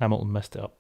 Hamilton messed it up.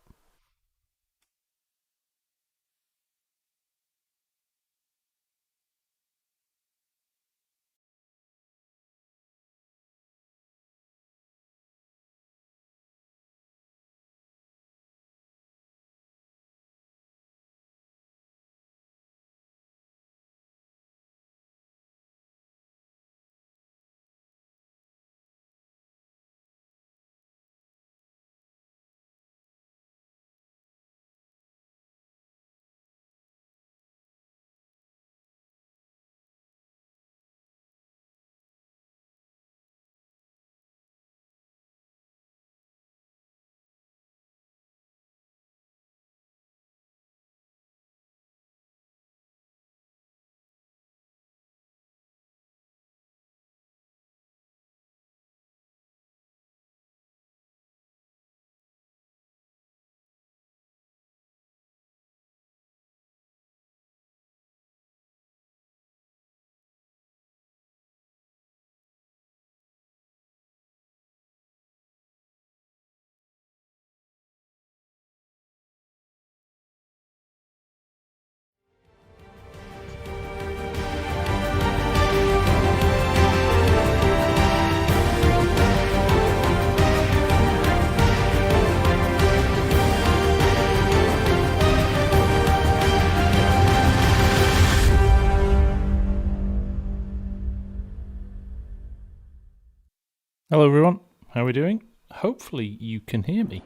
Hello everyone, how are we doing? Hopefully you can hear me.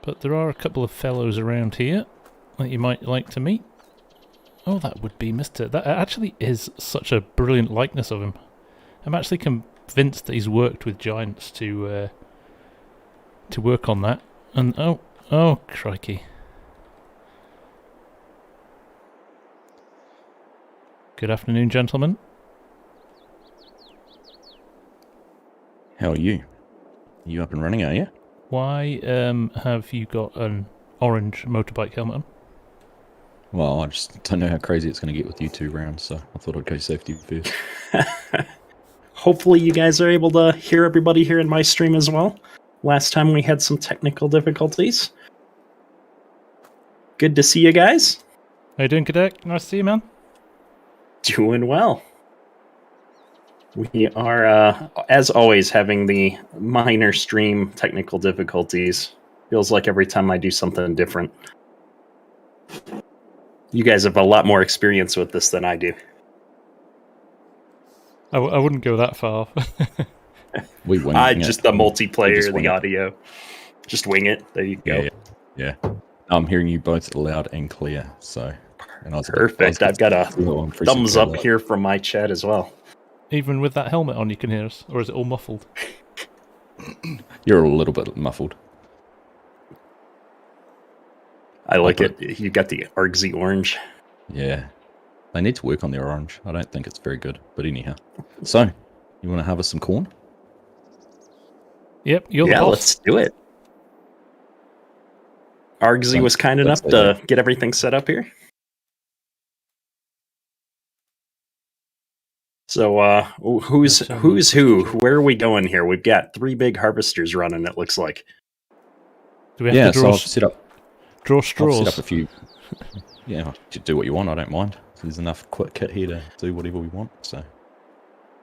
But there are a couple of fellows around here that you might like to meet. Oh, that would be Mr. That actually is such a brilliant likeness of him. I'm actually convinced that he's worked with Giants to work on that. And oh crikey. Good afternoon, gentlemen. How are you? Are you up and running, are you? Why have you got an orange motorbike helmet on? Well, I just don't know how crazy it's going to get with you 2 rounds, so I thought I'd go safety first. Hopefully you guys are able to hear everybody here in my stream as well. Last time we had some technical difficulties. Good to see you guys. How you doing, Cadet? Nice to see you, man. Doing well. We are, as always, having the minor stream technical difficulties. Feels like every time I do something different. You guys have a lot more experience with this than I do. I wouldn't go that far. Just the multiplayer, the audio. Just wing it. There you go. Yeah. I'm hearing you both loud and clear, so... Perfect. I've got a thumbs up here from my chat as well. Even with that helmet on, you can hear us? Or is it all muffled? You're a little bit muffled. I like it. You got the argsy orange. Yeah. They need to work on their orange. I don't think it's very good. But anyhow. So, you want to harvest some corn? Yep, you're the boss. Let's do it. Argsy was kind enough to get everything set up here. So, who's who? Where are we going here? We've got 3 big harvesters running, it looks like. Do we have to draw straws? I'll set up a few. Yeah, do what you want, I don't mind. There's enough quick kit here to do whatever we want, so.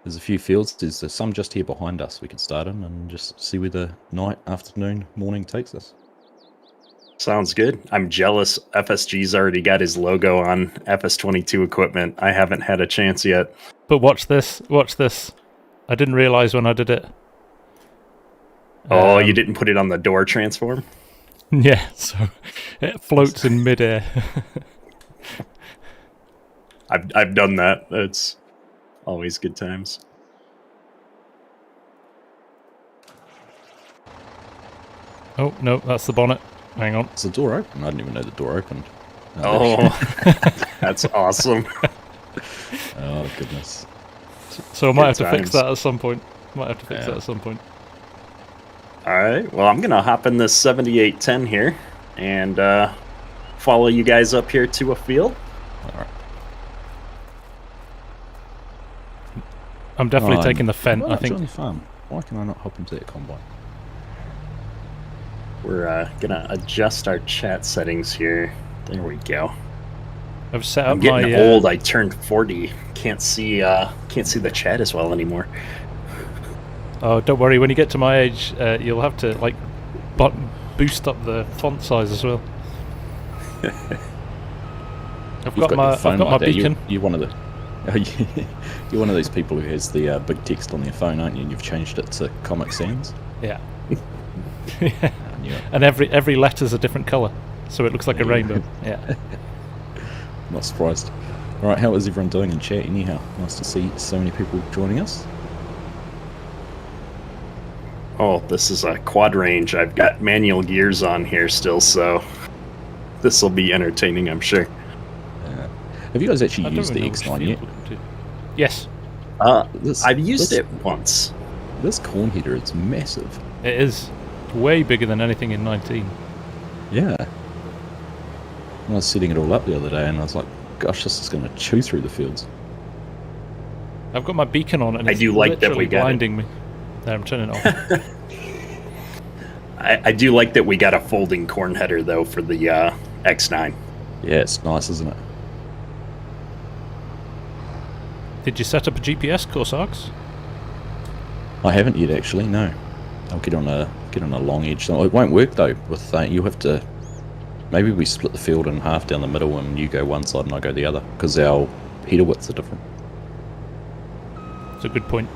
There's a few fields, there's some just here behind us we could start in and just see where the night, afternoon, morning takes us. Sounds good. I'm jealous. FSG's already got his logo on FS22 equipment. I haven't had a chance yet. But watch this. I didn't realize when I did it. Oh, you didn't put it on the door transform? Yeah, so it floats in midair. I've done that. It's always good times. Oh, no, that's the bonnet. Hang on. Is the door open? I didn't even know the door opened. That's awesome. Oh, goodness. So I might have to fix that at some point. Alright, well, I'm going to hop in this 7810 here and follow you guys up here to a field. Alright. I'm definitely taking the Fendt, I think. On the farm. Why can I not hop into that combine? We're gonna adjust our chat settings here. There we go. I've set I'm up getting my old. I turned 40. Can't see the chat as well anymore. Oh, don't worry. When you get to my age, you'll have to like boost up the font size as well. I've got my beacon. You're one of the. You're one of those people who has the big text on their phone, aren't you? And you've changed it to Comic Sans. Yeah. Yeah. And every letter's a different colour, so it looks like a rainbow. Yeah. Not surprised. All right, how is everyone doing in chat? Anyhow, nice to see so many people joining us. Oh, this is a quad range. I've got manual gears on here still, so this will be entertaining, I'm sure. Have you guys actually used the X9 yet? Yes. I've used it once. This corn header is massive. It is way bigger than anything in 19. Yeah. I was setting it all up the other day, and I was like, "Gosh, this is going to chew through the fields." I've got my beacon on, and I it's do like that we got blinding me. There, I'm turning it off. I do like that we got a folding corn header though for the X9. Yeah, it's nice, isn't it? Did you set up a GPS, Corsarks? I haven't yet, actually. No, I'll get on a long edge. So it won't work though. With you have to. Maybe we split the field in half down the middle, and you go one side and I go the other, because our header widths are different. That's a good point.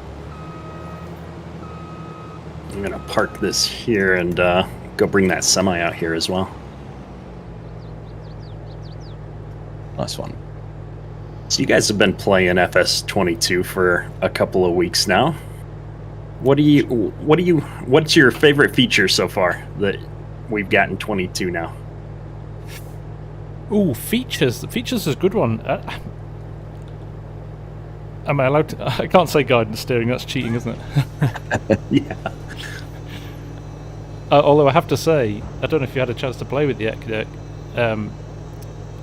I'm gonna park this here and go bring that semi out here as well. Nice one. So you guys have been playing FS22 for a couple of weeks now. What's your favorite feature so far that we've gotten 22 now? Ooh, features. The features is a good one. Am I allowed to? I can't say guidance steering. That's cheating, isn't it? Yeah. Although I have to say, I don't know if you had a chance to play with the deck.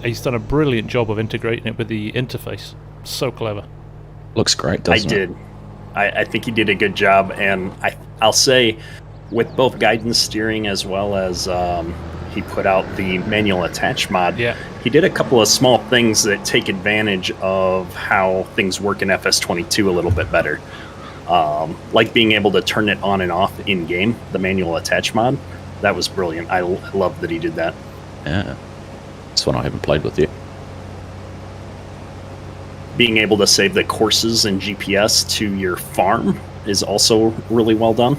He's done a brilliant job of integrating it with the interface. So clever. Looks great, doesn't it? I did. I think he did a good job, and I'll say, with both guidance steering as well as he put out the manual attach mod. Yeah. He did a couple of small things that take advantage of how things work in FS22 a little bit better. Like being able to turn it on and off in game, the manual attach mod. That was brilliant. I love that he did that. Yeah. This one I haven't played with yet. Being able to save the courses and GPS to your farm is also really well done.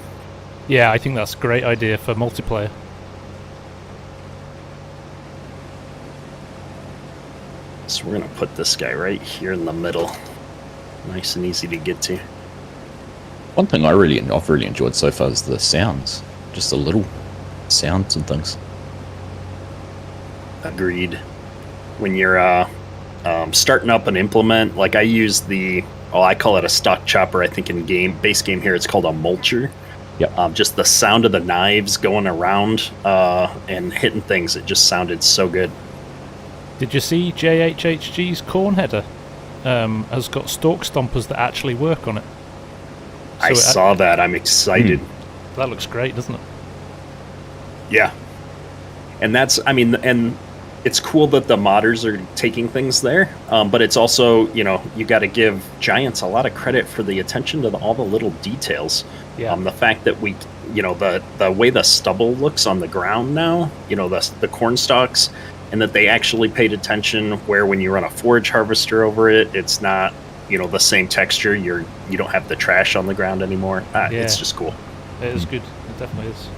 Yeah, I think that's a great idea for multiplayer. So we're going to put this guy right here in the middle. Nice and easy to get to. One thing I've really enjoyed so far is the sounds. Just the little sounds and things. Agreed. When you're starting up an implement, like I use I call it a stock chopper. I think in base game here it's called a mulcher. Yep. Just the sound of the knives going around and hitting things, it just sounded so good. Did you see JHHG's corn header has got stalk stompers that actually work on it? So I saw that. I'm excited. That looks great, doesn't it? Yeah. And and it's cool that the modders are taking things there, but it's also, you got to give Giants a lot of credit for the attention to all the little details. Yeah. The fact that we, the way the stubble looks on the ground now, the corn stalks, and that they actually paid attention where when you run a forage harvester over it, it's not, the same texture. You don't have the trash on the ground anymore. It's just cool. It is good. It definitely is.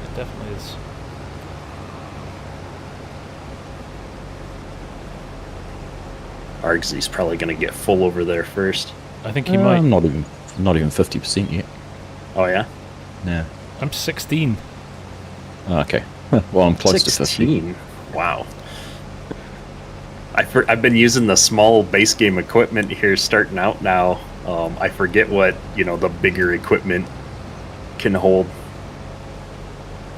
It definitely is. Argsy's probably going to get full over there first. I think he might. Not even 50% yet. Oh yeah. Yeah. I'm 16. Okay. Well, I'm close to 16. Wow. I've been using the small base game equipment here starting out now. I forget what, the bigger equipment can hold.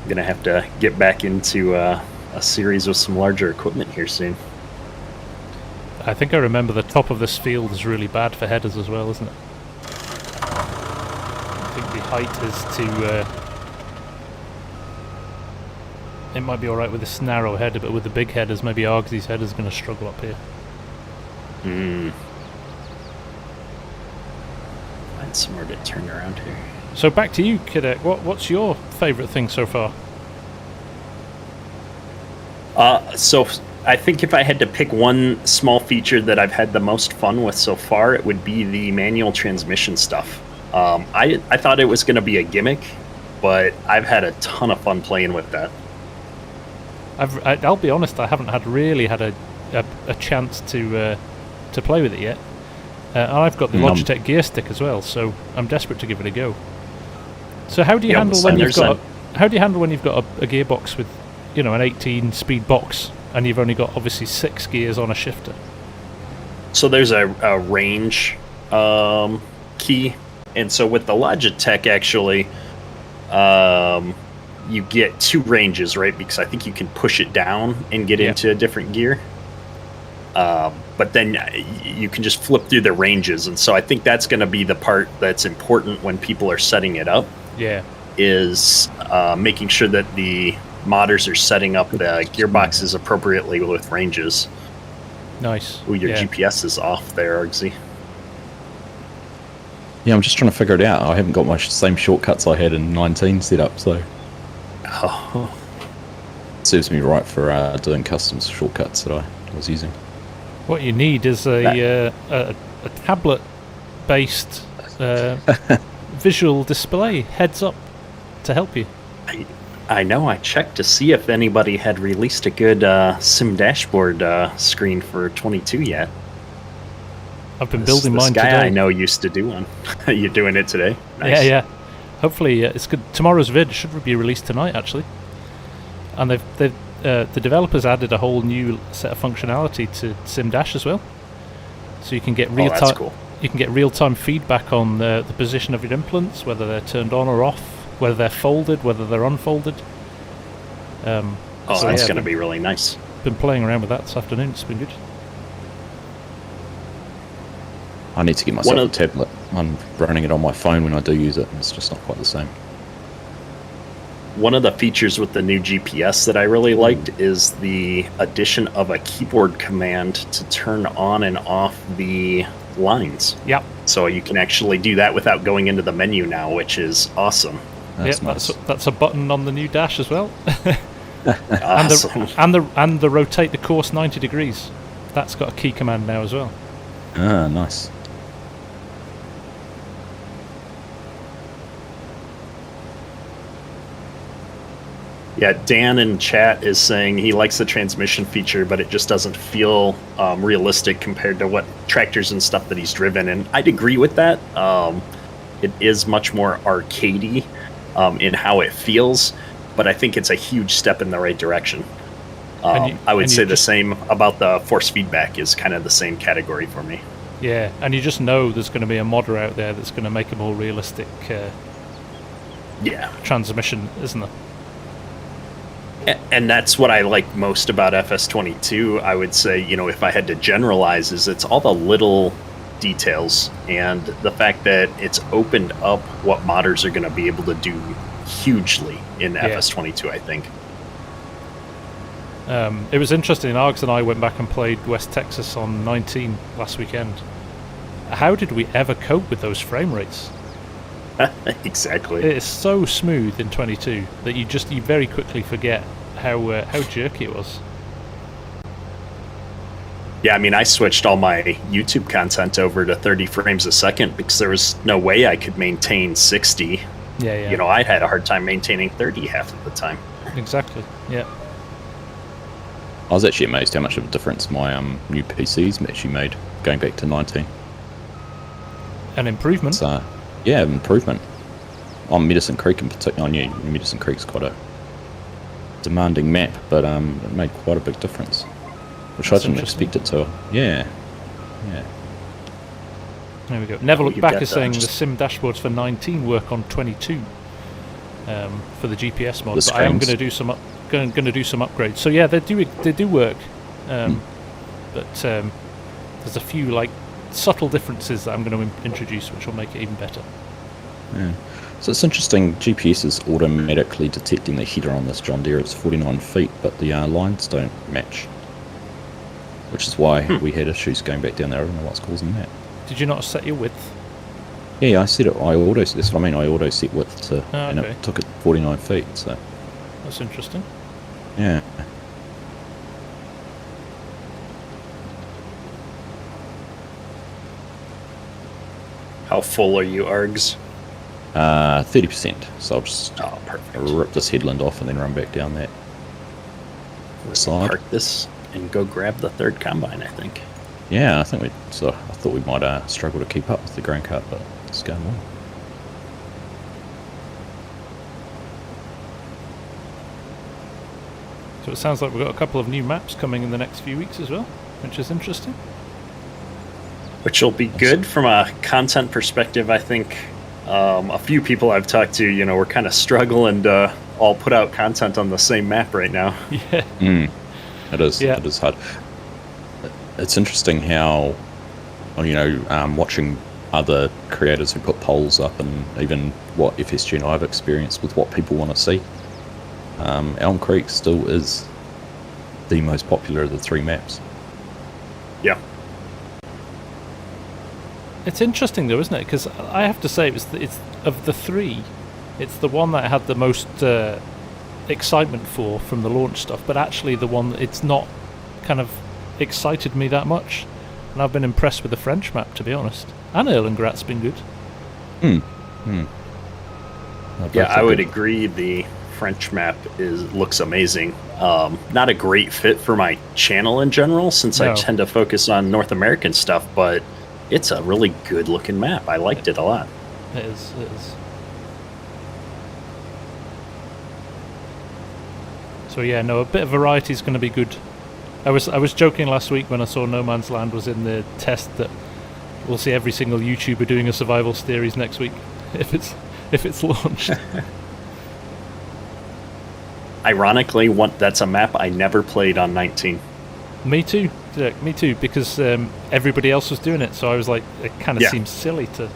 I'm going to have to get back into a series with some larger equipment here soon. I think I remember the top of this field is really bad for headers as well, isn't it? I think the height is it might be alright with this narrow header, but with the big headers, maybe Argsy's header's going to struggle up here. Find somewhere to turn around here. So back to you, Cadet. What's your favourite thing so far? So I think if I had to pick one small feature that I've had the most fun with so far, it would be the manual transmission stuff. I thought it was going to be a gimmick, but I've had a ton of fun playing with that. I'll be honest, I haven't really had a chance to play with it yet. And I've got the Logitech gear stick as well, so I'm desperate to give it a go. So how do you handle when you've got a gearbox with, you know, an 18-speed box, and you've only got obviously 6 gears on a shifter? So there's a range key, and so with the Logitech, actually, you get 2 ranges, right? Because I think you can push it down and get into a different gear. But then you can just flip through the ranges, and so I think that's going to be the part that's important when people are setting it up. Yeah, is making sure that the modders are setting up the gearboxes appropriately with ranges. Nice. Ooh, your GPS is off there, Argsy. Yeah, I'm just trying to figure it out. I haven't got my same shortcuts I had in 19 set up, so it serves me right for doing custom shortcuts that I was using. What you need is a tablet-based visual display heads up to help you. I know. I checked to see if anybody had released a good sim dashboard screen for 22 yet. I've been building mine today. This guy I know used to do one. You're doing it today? Nice. Yeah. Hopefully it's good. Tomorrow's vid should be released tonight, actually. And the developers added a whole new set of functionality to Sim Dash as well, so you can get real time. Cool. You can get real-time feedback on the position of your implants, whether they're turned on or off, whether they're folded, whether they're unfolded. That's going to be really nice. Been playing around with that this afternoon. It's been good. I need to get myself a tablet. I'm running it on my phone when I do use it, and it's just not quite the same. One of the features with the new GPS that I really liked is the addition of a keyboard command to turn on and off the lines. Yep. So you can actually do that without going into the menu now, which is awesome. That's a button on the new Dash as well. Awesome. and the rotate the course 90 degrees. That's got a key command now as well. Ah, nice. Yeah, Dan in chat is saying he likes the transmission feature, but it just doesn't feel realistic compared to what tractors and stuff that he's driven. And I'd agree with that. It is much more arcadey in how it feels, but I think it's a huge step in the right direction. I would say the same about the force feedback is kind of the same category for me. Yeah, and you just know there's going to be a modder out there that's going to make a more realistic transmission, isn't there? And that's what I like most about FS22. I would say, if I had to generalize, is it's all the little details and the fact that it's opened up what modders are going to be able to do hugely in FS22, I think. It was interesting. Args and I went back and played West Texas on 19 last weekend. How did we ever cope with those frame rates? Exactly. It's so smooth in 22 that you very quickly forget how jerky it was. Yeah, I mean, I switched all my YouTube content over to 30 frames a second because there was no way I could maintain 60. Yeah. I had a hard time maintaining 30 half of the time. Exactly. Yeah. I was actually amazed how much of a difference my new PCs actually made going back to 19. An improvement. So, yeah, improvement. On Medicine Creek in particular, I knew Medicine Creek's quite a demanding map, but it made quite a big difference, which I didn't expect it to. Yeah. There we go. Never Look Back is saying the sim dashboards for 19 work on 22 for the GPS mod, but I am going to do some upgrades. So yeah, they do work, but there's a few subtle differences that I'm going to introduce, which will make it even better. Yeah. So it's interesting, GPS is automatically detecting the header on this John Deere. It's 49 feet, but the lines don't match. Which is why we had issues going back down there. I don't know what's causing that. Did you not set your width? Yeah, I set it. That's what I mean. I auto set width to, and okay. it took it 49 feet. So That's interesting. yeah. How full are you, Args? 30%. So I'll just Perfect. rip this headland off and then run back down that side. Park this and go grab the third combine, I think. Yeah, I think I thought we might struggle to keep up with the grain cart, but it's going well. So it sounds like we've got a couple of new maps coming in the next few weeks as well, which is interesting. Which will be good from a content perspective, I think. A few people I've talked to, we're kind of struggling to all put out content on the same map right now. Yeah. It is. Yeah. It is hard. It's interesting how, watching other creators who put polls up and even what FSG and I have experienced with what people want to see. Elm Creek still is the most popular of the three maps. Yeah. It's interesting though, isn't it? Because I have to say, it's of the three, it's the one that I had the most excitement for from the launch stuff, but actually the one that it's not kind of excited me that much. And I've been impressed with the French map, to be honest. And Erlengrat's been good. Yeah, I would agree. The French map looks amazing. Not a great fit for my channel in general, since I tend to focus on North American stuff, but it's a really good looking map. I liked it a lot. It is. So yeah, no, a bit of variety is going to be good. I was joking last week when I saw No Man's Land was in the test that we'll see every single YouTuber doing a survival series next week if it's launched. Ironically, that's a map I never played on 19. Me too, Dirk, me too, because everybody else was doing it, so I was like, it kind of seems silly to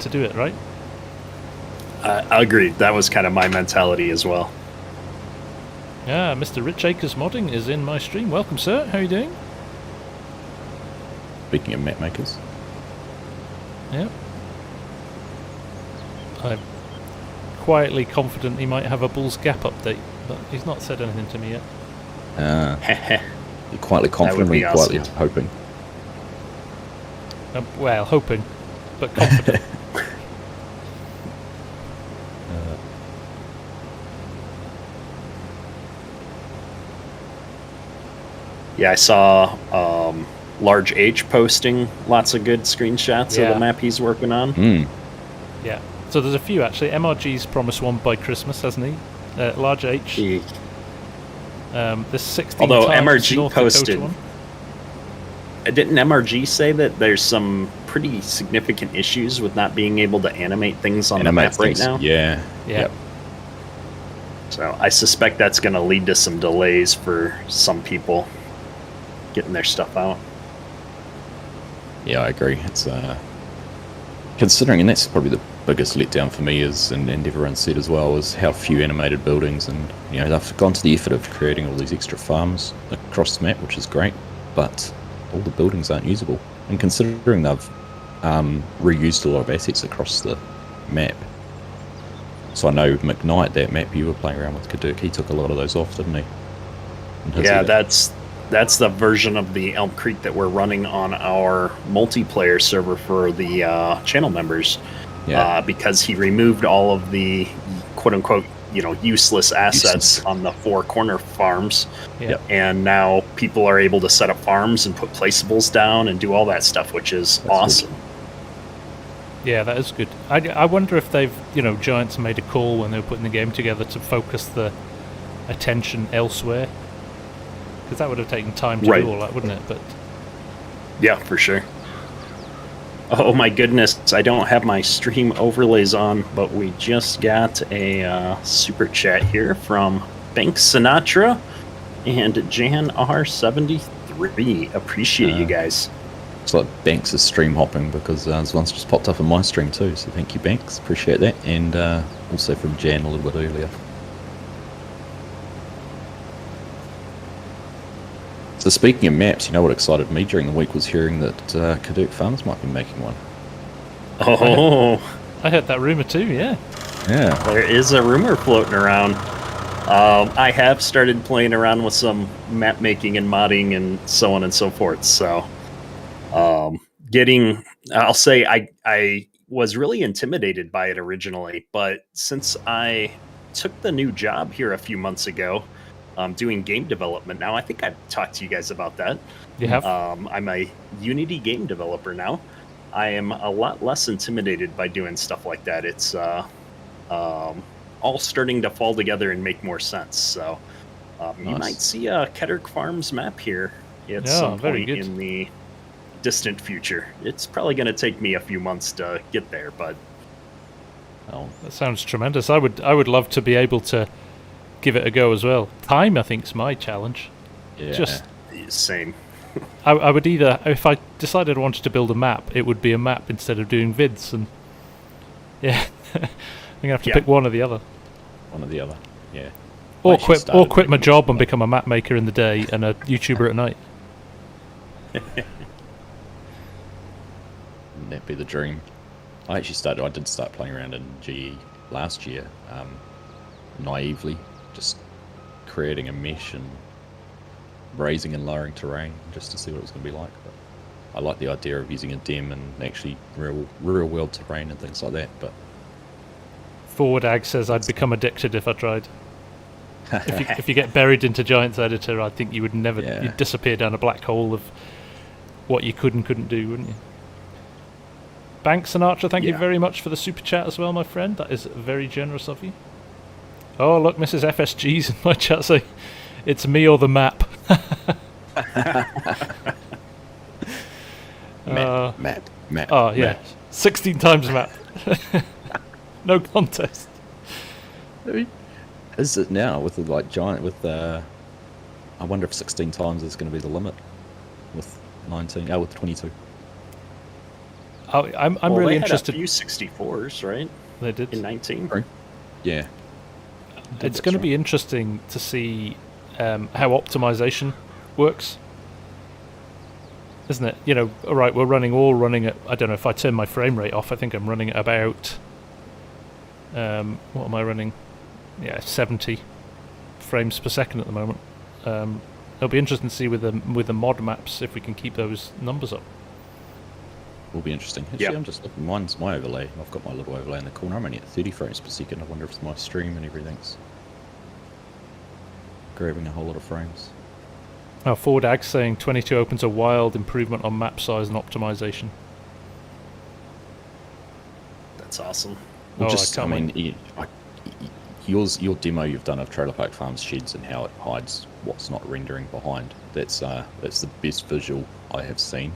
do it, right? I agree. That was kind of my mentality as well. Yeah, Mr. Rich Acres Modding is in my stream. Welcome, sir. How are you doing? Speaking of map makers. Yeah. I'm quietly confident he might have a Bull's Gap update, but he's not said anything to me yet. You're quietly confident or you're quietly hoping? Well, hoping, but confident. Yeah, I saw Large H posting lots of good screenshots of the map he's working on. Yeah, so there's a few actually. MRG's promised one by Christmas, hasn't he? Large H. There's 16 Although times MRG North posted, one. Didn't MRG say that there's some pretty significant issues with not being able to animate things on the map right now? Yeah. Yep. So I suspect that's going to lead to some delays for some people getting their stuff out. Yeah, I agree. It's considering, and that's probably the biggest letdown for me is, and everyone said as well, is how few animated buildings, and they've gone to the effort of creating all these extra farms across the map, which is great, but all the buildings aren't usable. And considering they've reused a lot of assets across the map, so I know McKnight, that map you were playing around with, Kaduk, he took a lot of those off, didn't he? Yeah, that's the version of the Elm Creek that we're running on our multiplayer server for the channel members. Yeah. Because he removed all of the quote-unquote useless assets on the 4 corner farms. Yep. And now people are able to set up farms and put placeables down and do all that stuff, which is awesome. Good. Yeah, that is good. I wonder if they've, Giants made a call when they were putting the game together to focus the attention elsewhere. Because that would have taken time to do all that, wouldn't it? But yeah, for sure. Oh my goodness, I don't have my stream overlays on, but we just got a super chat here from Bank Sinatra and Jan R73. Appreciate you guys. It's like Banks is stream hopping because this one's just popped up in my stream too. So thank you, Banks. Appreciate that. And also from Jan a little bit earlier. So speaking of maps, you know what excited me during the week was hearing that Kaduk Farms might be making one. Oh, I heard that rumor too. Yeah. Yeah. there is a rumor floating around. I have started playing around with some map making and modding and so on and so forth. So, I'll say I was really intimidated by it originally, but since I took the new job here a few months ago, doing game development now, I think I've talked to you guys about that. You have? I'm a Unity game developer now. I am a lot less intimidated by doing stuff like that. It's all starting to fall together and make more sense. So you might see a Kedrick Farms map here at some point in the distant future. It's probably going to take me a few months to get there, but that sounds tremendous. I would love to be able to give it a go as well. Time, I think, is my challenge. Yeah. Just same. I would either, if I decided I wanted to build a map, it would be a map instead of doing vids, and yeah, I'm gonna have to pick one or the other. One or the other, yeah. Or quit my job and become a map maker in the day and a YouTuber at night. Wouldn't that be the dream? I did start playing around in GE last year, naively, just creating a mesh and raising and lowering terrain just to see what it was going to be like. But I like the idea of using a DEM and actually real world terrain and things like that. But Forward Ag says I'd become addicted if I tried. If you get buried into Giants Editor, I think you would never you'd disappear down a black hole of what you could and couldn't do, wouldn't you? Banks and Archer, thank you very much for the super chat as well, my friend. That is very generous of you. Oh, look, Mrs. FSG's in my chat saying, it's me or the map. map. Oh, yeah. Map. 16 times map. No contest. Is it now with the giant with I wonder if 16 times is going to be the limit with 22. I'm really interested. They had a few 64s, right? They did in 19. Right. Yeah. It's going to be interesting to see how optimization works, isn't it? You know, all right, we're running at, I don't know, if I turn my frame rate off, I think I'm running at about, what am I running? Yeah, 70 frames per second at the moment. It'll be interesting to see with the mod maps if we can keep those numbers up. Will be interesting. Actually, I'm just looking. Mine's my overlay. I've got my little overlay in the corner. I'm only at 30 frames per second. I wonder if it's my stream and everything's grabbing a whole lot of frames. Oh, Forward Ag saying 22 opens a wild improvement on map size and optimization. That's awesome. Well, your demo you've done of Trailer Park Farms sheds and how it hides what's not rendering behind. That's the best visual I have seen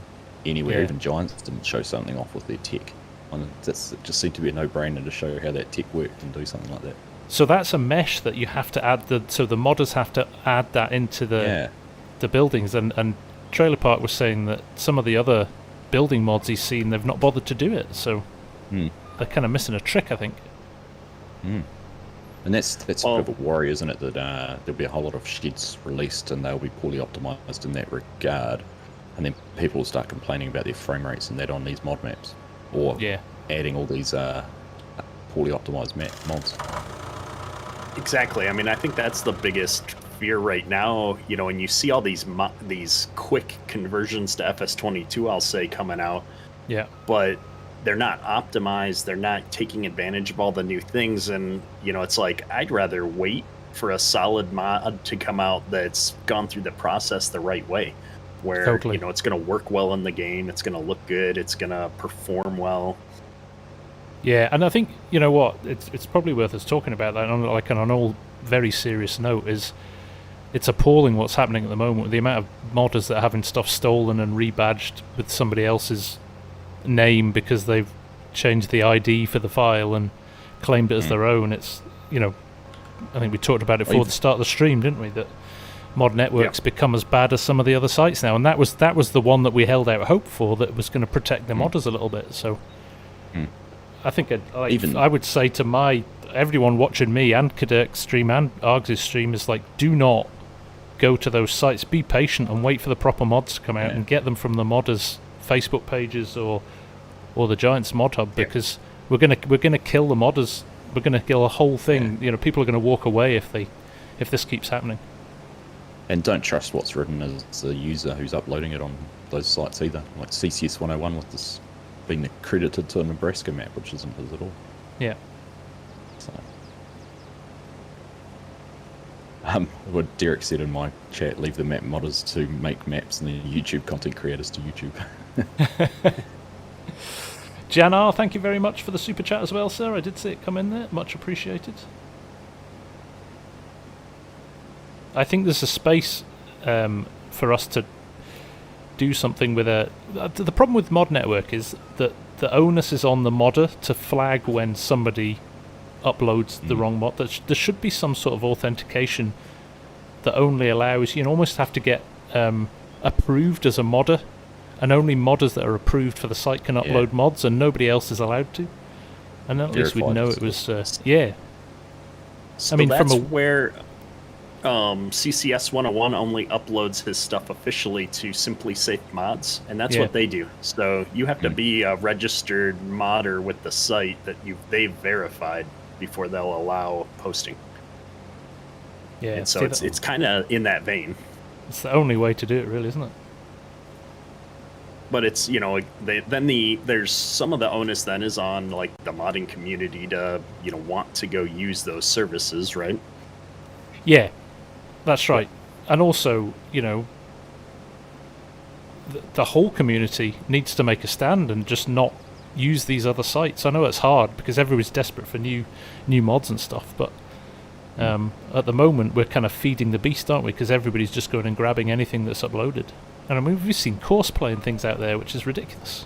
anywhere. Even Giants didn't show something off with their tech. It just seemed to be a no-brainer to show how that tech worked and do something like that. So that's a mesh that you have to add. So the modders have to add that into the buildings. And Trailer Park was saying that some of the other building mods he's seen, they've not bothered to do it. So they're kind of missing a trick, I think. And that's a bit of a worry, isn't it? That there'll be a whole lot of sheds released and they'll be poorly optimized in that regard. And then people will start complaining about their frame rates and that on these mod maps. Or adding all these poorly optimized mods. Exactly. I mean, I think that's the biggest fear right now. You know, and you see all these quick conversions to FS22, I'll say, coming out. Yeah. But they're not optimized. They're not taking advantage of all the new things. And, you know, it's like, I'd rather wait for a solid mod to come out that's gone through the process the right way. Where, you know, it's going to work well in the game. It's going to look good. It's going to perform well. Yeah, and I think, you know what, it's probably worth us talking about that on an all very serious note. Is it's appalling what's happening at the moment with the amount of modders that are having stuff stolen and rebadged with somebody else's name because they've changed the ID for the file and claimed it as their own. It's, you know, I think we talked about it before the start of the stream, didn't we? That Mod Network's become as bad as some of the other sites now, and that was the one that we held out hope for, that was going to protect the modders a little bit. So I think I would say to everyone watching me and Kadek's stream and Args' stream is like, do not go to those sites. Be patient and wait for the proper mods to come out and get them from the modders' Facebook pages or the Giants Mod Hub, because we're gonna kill the modders. We're gonna kill the whole thing. You know, people are gonna walk away if this keeps happening. And don't trust what's written as the user who's uploading it on those sites either. Like CCS 101 with this being accredited to a Nebraska map, which isn't his at all. Yeah. So, what Derek said in my chat, leave the map modders to make maps and the YouTube content creators to YouTube. Janar, thank you very much for the super chat as well, sir. I did see it come in there. Much appreciated. I think there's a space for us to do something with the problem with Mod Network is that the onus is on the modder to flag when somebody uploads the wrong mod. There should be some sort of authentication that only allows, you almost have to get approved as a modder, and only modders that are approved for the site can upload mods, and nobody else is allowed to. And at least we'd know it was So I mean, that's where CCS 101 only uploads his stuff officially to Simply Safe Mods, and that's what they do. So you have to be a registered modder with the site that they've verified before they'll allow posting. Yeah, and so it's kind of in that vein. It's the only way to do it, really, isn't it? But it's, there's some of the onus then is on like the modding community to want to go use those services, right? Yeah, that's right. And also, the whole community needs to make a stand and just not use these other sites. I know it's hard because everybody's desperate for new mods and stuff, but at the moment we're kind of feeding the beast, aren't we? Because everybody's just going and grabbing anything that's uploaded. And I mean, we've seen Courseplay and things out there, which is ridiculous.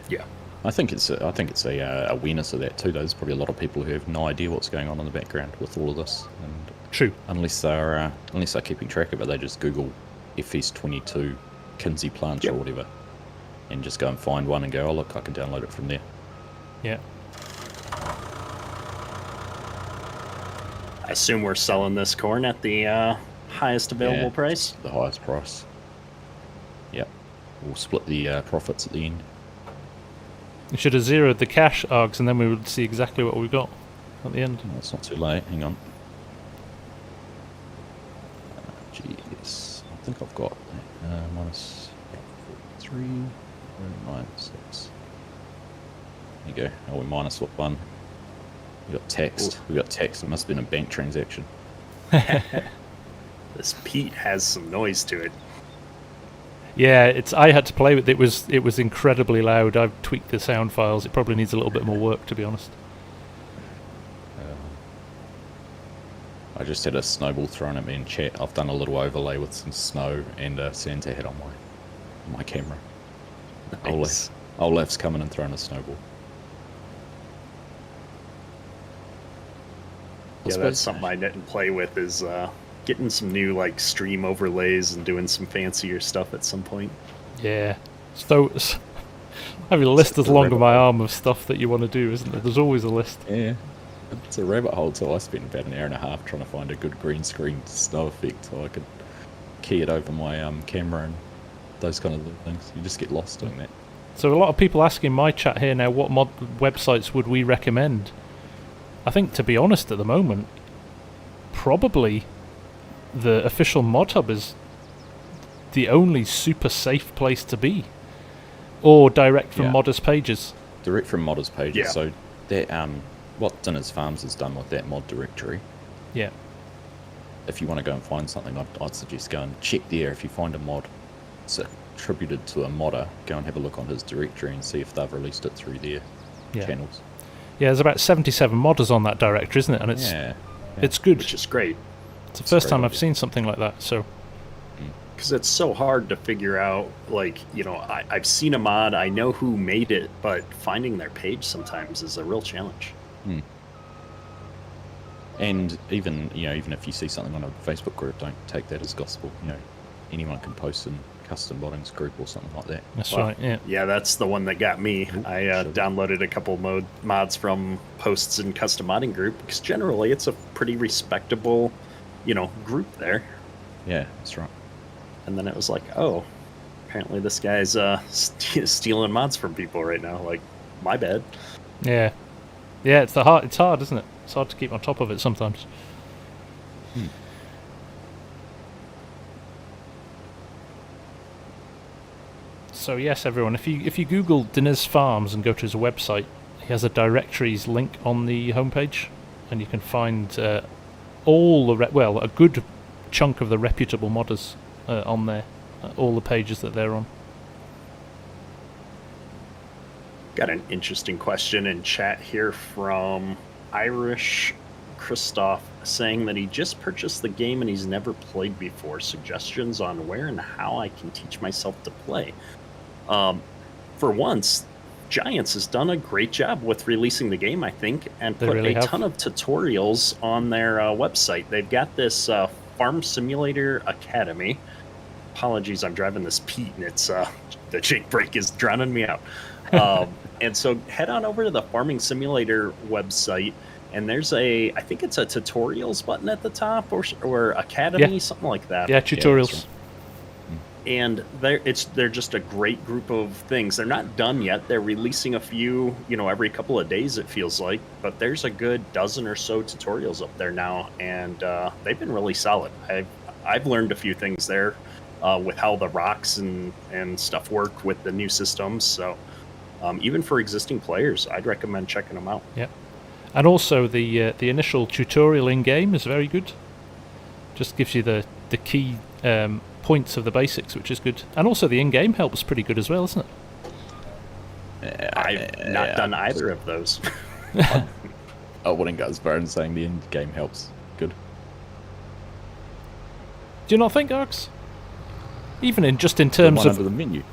Yeah. I think it's a awareness of that too. There's probably a lot of people who have no idea what's going on in the background with all of this. And true. Unless they're keeping track of it, they just Google FS22 Kinsey plants or whatever, and just go and find one and go, oh look, I can download it from there. Yeah. I assume we're selling this corn at the highest available price. The highest price. Yep. We'll split the profits at the end. We should have zeroed the cash args, and then we would see exactly what we've got at the end. Oh, it's not too late. Hang on. Jeez, I think I've got minus 3, minus 6. There you go. Oh, we minus 1. We got text. Ooh. We got text. It must have been a bank transaction. This Pete has some noise to it. Yeah, I had to play with it. It was incredibly loud. I've tweaked the sound files. It probably needs a little bit more work, to be honest. I just had a snowball thrown at me in chat. I've done a little overlay with some snow and a Santa hat on my camera. Nice. Olaf's coming and throwing a snowball. Yeah, that's something I didn't play with, is getting some new like stream overlays and doing some fancier stuff at some point. Yeah. So I have a list as long as my arm of stuff that you want to do, isn't there? There's always a list. Yeah. It's a rabbit hole, so I spent about an hour and a half trying to find a good green screen snow effect so I could key it over my camera and those kind of things. You just get lost doing that. So a lot of people asking my chat here now, what mod websites would we recommend? I think, to be honest, at the moment, probably the official Mod Hub is the only super safe place to be. Or direct from modders' pages. Direct from modders' pages. Yeah. So that what Dinner's Farms has done with that mod directory. Yeah. If you want to go and find something, I'd suggest go and check there. If you find a mod that's attributed to a modder, go and have a look on his directory and see if they've released it through their channels. Yeah, there's about 77 modders on that directory, isn't it? And it's good. Which is great. It's the first time I've seen something like that, so... Because it's so hard to figure out, like, I've seen a mod, I know who made it, but finding their page sometimes is a real challenge. And even even if you see something on a Facebook group, don't take that as gospel. Anyone can post in custom moddings group or something like that. That's right. Yeah. Yeah, that's the one that got me. Ooh, I sure. downloaded a couple mods from posts in custom modding group because generally it's a pretty respectable, group there. Yeah, that's right. And then it was like, oh, apparently this guy's stealing mods from people right now. Like, my bad. Yeah. Yeah, it's hard, isn't it? It's hard to keep on top of it sometimes. So yes, everyone, if you Google Dinez Farms and go to his website, he has a directories link on the homepage, and you can find all the a good chunk of the reputable modders on there, all the pages that they're on. Got an interesting question in chat here from Irish Christoph saying that he just purchased the game and he's never played before. Suggestions on where and how I can teach myself to play. For once, Giants has done a great job with releasing the game, I think, and put a ton of tutorials on their website. They've got this Farm Simulator Academy. Apologies, I'm driving this Pete, and it's the Jake brake is drowning me out. And so head on over to the Farming Simulator website, and there's I think it's a tutorials button at the top, or Academy, something like that. Yeah, tutorials. And they're just a great group of things. They're not done yet. They're releasing a few, every couple of days, it feels like. But there's a good dozen or so tutorials up there now, and they've been really solid. I've learned a few things there with how the rocks and stuff work with the new systems. So even for existing players, I'd recommend checking them out. Yeah, and also the initial tutorial in game is very good. Just gives you the key points of the basics, which is good, and also the in-game help's pretty good as well, isn't it? I've not done either of those. I wouldn't go as far as saying the in-game help's good. Do you not think, Arx? Even in terms of the menu.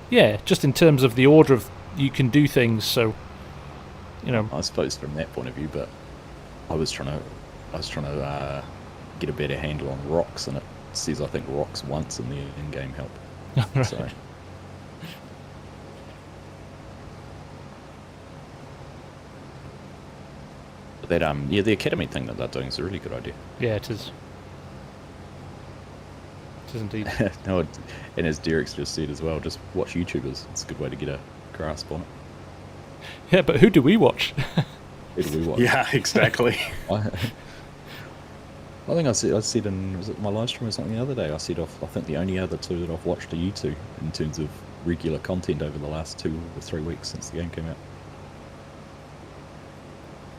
Yeah, just in terms of the order of you can do things. So, I suppose from that point of view, but I was trying to get a better handle on rocks, and it says I think rocks once in the in-game help. Right. So. But that the academy thing that they're doing is a really good idea. Yeah, it is. It is indeed. No, and as Derek's just said as well, just watch YouTubers. It's a good way to get a grasp on it. Yeah, but who do we watch? Who do we watch? Yeah, exactly. I think I said in, was it my live stream or something the other day, I think the only other two that I've watched are you two in terms of regular content over the last 2 or 3 weeks since the game came out.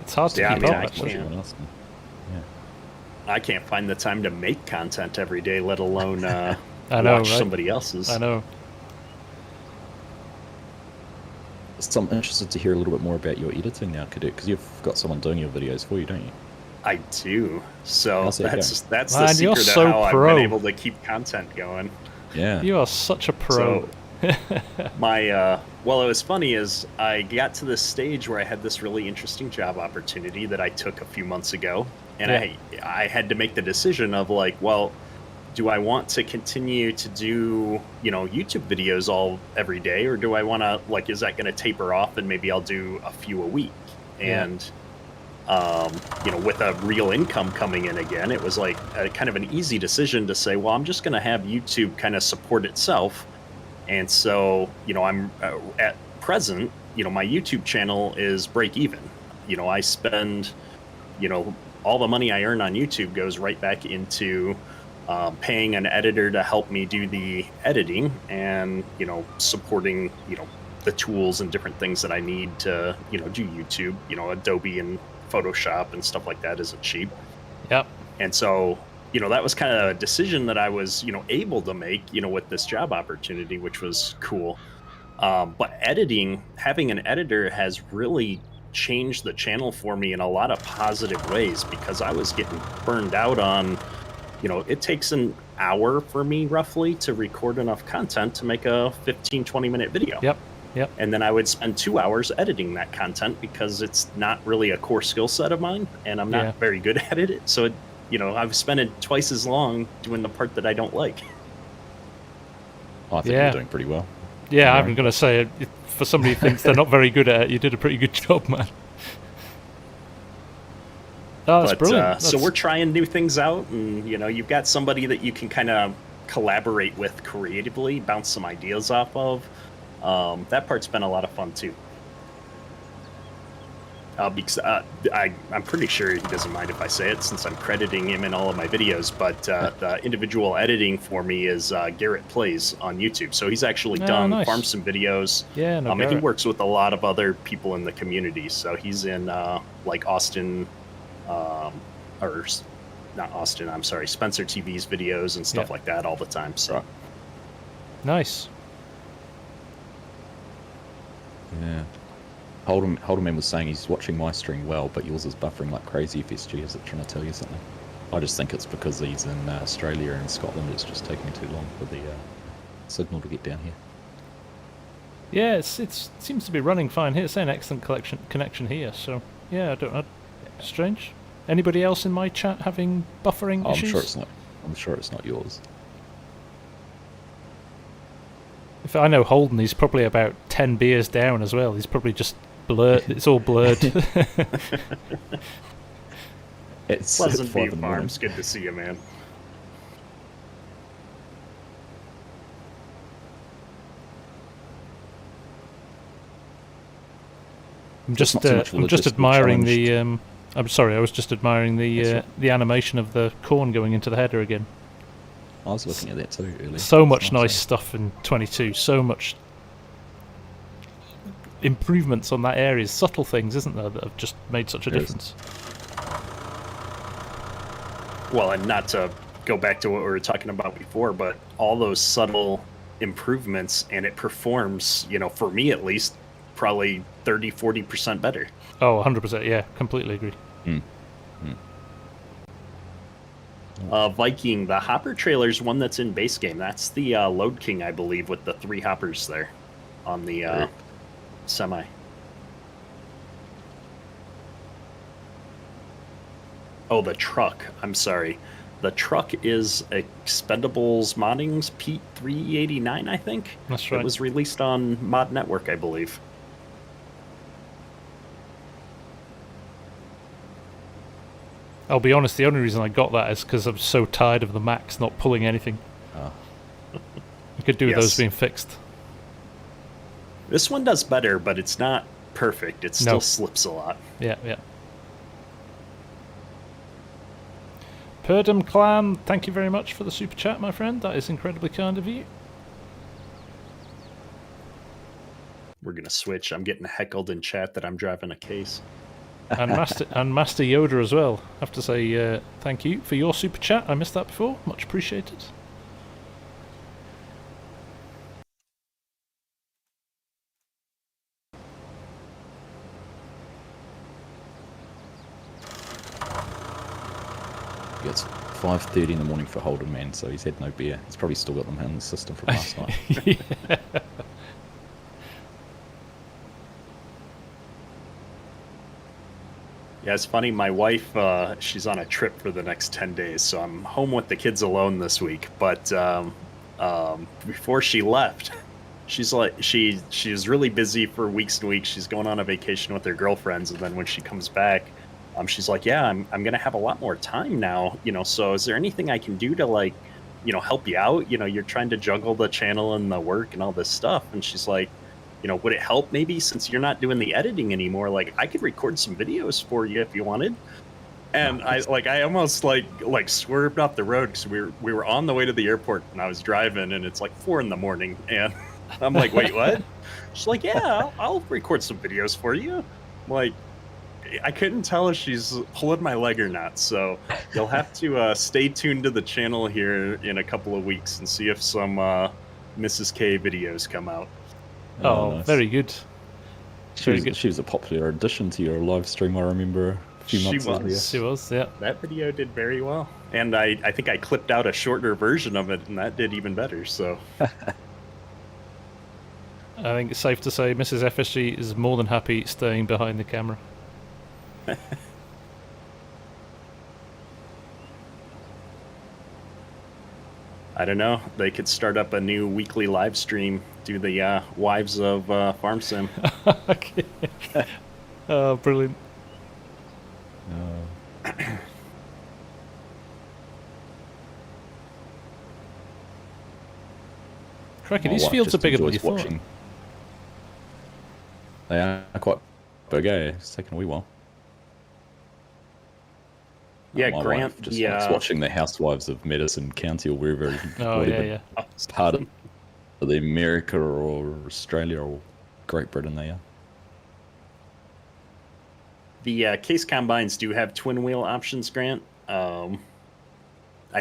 It's hard to keep up. I can't find the time to make content every day, let alone watch somebody else's. I know. So I'm interested to hear a little bit more about your editing now, Cadet, because you've got someone doing your videos for you, don't you? I do. So that's Man, the secret so of how pro. I've been able to keep content going. Yeah. You are such a pro. So my well, it was funny is I got to this stage where I had this really interesting job opportunity that I took a few months ago, and I had to make the decision of like, well, do I want to continue to do YouTube videos every day, or do I want to is that going to taper off and maybe I'll do a few a week? And with a real income coming in again, it was like kind of an easy decision to say, well, I'm just going to have YouTube kind of support itself. And so, I'm at present, my YouTube channel is break even. I spend, all the money I earn on YouTube goes right back into paying an editor to help me do the editing and, supporting, the tools and different things that I need to, do YouTube, Adobe and Photoshop and stuff like that isn't cheap. Yep. And so, that was kind of a decision that I was, able to make, with this job opportunity, which was cool. But having an editor has really changed the channel for me in a lot of positive ways, because I was getting burned out on, it takes an hour for me roughly to record enough content to make a 15-20 minute video. Yep. Yep. And then I would spend 2 hours editing that content because it's not really a core skill set of mine, and I'm not very good at it. So, I've spent it twice as long doing the part that I don't like. I think you're doing pretty well. Yeah, I'm going to say, for somebody who thinks they're not very good at it, you did a pretty good job, man. Oh, that's brilliant. So we're trying new things out, and, you've got somebody that you can kind of collaborate with creatively, bounce some ideas off of. That part's been a lot of fun, too. Because I'm pretty sure he doesn't mind if I say it, since I'm crediting him in all of my videos, but the individual editing for me is Garrett Plays on YouTube. So he's actually done FarmSim videos. Yeah, and he works with a lot of other people in the community. So he's in, like, Austin, or not Austin, I'm sorry, Spencer TV's videos and stuff like that all the time. So nice. Yeah. Holderman was saying he's watching my stream well, but yours is buffering like crazy. FSG, is it trying to tell you something? I just think it's because he's in Australia and Scotland. It's just taking too long for the signal to get down here. Yeah, it seems to be running fine here. It's an excellent connection here. So yeah, I don't know. Strange. Anybody else in my chat having buffering issues? I'm sure it's not yours. If I know Holden, he's probably about 10 beers down as well. He's probably just blurred. It's all blurred. It's Pleasant View Farms. Good to see you, man. I'm just admiring the. I'm sorry, I was just admiring the animation of the corn going into the header again. I was looking at that too earlier. So much nice stuff in 22. So much improvements on that area. Subtle things, isn't there, that have just made such a difference. Well, and not to go back to what we were talking about before, but all those subtle improvements, and it performs, for me at least, probably 30-40% better. Oh, 100%, yeah, completely agree. Viking, the hopper trailer's one that's in base game. That's the Load King, I believe, with the 3 hoppers there on the semi. Oh, the truck. I'm sorry. The truck is Expendables Modding's Pete 389, I think. That's right. It was released on Mod Network, I believe. I'll be honest, the only reason I got that is because I'm so tired of the Macs not pulling anything. You could do with those being fixed. This one does better, but it's not perfect. It still slips a lot. Yeah. Perdum Clan, thank you very much for the super chat, my friend. That is incredibly kind of you. We're going to switch. I'm getting heckled in chat that I'm driving a case. And Master Yoda as well. I have to say thank you for your super chat. I missed that before. Much appreciated. It's 5:30 in the morning for Holden, man, so he's had no beer. He's probably still got them in the system from last night. Yeah. Yeah, it's funny. My wife, she's on a trip for the next 10 days, so I'm home with the kids alone this week. But before she left, she's like, she's really busy for weeks and weeks. She's going on a vacation with her girlfriends, and then when she comes back, she's like, "Yeah, I'm gonna have a lot more time now. So is there anything I can do to help you out? You're trying to juggle the channel and the work and all this stuff." And she's like, would it help maybe since you're not doing the editing anymore? Like, I could record some videos for you if you wanted. And I almost like swerved off the road because we were on the way to the airport and I was driving and it's like 4 a.m. and I'm like, wait, what? She's like, yeah, I'll record some videos for you. I'm like, I couldn't tell if she's pulling my leg or not. So you'll have to stay tuned to the channel here in a couple of weeks and see if some Mrs. K videos come out. Oh, nice. Very good. She was a popular addition to your live stream, I remember a few months earlier. She was, yeah. That video did very well. And I think I clipped out a shorter version of it, and that did even better, so... I think it's safe to say Mrs. FSG is more than happy staying behind the camera. I don't know. They could start up a new weekly live stream. Do the Wives of FarmSim. Okay. Oh, brilliant. Crikey, these fields are bigger than you thought. They are quite big, eh? It's taken a wee while. Yeah, my Grant. wife just likes watching the Housewives of Madison County or wherever. Oh, yeah. Part of the America or Australia or Great Britain they are. The case combines do have twin wheel options, Grant. I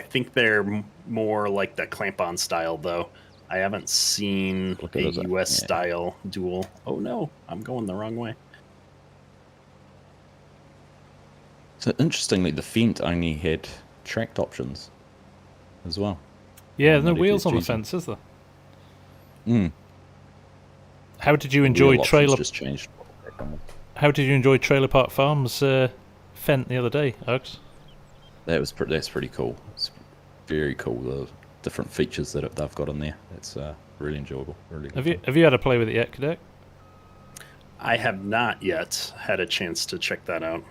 think they're more like the clamp-on style, though. I haven't seen a US style dual. Oh no, I'm going the wrong way. So interestingly, the Fent only had tracked options as well. Yeah, no wheels on the fence, is there? Mm. How did you enjoy trailer? Just changed. How did you enjoy Trailer Park Farms Fent the other day, Alex? That's pretty cool. It's very cool. The different features that they've got in there. It's really enjoyable. Really. Have you had a play with it yet, Cadet? I have not yet had a chance to check that out.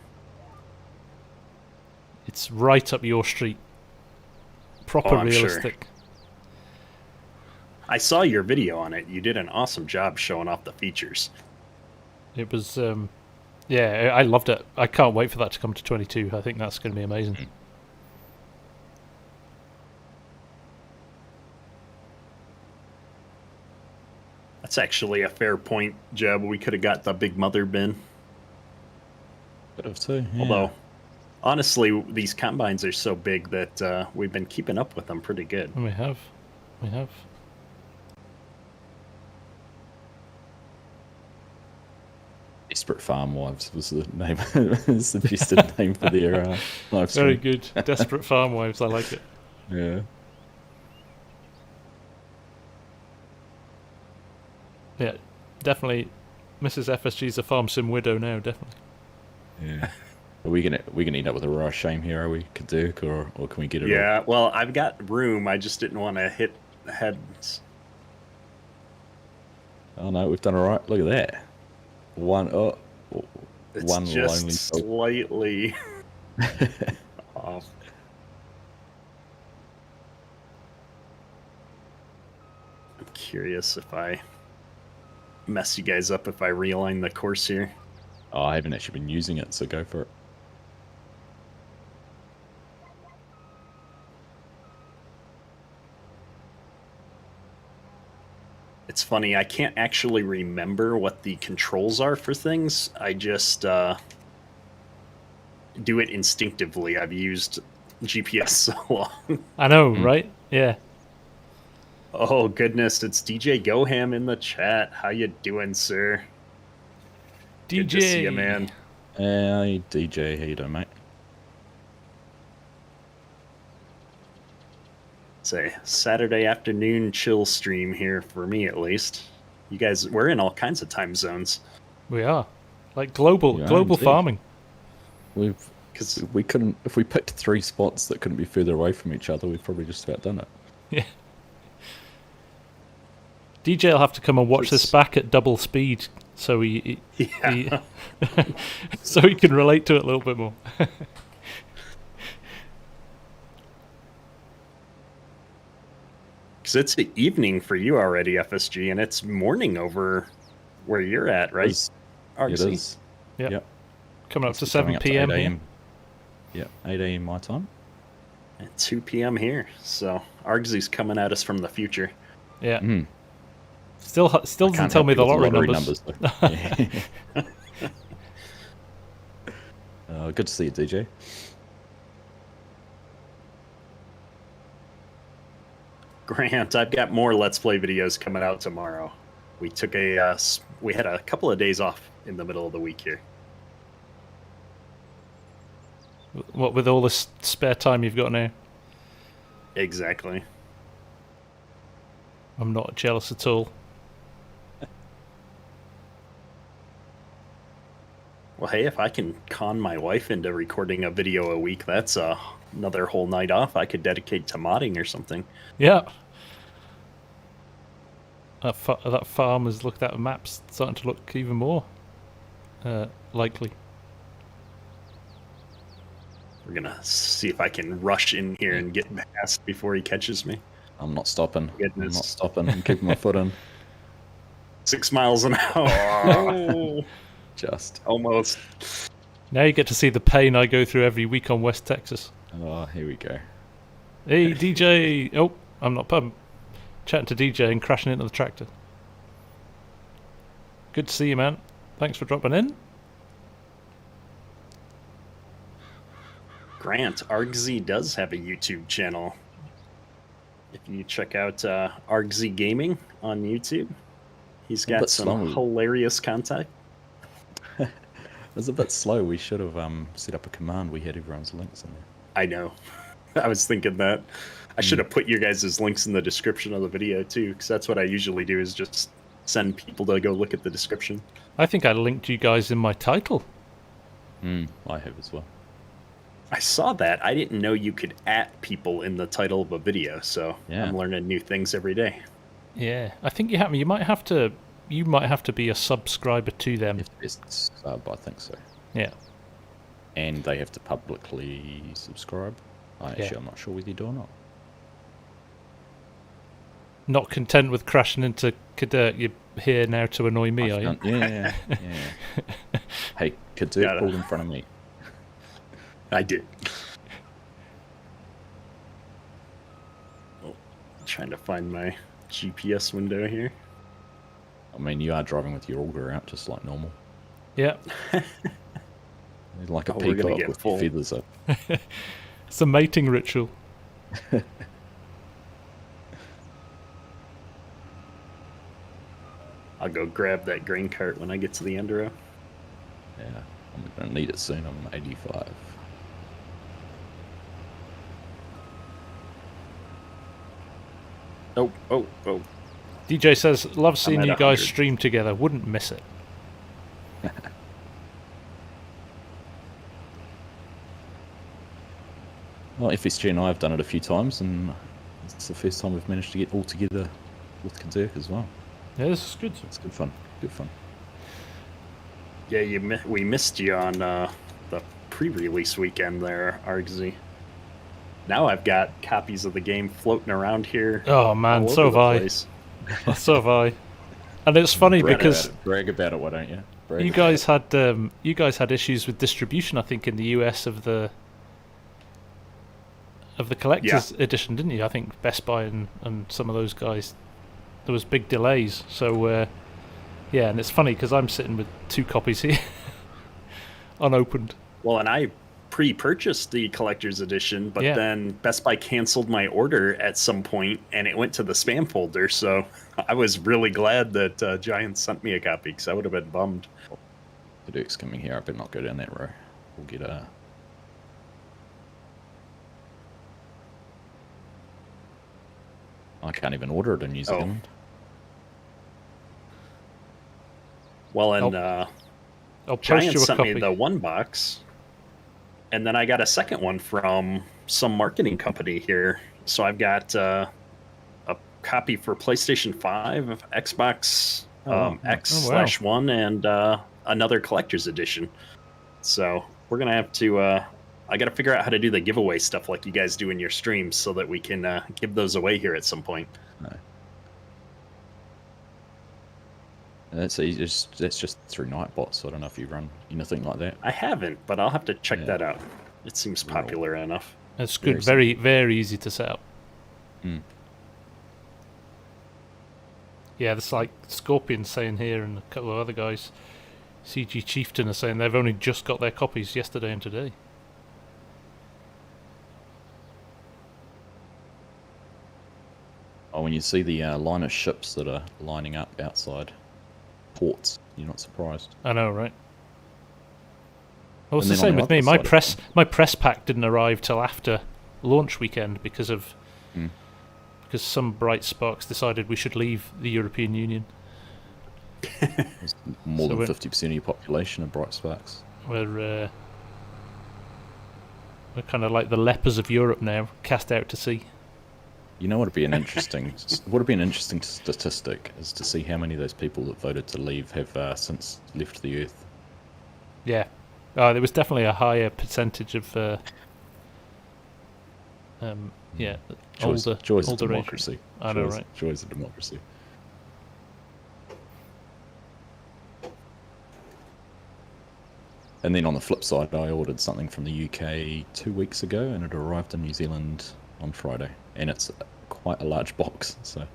It's right up your street. Proper realistic. Sure. I saw your video on it. You did an awesome job showing off the features. It was, yeah, I loved it. I can't wait for that to come to 22. I think that's going to be amazing. That's actually a fair point, Jeb. We could have got the big mother bin. Could have too. Yeah. Although, honestly, these combines are so big that we've been keeping up with them pretty good. We have. Desperate Farm Wives was the name. It's the best name for their live stream. Very good. Desperate Farm Wives. I like it. Yeah. Yeah, definitely. Mrs. FSG's a FarmSim widow now. Definitely. Yeah. Are we gonna end up with a raw shame here? Are we, Kaduk, or can we get it? Yeah. Well, I've got room. I just didn't want to hit heads. Oh no, we've done all right. Look at that. One just lonely slightly off. I'm curious if I mess you guys up if I realign the Corsair. Oh, I haven't actually been using it, so go for it. It's funny, I can't actually remember what the controls are for things. I just do it instinctively. I've used GPS so long. I know, right? Yeah. Oh, goodness, it's DJ Goham in the chat. How you doing, sir? DJ. Good to see you, man. Hey, DJ, how you doing, mate? It's a Saturday afternoon chill stream here for me, at least. You guys, we're in all kinds of time zones. We are. Like global farming. We couldn't, if we picked 3 spots that couldn't be further away from each other, we've probably just about done it. Yeah. DJ will have to come and watch this back at double speed, so he so he can relate to it a little bit more. Because it's the evening for you already, FSG, and it's morning over where you're at, right? It is. Yep. Coming up to 7 p.m. 8 a.m. Yeah, 8 a.m. my time. At 2 p.m. here. So Argsy's coming at us from the future. Yeah. Mm. Still doesn't tell me the lottery numbers. Good to see you, DJ. Grant, I've got more Let's Play videos coming out tomorrow. We took we had a couple of days off in the middle of the week here. What, with all this spare time you've got now? Exactly. I'm not jealous at all. Well, hey, if I can con my wife into recording a video a week, that's another whole night off I could dedicate to modding or something. Yeah. That farm has looked at maps starting to look even more likely. We're gonna see if I can rush in here and get past before he catches me. I'm not stopping. Goodness. I'm not stopping. I'm keeping my foot in. 6 miles an hour. Just. Almost. Now you get to see the pain I go through every week on West Texas. Oh, here we go. Hey, DJ. Oh, I'm not. I'm chatting to DJ and crashing into the tractor. Good to see you, man. Thanks for dropping in. Grant, Argzy does have a YouTube channel. If you check out Argzy Gaming on YouTube, he's got some hilarious content. It was a bit slow. We should have set up a command. We had everyone's links in there. I know. I was thinking that. I should have put your guys' links in the description of the video too, because that's what I usually do, is just send people to go look at the description. I think I linked you guys in my title. I have as well. I saw that. I didn't know you could @ people in the title of a video, so Yeah. I'm learning new things every day. Yeah, I think you have. You might have to. You might have to be a subscriber to them. If it's sub, I think so. Yeah. And they have to publicly subscribe. Actually, I'm not sure whether you do or not. Not content with crashing into Cadet, you're here now to annoy me, are you? Yeah. Hey, Cadet pulled in front of me. I did. Oh, trying to find my GPS window here. I mean, you are driving with your auger out, just like normal. Yeah. Like a we're gonna peacock get with full. feathers up. It's a mating ritual. I'll go grab that grain cart when I get to the Enduro. Yeah, I'm going to need it soon. I'm 85. Oh. DJ says, love seeing at you guys 100. stream together. Wouldn't miss it. Well, FSG and I have done it a few times, and it's the first time we've managed to get all together with Kadirk as well. Yeah, this is good. It's good fun. Good fun. Yeah, we missed you on the pre-release weekend there, Argzy. Now I've got copies of the game floating around here. Oh man, so have I. So have I. And it's funny because brag about it, why don't you? you guys had issues with distribution, I think, in the US of the collector's edition, didn't you? I think Best Buy and some of those guys, there was big delays. So yeah, and it's funny because I'm sitting with 2 copies here, unopened. Well, and I pre-purchased the collector's edition, but then Best Buy canceled my order at some point, and it went to the spam folder. So I was really glad that Giant sent me a copy, because I would have been bummed. Kadirk's coming here. I better not go down that row. We'll get a... I can't even order it in New Zealand. Well, and I'll post Giant you a sent copy. me the 1 box, and then I got a second one from some marketing company here. So I've got a copy for PlayStation 5, Xbox X/1, and another collector's edition. So we're gonna have to. I got to figure out how to do the giveaway stuff like you guys do in your streams, so that we can give those away here at some point. No. That's just through Nightbot, so I don't know if you run anything like that. I haven't, but I'll have to check that out. It seems popular enough. It's good, very, very easy to set up. Yeah, it's like Scorpion saying here, and a couple of other guys, CG Chieftain, are saying they've only just got their copies yesterday and today. Oh, when you see the line of ships that are lining up outside ports, you're not surprised. I know, right? Well, it's And the then same on with me. the other side My press pack didn't arrive till after launch weekend because some bright sparks decided we should leave the European Union. More So than 50% of your population are bright sparks. We're kind of like the lepers of Europe now, cast out to sea. You know what would be an interesting statistic is to see how many of those people that voted to leave have since left the Earth. Yeah. Oh, there was definitely a higher percentage of Joys of older democracy. I know, right? Joys of democracy. And then on the flip side, I ordered something from the UK 2 weeks ago, and it arrived in New Zealand on Friday. And it's quite a large box, so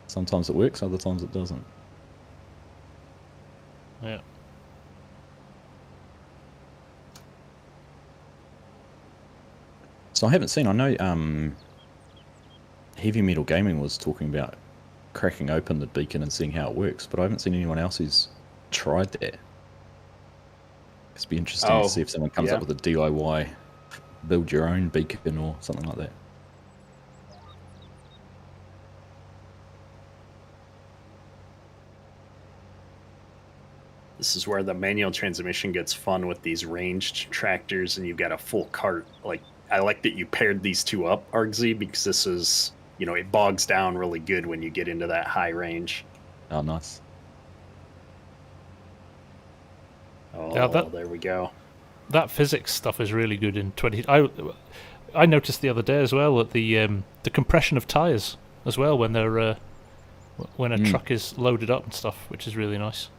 sometimes it works, other times it doesn't. Yeah. So I haven't seen. I know Heavy Metal Gaming was talking about cracking open the beacon and seeing how it works, but I haven't seen anyone else who's tried that. It'd be interesting to see if someone comes up with a DIY, build your own beacon or something like that. This is where the manual transmission gets fun with these ranged tractors, and you've got a full cart. Like, I like that you paired these two up, Argsy, because this is, you know, it bogs down really good when you get into that high range. Oh, nice. Oh, Yeah, there we go. That physics stuff is really good in 20. I noticed the other day as well that the compression of tires as well when they're when a truck is loaded up and stuff, which is really nice.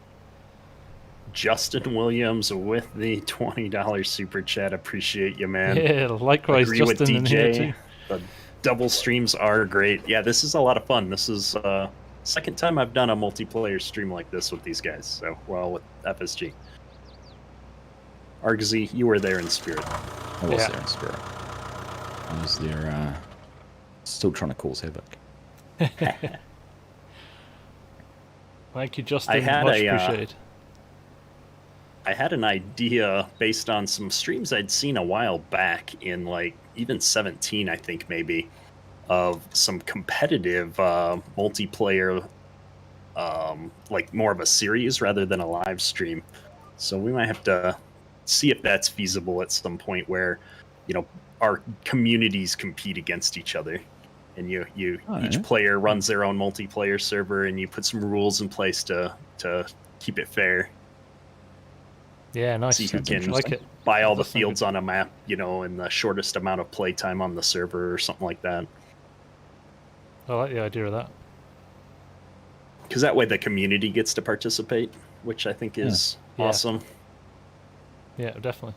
Justin Williams with the $20 super chat. Appreciate you, man. Yeah, likewise, Agree Justin with in here DJ. too. The double streams are great. Yeah, this is a lot of fun. This is second time I've done a multiplayer stream like this with these guys. So, well, with FSG. Argsy, you were there in spirit. I was there in spirit. I was there still trying to cause havoc. Thank you, Justin. Much appreciated. I had an idea based on some streams I'd seen a while back in, like, even 17, I think, maybe, of some competitive multiplayer, like more of a series rather than a live stream. So we might have to see if that's feasible at some point where, you know, our communities compete against each other. And each player runs their own multiplayer server, and you put some rules in place to keep it fair. Yeah, nice. See who can buy all the fields on a map, you know, in the shortest amount of playtime on the server or something like that. I like the idea of that. Because that way the community gets to participate, which I think is awesome. Yeah, definitely.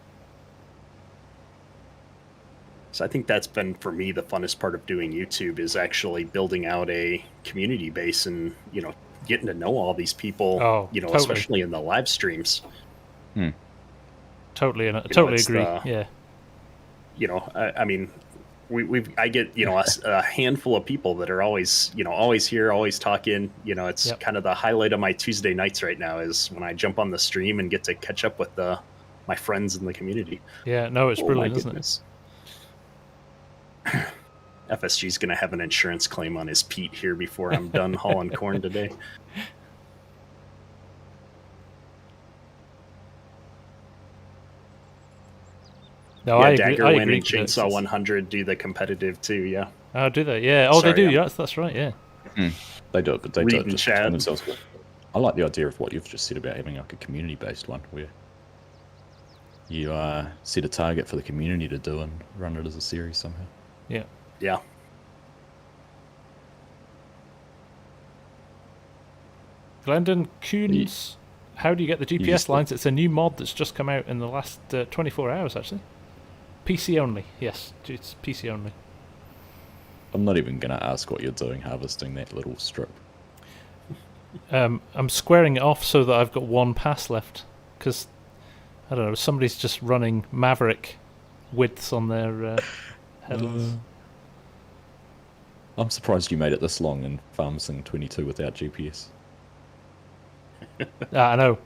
So I think that's been, for me, the funnest part of doing YouTube is actually building out a community base and, you know, getting to know all these people, you know, totally. especially in the live streams. Totally, and I totally agree. Yeah. You know, I mean, I get, you know, a handful of people that are always, you know, always here, always talking. You know, it's kind of the highlight of my Tuesday nights right now is when I jump on the stream and get to catch up with my friends in the community. Yeah, no, it's brilliant, isn't it? FSG's going to have an insurance claim on his Pete here before I'm done hauling corn today. No, I agree. Daggerwin and Chainsaw 100 do the competitive too, yeah. Oh, do they? Yeah. Oh, they do. Yeah, that's right, yeah. They do it, but they do it just chat. for themselves. I like the idea of what you've just said about having like a community-based one where you set a target for the community to do and run it as a series somehow. Yeah. Yeah. Glendon Coons, how do you get the GPS lines? It's a new mod that's just come out in the last 24 hours, actually. PC only, yes. It's PC only. I'm not even going to ask what you're doing harvesting that little strip. I'm squaring it off so that I've got one pass left, because, I don't know, somebody's just running Maverick widths on their headers. I'm surprised you made it this long in FarmSim 22 without GPS. I know.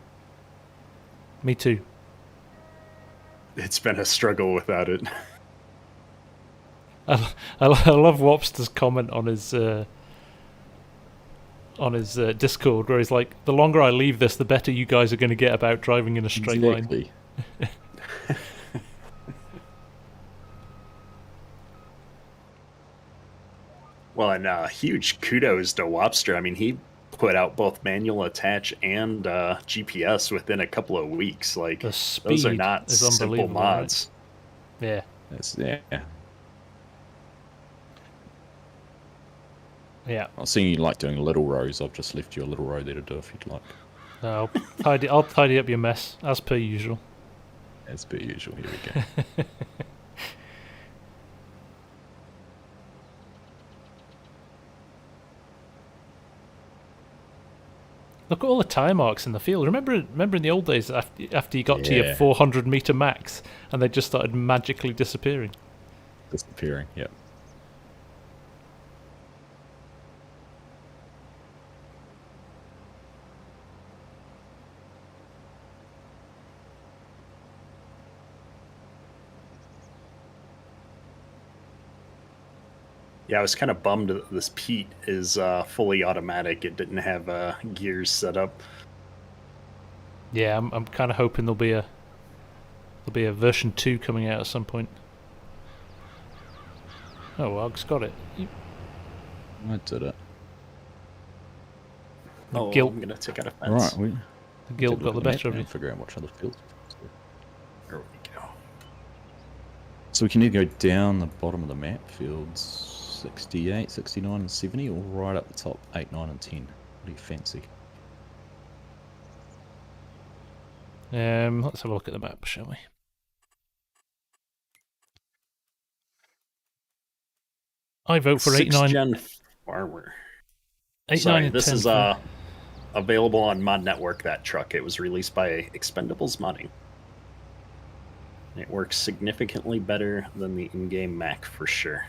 Me too. It's been a struggle without it. I love Wobster's comment on his on his Discord where he's like, the longer I leave this, the better you guys are going to get about driving in a straight line. Well, and huge kudos to Wobster. I mean, he put out both manual attach and GPS within a couple of weeks. Like, The speed those are not is simple unbelievable, mods. Yeah. Yeah. I was seeing you like doing little rows. I've just left you a little row there to do if you'd like. I'll tidy up your mess, as per usual. As per usual, here we go. Look at all the tire marks in the field. Remember in the old days after you got to your 400-meter max and they just started magically disappearing? Disappearing, yep. Yeah, I was kind of bummed that this Pete is fully automatic. It didn't have gears set up. Yeah, I'm kind of hoping there'll be a version 2 coming out at some point. Oh, Og's got it. I did it. Oh, Guilt. I'm gonna take out a fence. Right, The guild got the better of you. Figure out which other fields. There we go. So we can either go down the bottom of the map, fields 68, 69, and 70, or right up the top, 8, 9, and 10. What do you fancy? Let's have a look at the map, shall we? I vote for 8, 9... Gen Farmer. 8, Sorry, 9, and this 10 is for- available on Mod Network, that truck. It was released by Expendables Modding. It works significantly better than the in-game Mac for sure.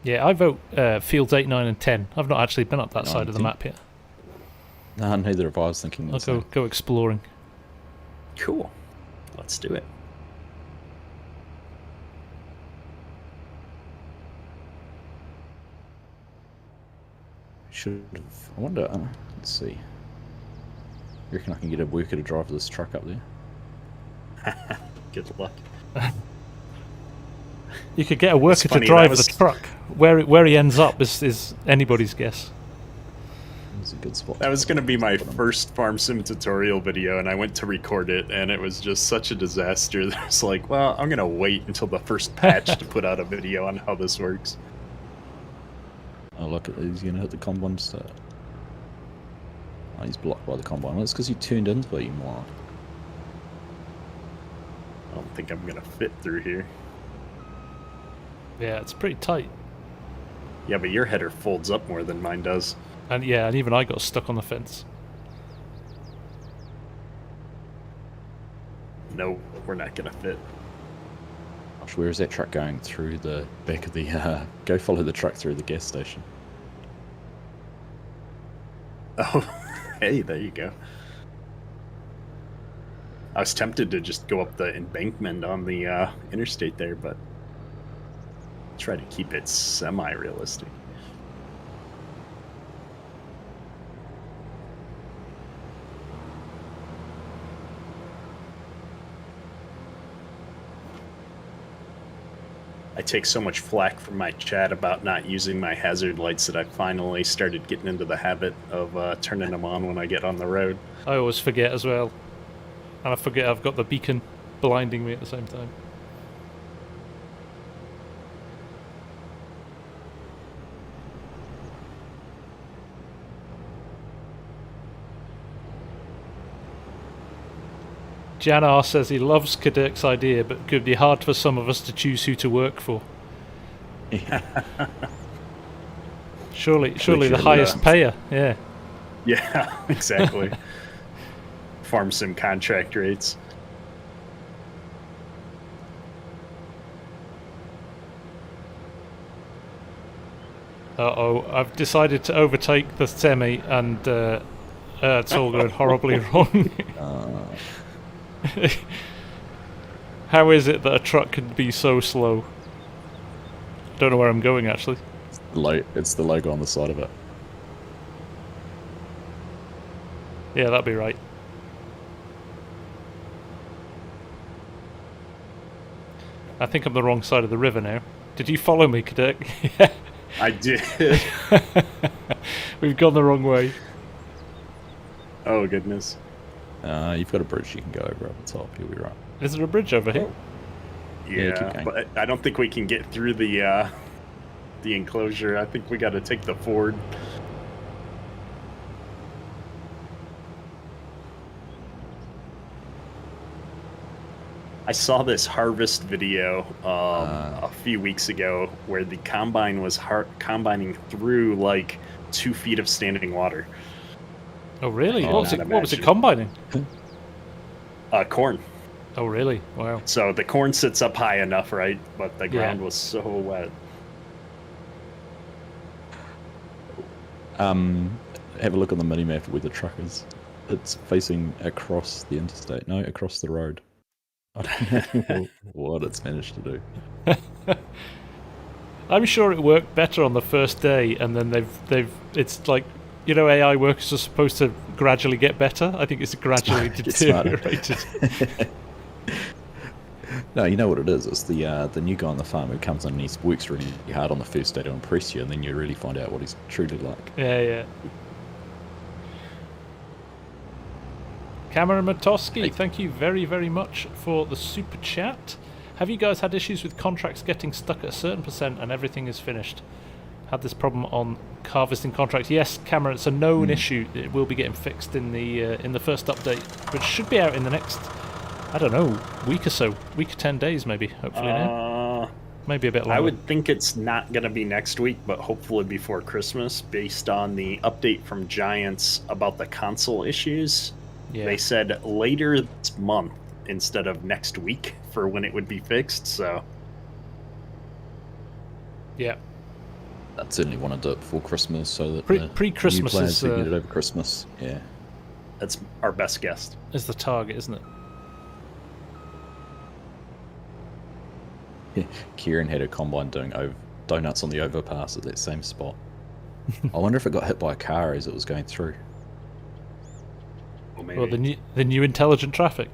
Yeah, I vote fields 8, 9, and 10. I've not actually been up that 9 side and of the 10. map yet. No, neither have I. Was thinking the I'll same. go exploring. Cool. Let's do it. Should have. I wonder. Let's see. You reckon I can get a worker to drive this truck up there? Good luck. You could get a worker to funny, drive that was- the truck. Where he ends up is anybody's guess. It's a good spot. That was going to be my first FarmSim tutorial video, and I went to record it, and it was just such a disaster that I was like, well, I'm going to wait until the first patch to put out a video on how this works. Oh, look at he's going to hit the combine start. Oh, he's blocked by the combine. Well, it's because he turned into it, you moron. I don't think I'm going to fit through here. Yeah, it's pretty tight. Yeah, but your header folds up more than mine does. And yeah, and even I got stuck on the fence. No, we're not going to fit. Gosh, where is that truck going? Through the back of the... go follow the truck through the gas station. Oh, hey, there you go. I was tempted to just go up the embankment on the interstate there, but try to keep it semi-realistic. I take so much flack from my chat about not using my hazard lights that I finally started getting into the habit of turning them on when I get on the road. I always forget as well. And I forget I've got the beacon blinding me at the same time. Janar says he loves Kadek's idea, but could be hard for some of us to choose who to work for. Surely the highest payer, yeah. Yeah, exactly. FarmSim contract rates. Uh-oh, I've decided to overtake the semi, and it's all going horribly wrong. How is it that a truck can be so slow? Don't know where I'm going, actually. It's the logo on the side of it. Yeah, that'd be right. I think I'm the wrong side of the river now. Did you follow me, Cadet? Yeah. I did. We've gone the wrong way. Oh, goodness. You've got a bridge you can go over up the top. You'll be right. Is there a bridge over here? Yeah, keep Yeah, going. but I don't think we can get through the enclosure. I think we got to take the ford. I saw this harvest video a few weeks ago where the combine was combining through like 2 feet of standing water. Oh, really? Oh, What was it imagine. combining? Corn. Oh, really? Wow. So the corn sits up high enough, right? But the ground was so wet. Have a look on the mini map where the truck is. It's facing across the interstate. No, across the road. I don't know what it's managed to do. I'm sure it worked better on the first day, and then it's like, you know, AI workers are supposed to gradually get better. I think it's gradually deteriorated. No, you know what it is? It's the new guy on the farm who comes in and he works really hard on the first day to impress you, and then you really find out what he's truly like. Yeah. Cameron Matoski, thank you very, very much for the super chat. Have you guys had issues with contracts getting stuck at a certain percent and everything is finished? Had this problem on harvesting contracts? Yes, Cameron, it's a known issue. It will be getting fixed in the first update, which should be out in the next, I don't know, week or so. Week or 10 days maybe, hopefully now. Maybe a bit longer. I would think it's not going to be next week, but hopefully before Christmas, based on the update from Giants about the console issues. Yeah. They said later this month instead of next week for when it would be fixed, so... Yeah. I'd certainly want to do it before Christmas so that pre-Christmas new players is, can get it over Christmas. Yeah. That's our best guess. Is the target, isn't it? Yeah. Kieran had a combine doing donuts on the overpass at that same spot. I wonder if it got hit by a car as it was going through. Well, maybe. Well, the new intelligent traffic.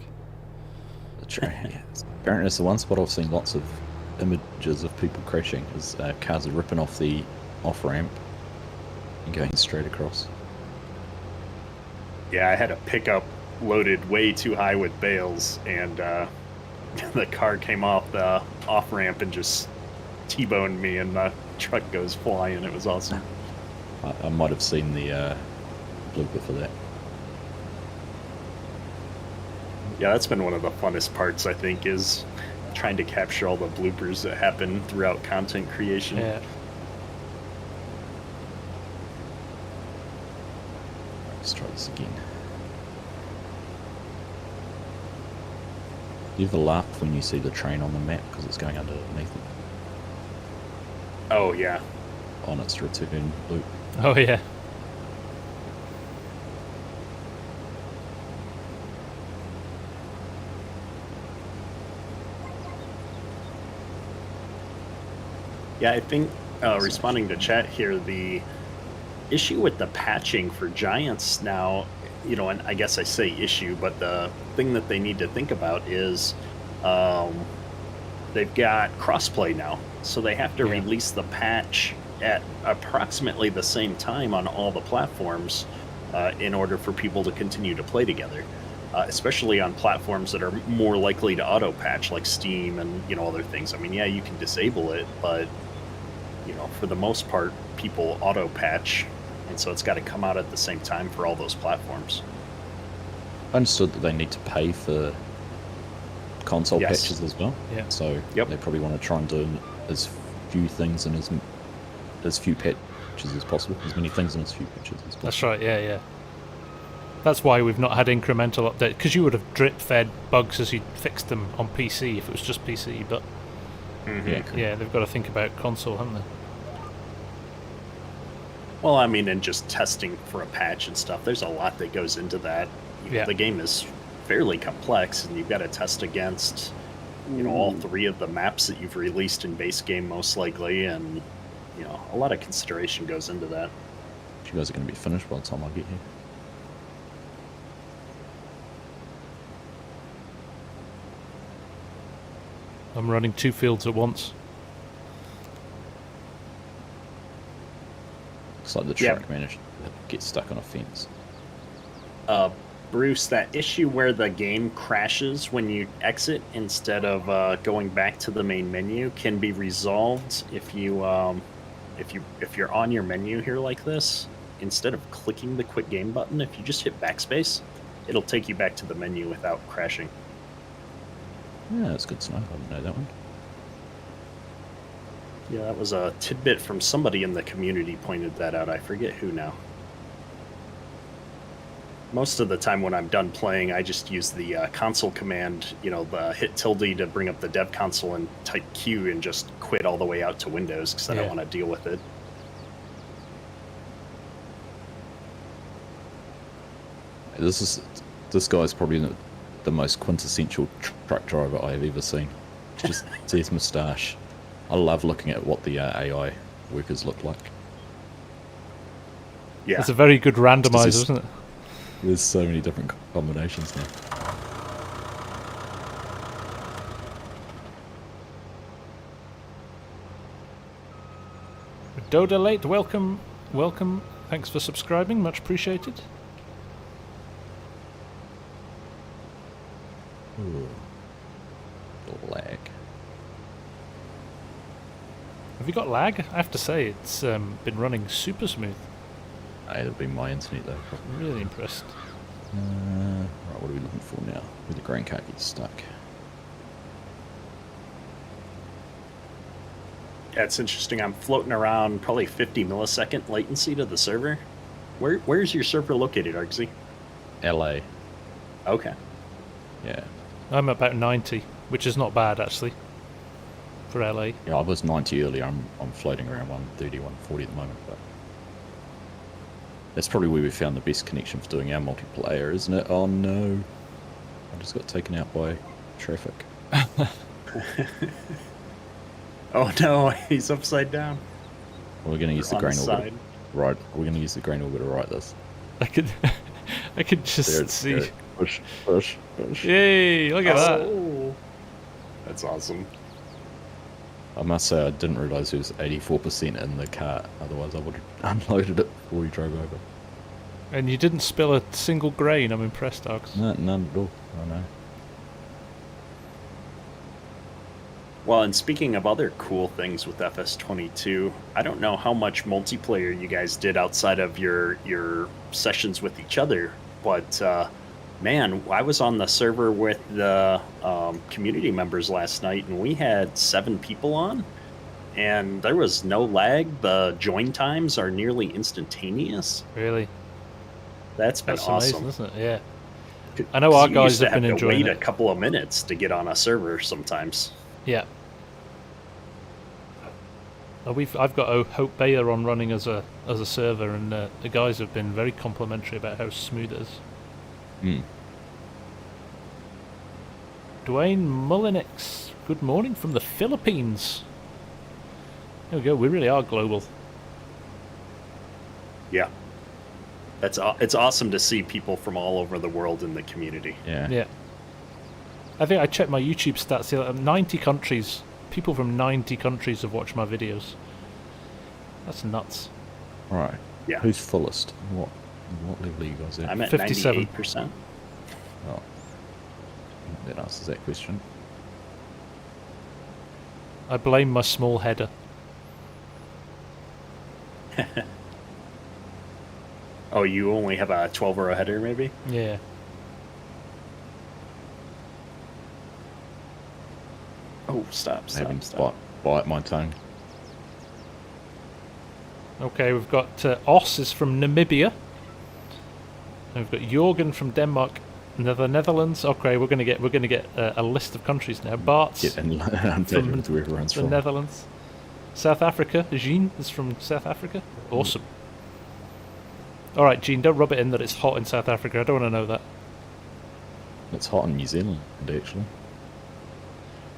Yeah. Apparently it's the one spot I've seen lots of images of people crashing, as cars are ripping off the off-ramp and going straight across. Yeah, I had a pickup loaded way too high with bales, and the car came off the off-ramp and just T-boned me, and the truck goes flying. It was awesome. I might have seen the blooper for that. Yeah, that's been one of the funnest parts, I think, is trying to capture all the bloopers that happen throughout content creation. Yeah. Let's try this again. Do you ever laugh when you see the train on the map because it's going underneath it Oh, yeah. on its return loop? Oh, yeah. Yeah, I think, responding to chat here, the issue with the patching for Giants now, you know, and I guess I say issue, but the thing that they need to think about is they've got crossplay now. So they have to release the patch at approximately the same time on all the platforms in order for people to continue to play together. Especially on platforms that are more likely to auto patch, like Steam and, you know, other things. I mean, yeah, you can disable it, but, you know, for the most part, people auto patch, and so it's got to come out at the same time for all those platforms. I understood that they need to pay for console patches as well. Yeah. So they probably want to try and do as few things and as few patches as possible, as many things and as few patches as possible. That's right, yeah. That's why we've not had incremental updates, because you would have drip-fed bugs as you fixed them on PC if it was just PC, but yeah, they've got to think about console, haven't they? Well, I mean, and just testing for a patch and stuff, there's a lot that goes into that. Yeah. The game is fairly complex, and you've got to test against, you know, all 3 of the maps that you've released in base game most likely, and you know, a lot of consideration goes into that. You guys are going to be finished by the time I get here. I'm running 2 fields at once. Looks like the truck managed to get stuck on a fence. Bruce, that issue where the game crashes when you exit instead of going back to the main menu can be resolved if you if you're on your menu here like this. Instead of clicking the quit game button, if you just hit backspace, it'll take you back to the menu without crashing. Yeah, that's good to know. I didn't know that one. Yeah, that was a tidbit from somebody in the community pointed that out. I forget who now. Most of the time when I'm done playing, I just use the console command, you know, the hit tilde to bring up the dev console and type Q and just quit all the way out to Windows because I don't want to deal with it. This guy's probably the most quintessential truck driver I have ever seen. Just see his moustache. I love looking at what the AI workers look like. Yeah, it's a very good randomizer, isn't it? There's so many different combinations now. Doda Late, welcome, welcome. Thanks for subscribing, much appreciated. Ooh. Lag. Have you got lag? I have to say, it's been running super smooth. It'll be my internet though. I'm really impressed. Right, what are we looking for now? Where the grain cart gets stuck. Yeah, it's interesting. I'm floating around probably 50 millisecond latency to the server. Where's your server located, Argsy? LA. Okay. Yeah. I'm about 90, which is not bad actually for LA. Yeah, I was 90 earlier. I'm floating around 130, 140 at the moment, but that's probably where we found the best connection for doing our multiplayer, isn't it? Oh no. I just got taken out by traffic. Oh no, he's upside down. We're going to use the On grain the orbiter. side. Right, we're going to use the grain orbiter to write this. I could just There, see. there. Push, push, push. Yay! Look at that. Oh, that's awesome. I must say I didn't realise there was 84% in the cart, otherwise I would have unloaded it before we drove over. And you didn't spill a single grain. I'm impressed, Dogs. No, none at all. I know. Well, and speaking of other cool things with FS22, I don't know how much multiplayer you guys did outside of your sessions with each other, but man, I was on the server with the community members last night, and we had 7 people on, and there was no lag. The join times are nearly instantaneous. Really? That's been That's awesome. amazing, isn't it? Yeah. I know our guys have been enjoying wait it. a couple of minutes to get on a server sometimes. Yeah. I've got a Haut Beyleron running as a server, and the guys have been very complimentary about how smooth it is. Hmm. Dwayne Mullinix, good morning from the Philippines. There we go. We really are global. Yeah. It's awesome to see people from all over the world in the community. Yeah. Yeah. I think I checked my YouTube stats here. 90 countries. People from 90 countries have watched my videos. That's nuts. Right. Yeah. Who's fullest? What level are you guys at? I'm at 57. 98%. Oh. That answers that question. I blame my small header. Oh, you only have a 12 or a header, maybe? Yeah. Oh, stop. Bite my tongue. Okay, we've got Os is from Namibia. And we've got Jorgen from Denmark, the Netherlands. Okay, we're gonna get a list of countries now. Bart's I'm from where everyone's the from. Netherlands. South Africa. Jean is from South Africa. Awesome. All right, Jean, don't rub it in that it's hot in South Africa. I don't want to know that. It's hot in New Zealand, actually.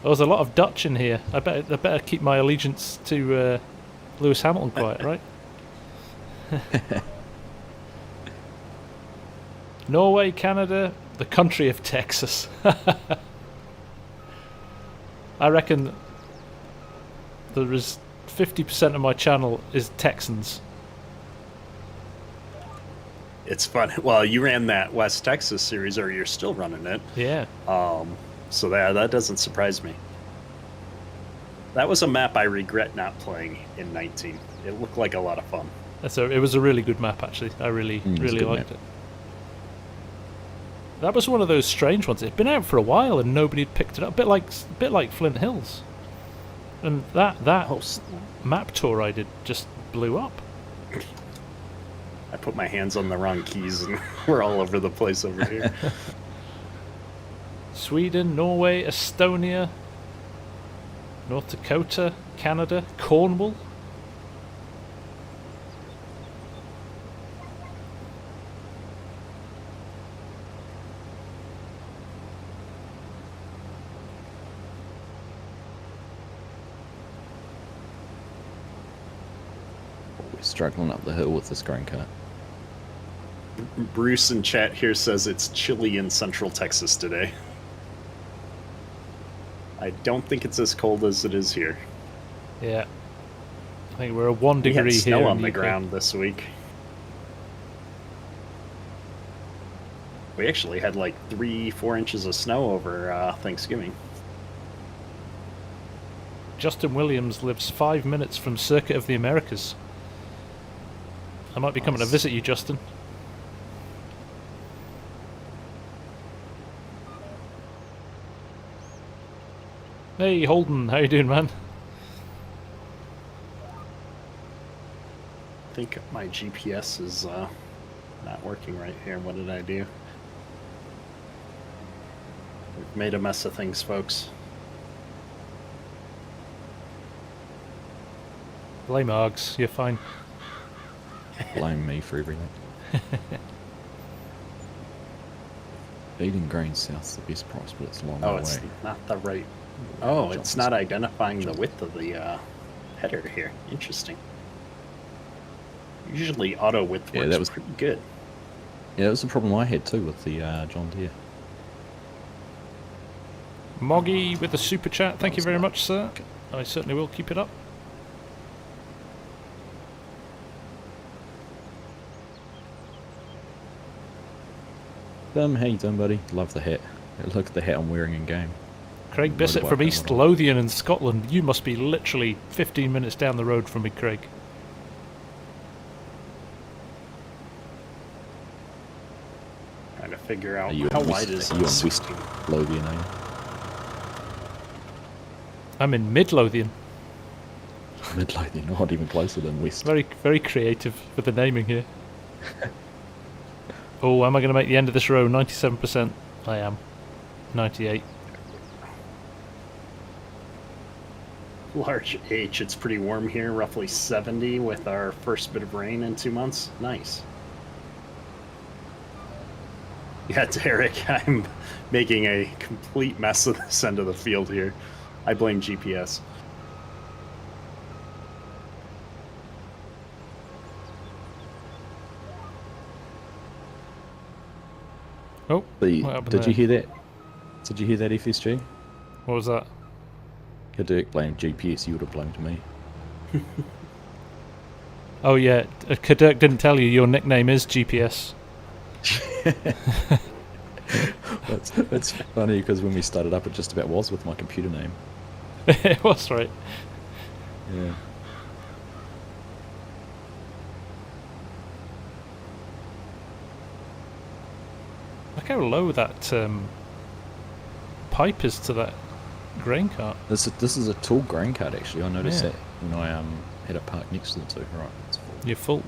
There's a lot of Dutch in here. I better keep my allegiance to Lewis Hamilton quiet, right? Norway, Canada, the country of Texas. I reckon there is 50% of my channel is Texans. It's fun. Well, you ran that West Texas series, or you're still running it. Yeah. So that doesn't surprise me. That was a map I regret not playing in 19. It looked like a lot of fun. It was a really good map, actually. I really liked it. That was one of those strange ones. It'd been out for a while and nobody had picked it up. A bit like Flint Hills. And that map tour I did just blew up. I put my hands on the wrong keys and we're all over the place over here. Sweden, Norway, Estonia, North Dakota, Canada, Cornwall. We're struggling up the hill with this grain cart. Bruce in chat here says it's chilly in Central Texas today. I don't think it's as cold as it is here. Yeah. I think we're a 1 degree we had snow here on in the UK. ground this week. We actually had like 3-4 inches of snow over Thanksgiving. Justin Williams lives 5 minutes from Circuit of the Americas. I might be coming to visit you, Justin. Hey, Holden, how you doing, man? I think my GPS is not working right here. What did I do? We've made a mess of things, folks. Blame Args, you're fine. Blame me for everything. Feeding grain south's the best price, but it's a long way. Oh, it's not the right... Oh, it's not identifying the width of the header here. Interesting. Usually auto width works that was pretty good. Yeah, that was the problem I had too with the John Deere. Moggy with the super chat, thank you very much, sir. I certainly will keep it up. How you doing, buddy? Love the hat. Look at the hat I'm wearing in game. Craig Bissett from East Lothian in Scotland. You must be literally 15 minutes down the road from me, Craig. Trying to figure out How wide is you in this? West Lothian, are you? I'm in Mid Lothian. Mid Lothian, not even closer than West. Very, very creative with the naming here. Oh, am I going to make the end of this row? 97%. I am. 98. Large H, it's pretty warm here, roughly 70 with our first bit of rain in 2 months. Nice. Yeah, Derek, I'm making a complete mess of this end of the field here. I blame GPS. Oh, Did you hear that? Did you hear that, FSG? What was that? Dirk blamed GPS, you would have blamed me. Oh yeah, Kadurk didn't tell you your nickname is GPS. That's funny because when we started up, it just about was with my computer name. It was, right? Yeah. Look how low that pipe is to that grain cart. This is a tall grain cart actually. I noticed Yeah. that when I had it parked next to it too. Right, it's full. You're full.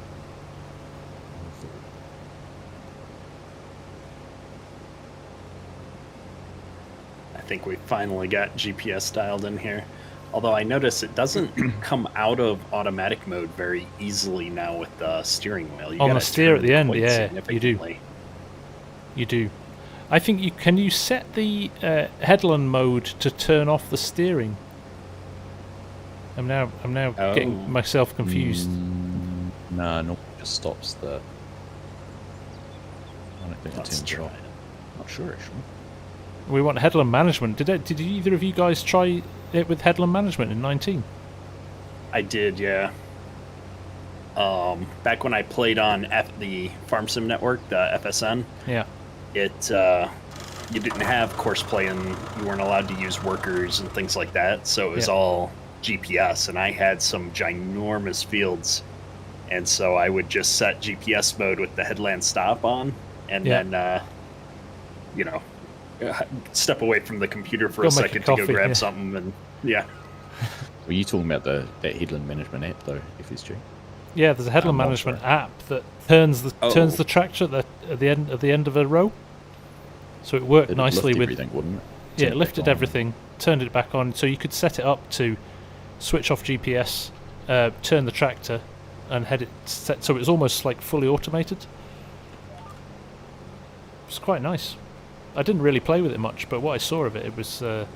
I think we finally got GPS dialed in here. Although I notice it doesn't come out of automatic mode very easily now with the steering wheel. You On the gotta steer at turn the end, quite yeah, you do. significantly. You do. I think you can you set the headland mode to turn off the steering. I'm now getting myself confused. No, it just stops the. I don't think Let's it turns it try off. Not sure actually. We want headland management. Did either of you guys try it with headland management in 19? I did, yeah. Back when I played on the FarmSim network, the FSN, Yeah. You didn't have course play and you weren't allowed to use workers and things like that, so it was all GPS, and I had some ginormous fields, and so I would just set GPS mode with the headland stop on, and then step away from the computer for Go a make a second to coffee, go grab yeah. something, and yeah. Were you talking about that headland management app though, FSG? Yeah, there's a headland not management sure. app that turns the Oh. turns the tractor at the end of a row. So it worked It'd nicely lift with everything, wouldn't it? yeah, Turn it it lifted back on. everything, turned it back on, so you could set it up to switch off GPS, turn the tractor, and head it set. So it was almost like fully automated. It's quite nice. I didn't really play with it much, but what I saw of it, it was it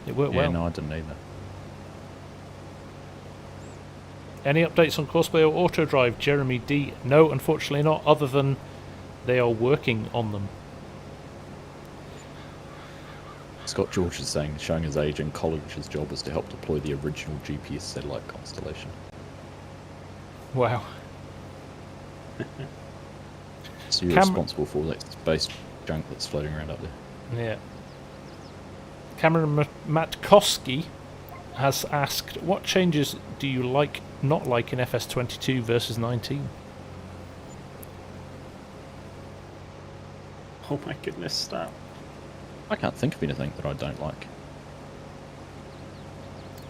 worked Yeah, well. no, I didn't either. Any updates on Corsair Auto Drive, Jeremy D? No, unfortunately not, other than they are working on them. Scott George is saying, showing his age in college, his job is to help deploy the original GPS satellite constellation. Wow. So you're responsible for all that space junk that's floating around up there. Yeah. Cameron Matkowski has asked, what changes do you not like in FS22 versus 19? Oh my goodness, stop. I can't think of anything that I don't like.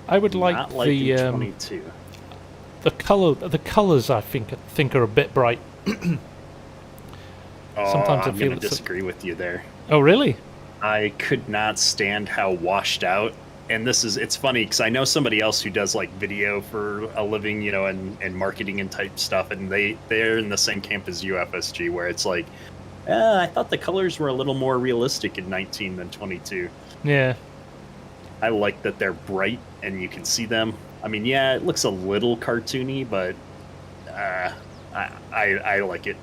I would like Not like in 22. the colours I think are a bit bright. Sometimes I I'm feel going to it's disagree with you there. Oh really? I could not stand how washed out. And it's funny because I know somebody else who does like video for a living, and marketing and type stuff, and they're in the same camp as you, FSG, where it's like, I thought the colors were a little more realistic in 19 than 22. Yeah. I like that they're bright and you can see them. I mean, yeah, it looks a little cartoony, but I like it.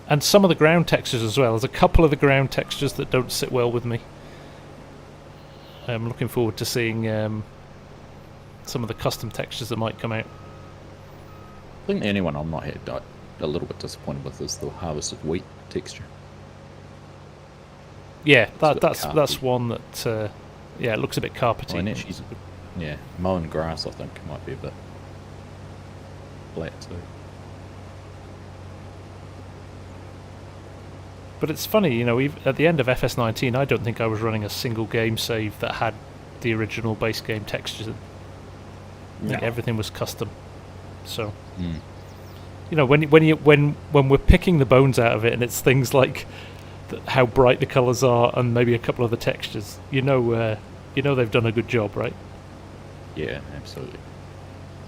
And some of the ground textures as well. There's a couple of the ground textures that don't sit well with me. I'm looking forward to seeing some of the custom textures that might come out. I think the only one I'm not a little bit disappointed with is the harvested wheat texture. Yeah, a bit that's carpety. one that it looks a bit carpety. Oh, and actually, yeah, mowing grass I think might be a bit flat too. But it's funny, at the end of FS19, I don't think I was running a single game save that had the original base game textures in. I think everything was custom. So, when we're picking the bones out of it, and it's things like how bright the colours are, and maybe a couple of the textures, they've done a good job, right? Yeah, absolutely.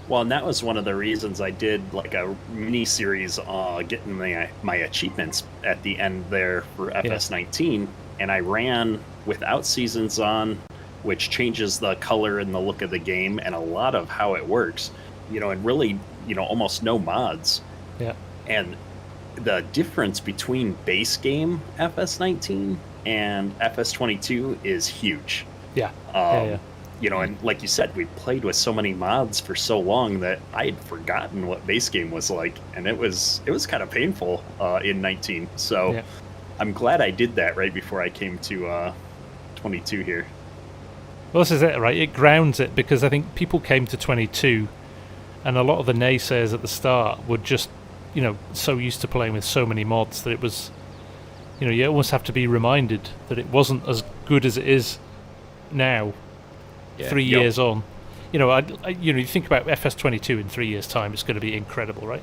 Well, and that was one of the reasons I did like a mini series getting my achievements at the end there for FS19, and I ran without seasons on, which changes the color and the look of the game and a lot of how it works, and really, almost no mods. Yeah. And the difference between base game FS19 and FS22 is huge. Yeah. And like you said, we played with so many mods for so long that I had forgotten what base game was like, and it was kind of painful in 19. So I'm glad I did that right before I came to 22 here. Well, this is it, right? It grounds it, because I think people came to 22, and a lot of the naysayers at the start were just, so used to playing with so many mods that it was, you almost have to be reminded that it wasn't as good as it is now. Yeah. 3 years on, you think about FS22 in 3 years' time, it's going to be incredible, right?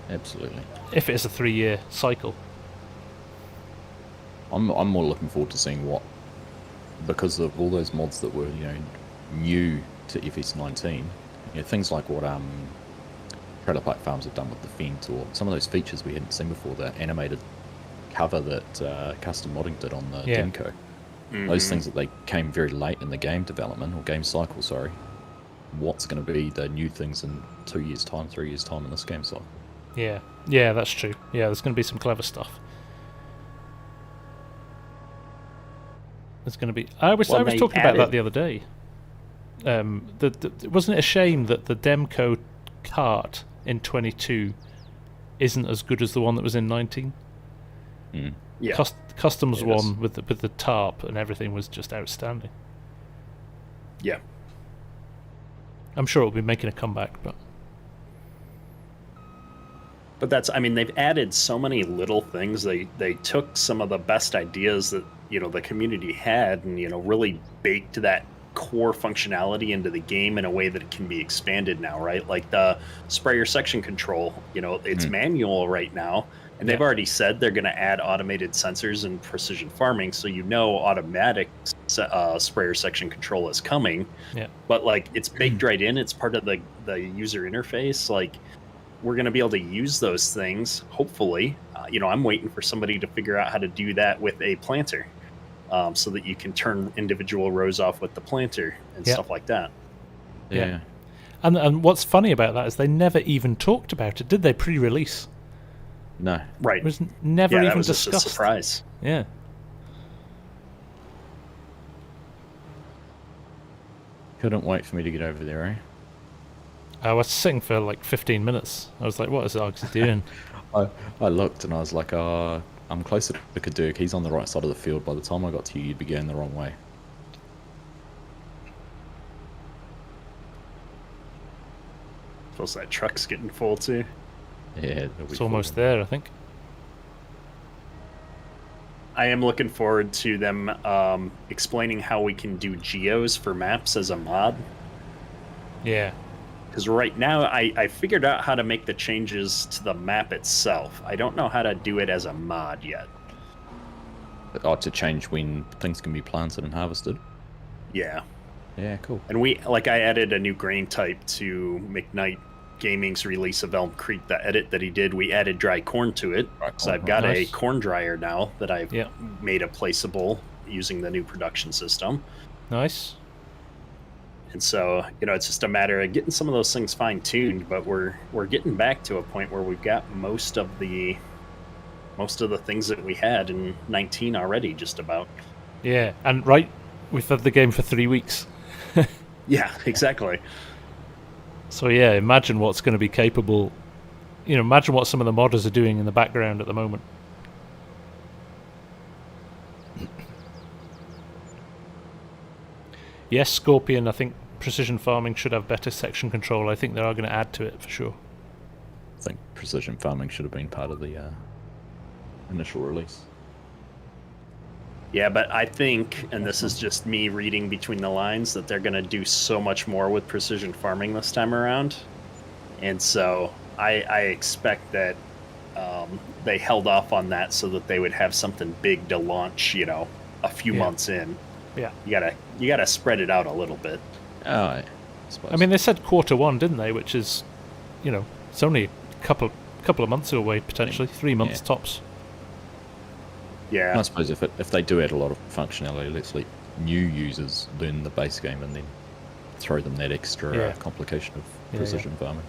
Absolutely. If it is a 3-year cycle. I'm more looking forward to seeing what, because of all those mods that were new to FS19, things like what Trailer Park Farms have done with the fence, or some of those features we hadn't seen before, the animated cover that Custom Modding did on the Yeah. Demco. Those things that they came very late in the game development, or game cycle, sorry. What's going to be the new things in 2 years' time, 3 years' time in this game cycle? Yeah, yeah, that's true. Yeah, there's going to be some clever stuff. There's going to be. I was talking about that the other day. Wasn't it a shame that the Demco cart in 22 isn't as good as the one that was in 19? Yeah. Customs It one with the tarp and everything was just outstanding. Yeah. I'm sure it'll be making a comeback, But that's, I mean, they've added so many little things. They took some of the best ideas that, the community had and, really baked that core functionality into the game in a way that it can be expanded now, right? Like the sprayer section control, it's manual right now. And they've already said they're going to add automated sensors and precision farming, so automatic sprayer section control is coming. Yeah. But like it's baked right in. It's part of the user interface. Like we're going to be able to use those things. Hopefully, I'm waiting for somebody to figure out how to do that with a planter, so that you can turn individual rows off with the planter and stuff like that. Yeah. And what's funny about that is they never even talked about it, did they? Pre-release. No. Right. It was never even that was discussed. Just a surprise. Yeah. Couldn't wait for me to get over there, eh? I was sitting for like 15 minutes. I was like, what is Args doing? I looked and I was like, I'm closer to Kadurk. He's on the right side of the field. By the time I got to you, you'd be going the wrong way. Suppose that truck's getting full too. Yeah, It's almost there, I think. I am looking forward to them explaining how we can do geos for maps as a mod. Yeah. Because right now, I figured out how to make the changes to the map itself. I don't know how to do it as a mod yet. To change when things can be planted and harvested. Yeah. Yeah, cool. And I added a new grain type to McKnight Gaming's release of Elm Creek. The edit that he did, we added dry corn to it. So I've got a corn dryer now that I've made a placeable using the new production system. Nice. And so, it's just a matter of getting some of those things fine-tuned, but we're getting back to a point where we've got most of the things that we had in 19 already, just about. Yeah, and we've had the game for 3 weeks. Yeah, exactly. So yeah, imagine what's going to be capable. Imagine what some of the modders are doing in the background at the moment. Yes, Scorpion, I think precision farming should have better section control. I think they are going to add to it for sure. I think precision farming should have been part of the initial release. Yeah, but I think, and this is just me reading between the lines, that they're going to do so much more with precision farming this time around. And so I expect that they held off on that so that they would have something big to launch, a few months in. Yeah. You gotta spread it out a little bit. Oh, I suppose. I mean, they said Q1, didn't they? Which is, it's only a couple of months away, potentially 3 months tops. Yeah. I suppose if they do add a lot of functionality, let's let new users learn the base game and then throw them that extra complication of precision farming.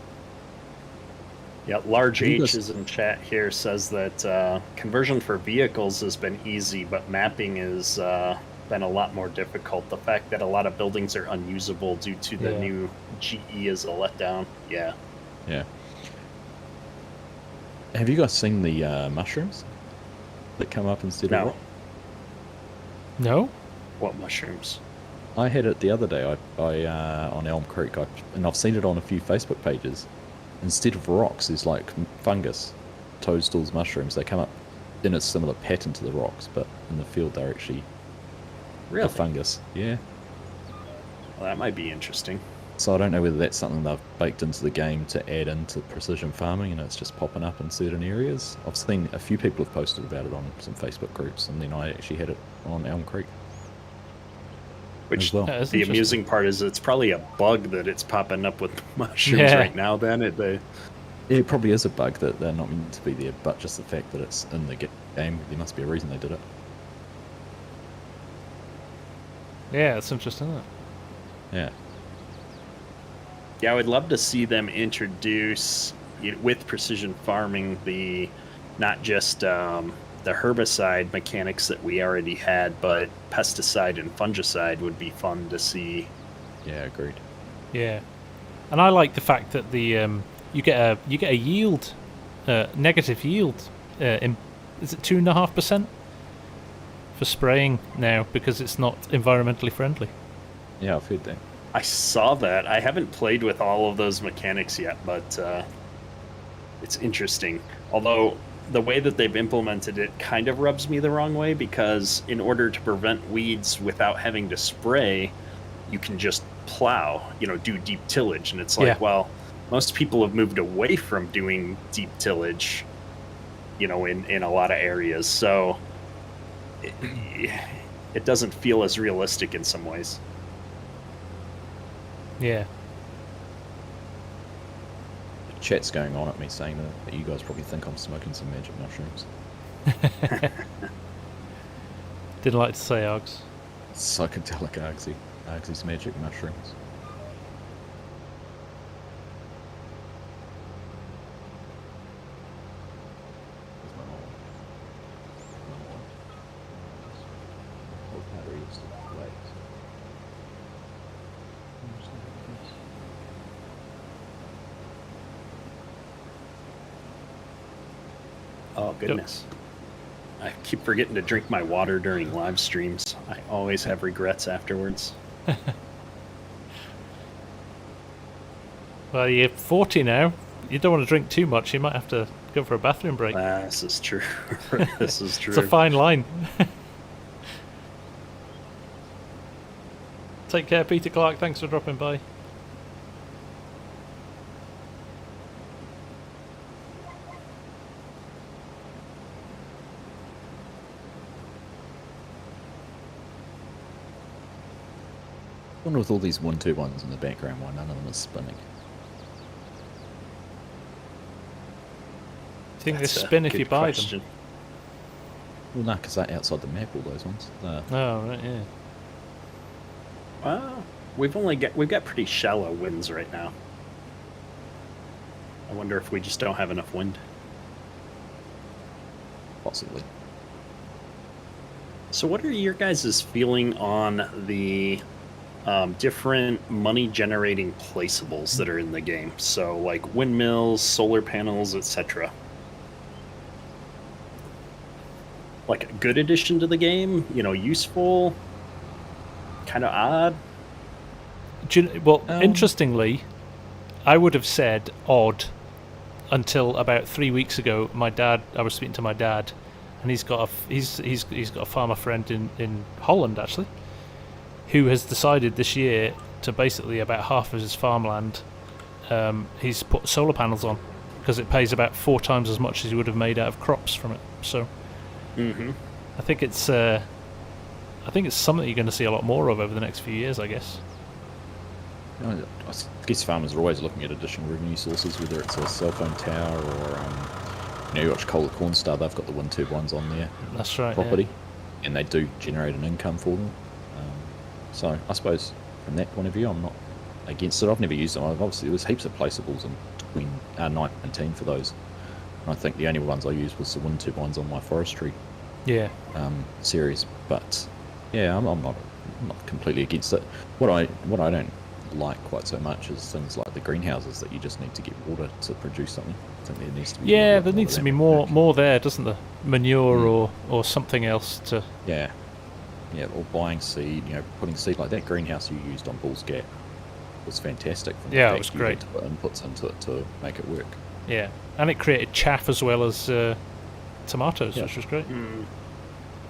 Yeah, Large H is in chat here, says that conversion for vehicles has been easy, but mapping has been a lot more difficult. The fact that a lot of buildings are unusable due to the new GE is a letdown. Yeah. Yeah. Have you guys seen the mushrooms that come up instead of rock? No? What mushrooms? I had it the other day. I on Elm Creek, and I've seen it on a few Facebook pages. Instead of rocks, there's like fungus, toadstools, mushrooms. They come up in a similar pattern to the rocks, but in the field they're actually a fungus. Yeah. Well, that might be interesting. So I don't know whether that's something they've baked into the game to add into precision farming, and it's just popping up in certain areas. I've seen a few people have posted about it on some Facebook groups, and then I actually had it on Elm Creek. Which well. The amusing part is it's probably a bug that it's popping up with mushrooms right now. Then it probably is a bug that they're not meant to be there, but just the fact that it's in the game. There must be a reason they did it. Yeah, it's interesting, isn't it? Yeah. Yeah, I would love to see them introduce, with precision farming, the not just the herbicide mechanics that we already had, but pesticide and fungicide would be fun to see. Yeah, agreed. Yeah, and I like the fact that the you get a yield, negative yield. Is it 2.5% for spraying now because it's not environmentally friendly? Yeah, I've heard that. I saw that. I haven't played with all of those mechanics yet, but it's interesting. Although the way that they've implemented it kind of rubs me the wrong way, because in order to prevent weeds without having to spray, you can just plow, do deep tillage. And it's like, Yeah. well, most people have moved away from doing deep tillage, in a lot of areas. So it doesn't feel as realistic in some ways. Yeah. Chat's going on at me saying that you guys probably think I'm smoking some magic mushrooms. Didn't like to say Args. Psychedelic Argsy's magic mushrooms. Where's my mole? What battery is the wait? Oh, goodness. I keep forgetting to drink my water during live streams. I always have regrets afterwards. Well, you're 40 now. You don't want to drink too much. You might have to go for a bathroom break. This is true. This is true. It's a fine line. Take care, Peter Clark. Thanks for dropping by. I wonder with all these 121s in the background why none of them is spinning. Do you think they That's a spin if good you buy question. Well, no, because they're outside the map, all those ones. them? Oh, right, yeah. Well, we've got pretty shallow winds right now. I wonder if we just don't have enough wind. Possibly. So what are your guys' feeling on the different money-generating placeables that are in the game? So like windmills, solar panels, etc. Like a good addition to the game, useful, kind of odd. Interestingly, I would have said odd until about 3 weeks ago. I was speaking to my dad, and he's got a farmer friend in Holland actually, who has decided this year to basically about half of his farmland, he's put solar panels on because it pays about 4 times as much as he would have made out of crops from it. So, I think it's something you're going to see a lot more of over the next few years, I guess. I guess farmers are always looking at additional revenue sources, whether it's a cell phone tower or, you watch Cola Cornstar, they've got the wind turbines on their That's right. property, and they do generate an income for them. So I suppose from that point of view, I'm not against it. I've never used them. Obviously, there's heaps of placeables in between 19 for those. And I think the only ones I used was the wind turbines on my forestry Yeah. series. But yeah, I'm not completely against it. What I don't like quite so much is things like the greenhouses that you just need to get water to produce something. I think there needs to be there needs to be more there, doesn't there? Manure or something else to. Yeah, or buying seed. Putting seed like that greenhouse you used on Bull's Gap was fantastic. From the Yeah, it fact was you great. had to put inputs into it to make it work. Yeah, and it created chaff as well as tomatoes, Yeah. which was great.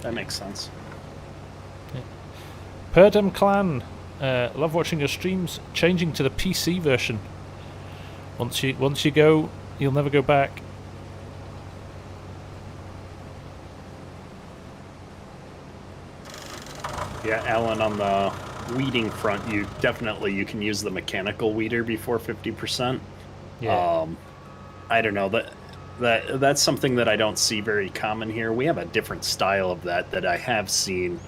That makes sense. Perdem Clan, love watching your streams. Changing to the PC version. Once you go, you'll never go back. Yeah, Alan, on the weeding front, you can use the mechanical weeder before 50%. Yeah. I don't know that That's something that I don't see very common here. We have a different style of that I have seen.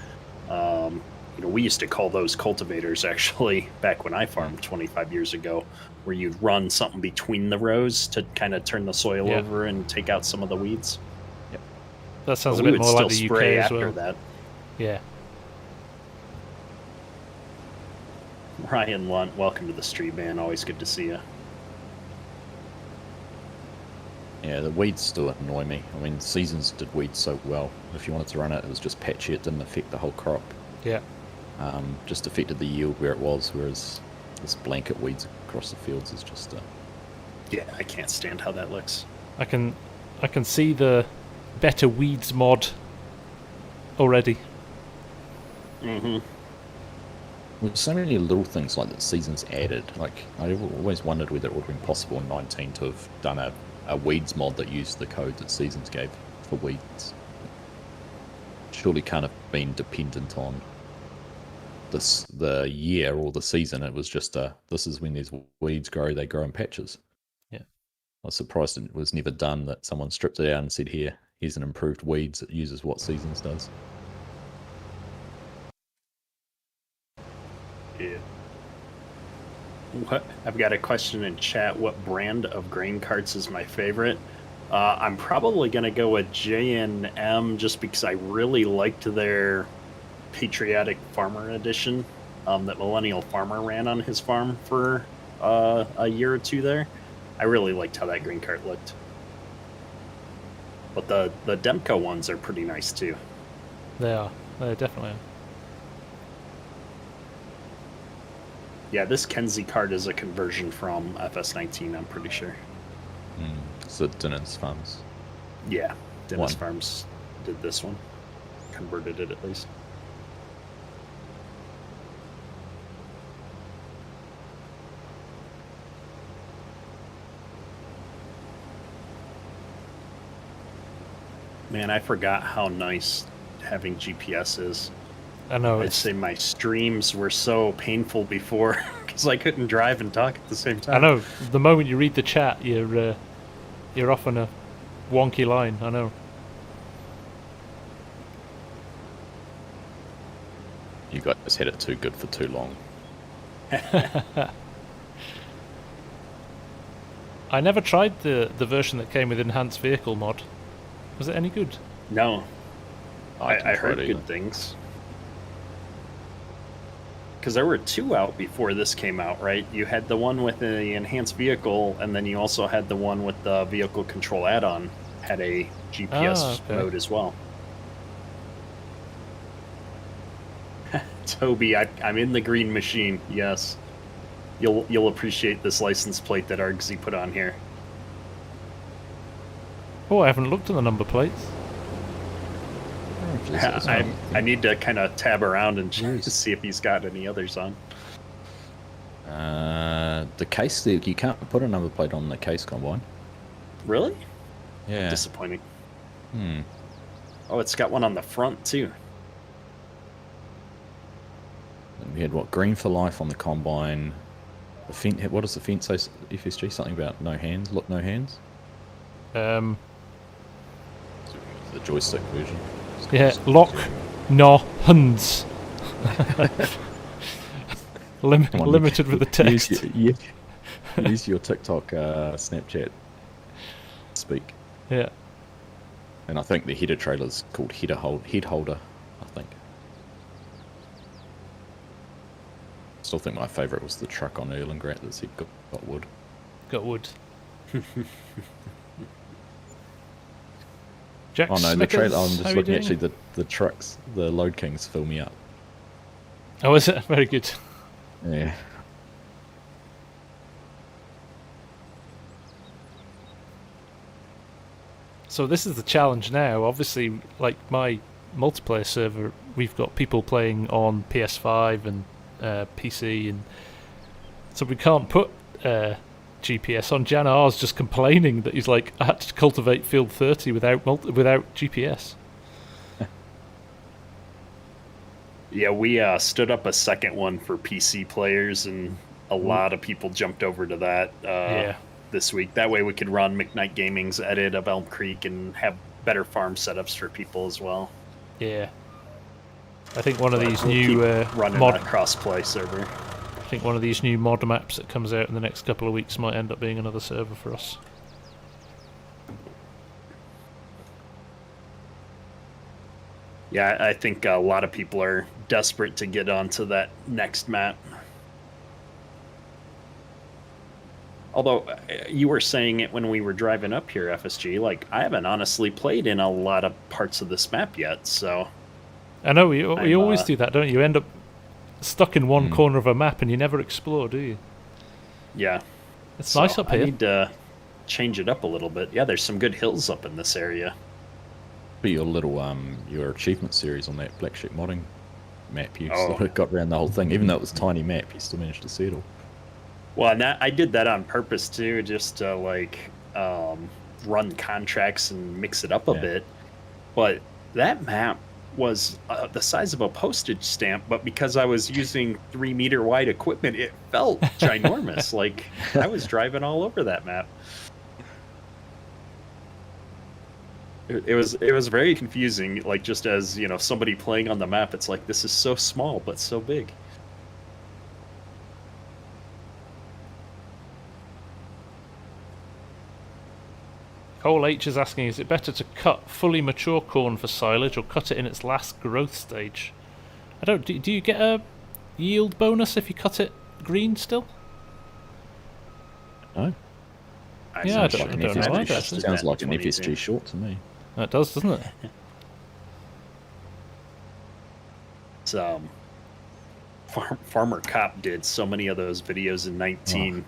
We used to call those cultivators actually back when I farmed 25 years ago, where you'd run something between the rows to kind of turn the soil over and take out some of the weeds. Yep. That sounds a bit more like the UK as after well. That. Yeah. Ryan Lunt, welcome to the stream, man. Always good to see you. Yeah, the weeds still annoy me. I mean, Seasons did weeds so well. If you wanted to run it, it was just patchy. It didn't affect the whole crop. Yeah. Just affected the yield where it was, whereas this blanket weeds across the fields is just... Yeah, I can't stand how that looks. I can see the better weeds mod already. Mm-hmm. With so many little things like that Seasons added, like I always wondered whether it would have been possible in 19 to have done a weeds mod that used the code that Seasons gave for weeds. Surely can't have been dependent on the year or the season. It was just this is when these weeds grow, they grow in patches. Yeah. I was surprised it was never done that someone stripped it out and said, here's an improved weeds that uses what Seasons does. Yeah. I've got a question in chat. What brand of grain carts is my favorite? I'm probably going to go with J&M just because I really liked their Patriotic Farmer Edition that Millennial Farmer ran on his farm for a year or two there. I really liked how that grain cart looked. But the Demco ones are pretty nice too. They are. They definitely are. Yeah, this Kenzie card is a conversion from FS19, I'm pretty sure. So Dennis Farms. Yeah, Dennis Farms did this one. Converted it at least. Man, I forgot how nice having GPS is. I know. I'd say my streams were so painful before because I couldn't drive and talk at the same time. I know. The moment you read the chat, you're off on a wonky line. I know. You guys had it too good for too long. I never tried the version that came with enhanced vehicle mod. Was it any good? No. I heard good either. Things. Because there were two out before this came out, right? You had the one with the enhanced vehicle, and then you also had the one with the vehicle control add-on. Had a GPS mode as well. Toby, I'm in the green machine. Yes, you'll appreciate this license plate that Argsy put on here. Oh, I haven't looked at the number plates. I need to kind of tab around and see if he's got any others on. The case, you can't put a number plate on the case combine. Really? Yeah. Disappointing. Oh, it's got one on the front too. And we had green for life on the combine. The fence. What does the fence say? FSG something about no hands. Look, no hands. The joystick version. Yeah, lock, no hands. Limited with the text. Use your TikTok, Snapchat speak. Yeah. And I think the header trailer's called head holder, I think. Still think my favourite was the truck on Erlengrat that said got wood. Got wood. Jack oh no, Snickers, the trailer. I'm just looking. doing? Actually, the trucks, the Load Kings, fill me up. Oh, is it? Very good. Yeah. So this is the challenge now. Obviously, like my multiplayer server, we've got people playing on PS5 and PC, and so we can't put GPS on. Jan R's just complaining that he's like, I had to cultivate field 30 without GPS. Yeah, we stood up a second one for PC players, and a lot of people jumped over to that. Yeah. this week. That way we could run McKnight Gaming's edit of Elm Creek and have better farm setups for people as well. Yeah. I think one of these We'll new keep running mod a cross-play server. I think one of these new mod maps that comes out in the next couple of weeks might end up being another server for us. Yeah, I think a lot of people are desperate to get onto that next map. Although you were saying it when we were driving up here, FSG, like I haven't honestly played in a lot of parts of this map yet, so... I know, you always do that, don't you? You end up stuck in one corner of a map and you never explore, do you? Yeah. It's nice up here. I need to change it up a little bit. Yeah, there's some good hills up in this area. But your little your achievement series on that Black Sheep modding map, you sort of got around the whole thing. Even though it was a tiny map, you still managed to see it all. Well, and I did that on purpose too, just to like run contracts and mix it up a bit. But that map was the size of a postage stamp, but because I was using 3-meter wide equipment, it felt ginormous. Like I was driving all over that map. It was very confusing. Like just as you know, somebody playing on the map, it's like this is so small but so big. Cole H is asking, is it better to cut fully mature corn for silage or cut it in its last growth stage? I don't. Do you get a yield bonus if you cut it green still? No. Yeah, I don't know either. Sounds like an FSG short to me. It does, doesn't it? It's, Farmer Cop did so many of those videos in 19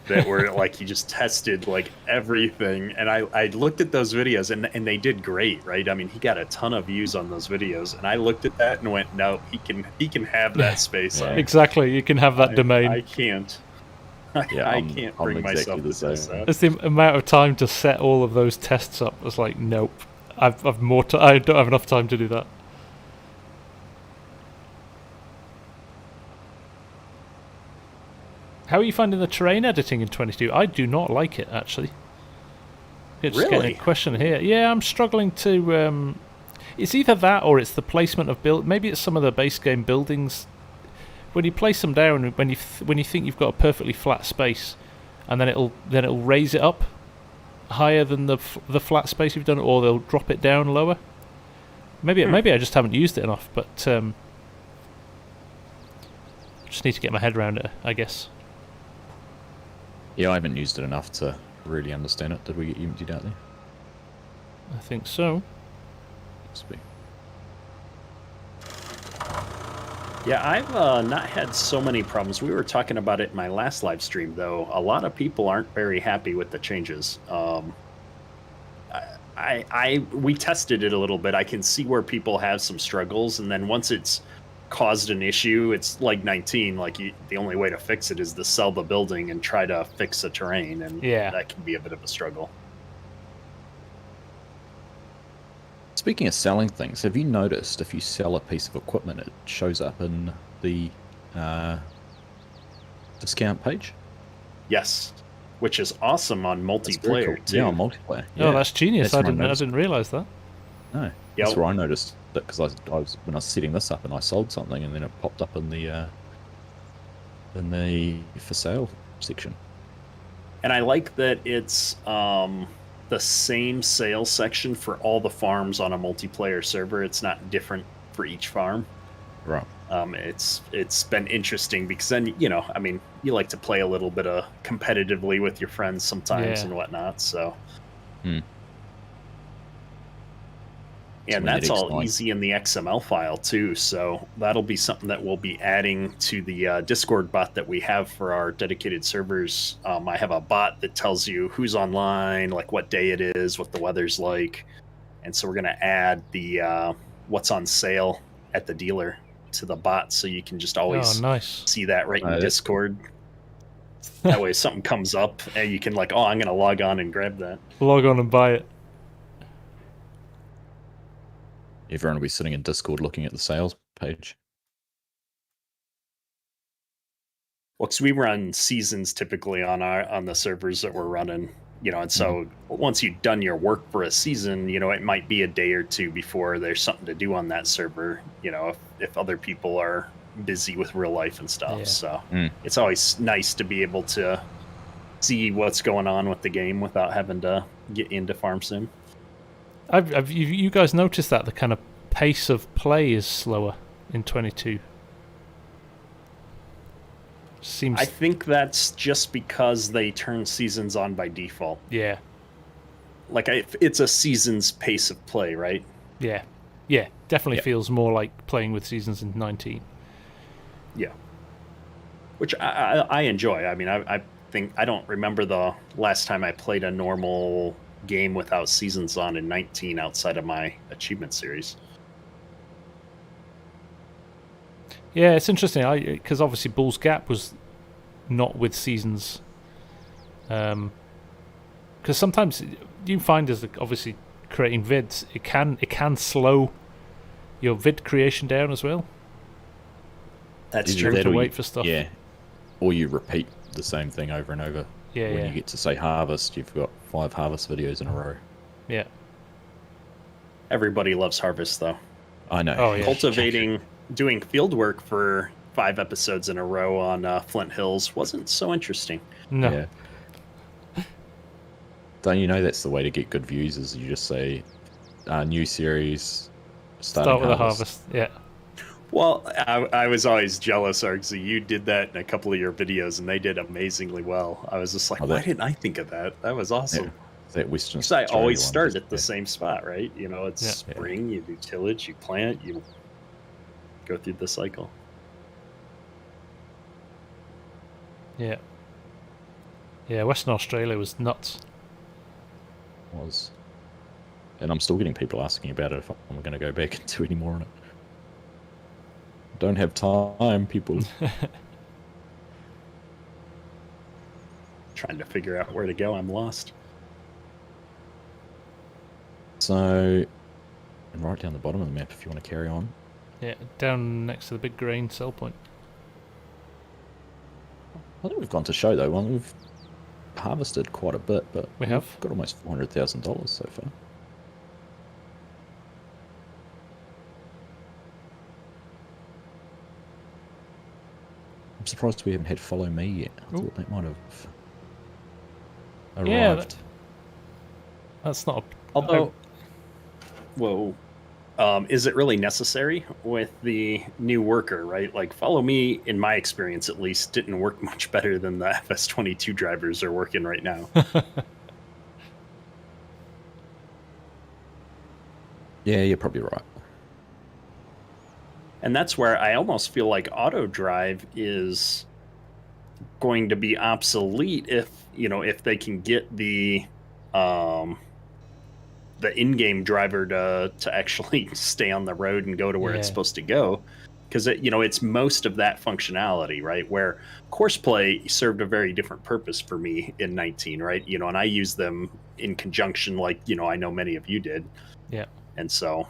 that were like he just tested like everything, and I looked at those videos and they did great, right? I mean, he got a ton of views on those videos, and I looked at that and went, no, he can have that space. Exactly, you can have that domain. I can't. Yeah, I can't bring myself to test that. It's the amount of time to set all of those tests up. It's like, nope, I've more. I don't have enough time to do that. How are you finding the terrain editing in 22? I do not like it, actually. Just Really? getting a question here. Yeah, I'm struggling to... it's either that or it's the placement of build. Maybe it's some of the base game buildings. When you place them down, when you think you've got a perfectly flat space, and then it'll raise it up higher than the flat space you've done, or they'll drop it down lower. Maybe I just haven't used it enough, but just need to get my head around it, I guess. Yeah, I haven't used it enough to really understand it. Did we get emptied out there? I think so. Must be. Yeah, I've not had so many problems. We were talking about it in my last live stream, though. A lot of people aren't very happy with the changes. We tested it a little bit. I can see where people have some struggles, and then once it's caused an issue, it's like 19. Like the only way to fix it is to sell the building and try to fix the terrain, and that can be a bit of a struggle. Speaking of selling things, have you noticed if you sell a piece of equipment, it shows up in the discount page? Yes, which is awesome on multiplayer cool. too. Yeah, on multiplayer. Oh, that's genius! I That's didn't realize that. No, that's where I noticed that because I was when I was setting this up and I sold something and then it popped up in the for sale section. And I like that it's the same sales section for all the farms on a multiplayer server. It's not different for each farm. Right. It's been interesting because then, you know, I mean, you like to play a little bit of competitively with your friends sometimes and whatnot. So, and that's all easy in the XML file too. So that'll be something that we'll be adding to the Discord bot that we have for our dedicated servers. I have a bot that tells you who's online, like what day it is, what the weather's like. And so we're going to add the what's on sale at the dealer to the bot, so you can just always see that right in Discord. That way if something comes up and you can like, oh, I'm going to log on and grab that. Log on and buy it. Everyone will be sitting in Discord looking at the sales page. Well, because we run seasons typically on the servers that we're running, and so once you've done your work for a season, it might be a day or two before there's something to do on that server, if other people are busy with real life and stuff. Yeah. So it's always nice to be able to see what's going on with the game without having to get into FarmSim. Have you guys noticed that the kind of pace of play is slower in 22? I think that's just because they turn seasons on by default. Yeah. Like it's a season's pace of play, right? Yeah. Definitely feels more like playing with seasons in 19. Yeah. Which I enjoy. I mean, I think I don't remember the last time I played a normal game without seasons on in 19 outside of my achievement series. Yeah, it's interesting because obviously Bull's Gap was not with seasons. Because sometimes you find as obviously creating vids, it can slow your vid creation down as well. That's true. You have to wait for stuff. Yeah, or you repeat the same thing over and over. Yeah, when you get to say harvest, you've got 5 harvest videos in a row. Yeah. Everybody loves harvest, though. I know. Oh, yeah. Cultivating, doing field work for 5 episodes in a row on Flint Hills wasn't so interesting. No. Yeah. Don't you know that's the way to get good views? Is you just say, "New series, Start with a harvest." Yeah. Well, I was always jealous, Argsy. You did that in a couple of your videos, and they did amazingly well. I was just like, why didn't I think of that? That was awesome. Yeah. That Western. Because I always start at the same spot, right? It's spring, you do tillage, you plant, you go through the cycle. Yeah. Yeah, Western Australia was nuts. And I'm still getting people asking about it if I'm going to go back and do any more on it. Don't have time, people. Trying to figure out where to go. I'm lost. So, and right down the bottom of the map if you want to carry on. Yeah, down next to the big grain sell point. I think we've gone to show though. Well, we've harvested quite a bit, but we've got almost $400,000 so far. I'm surprised we haven't had follow me yet. I thought that might have arrived. Yeah, that's not. Although, whoa. Is it really necessary with the new worker, right? Like, follow me, in my experience at least, didn't work much better than the FS22 drivers are working right now. Yeah, you're probably right. And that's where I almost feel like auto drive is going to be obsolete if they can get the in-game driver to actually stay on the road and go to where it's supposed to go, because it's most of that functionality, right? Where Courseplay served a very different purpose for me in 19, right? And I use them in conjunction, like I know many of you did. Yeah. And so,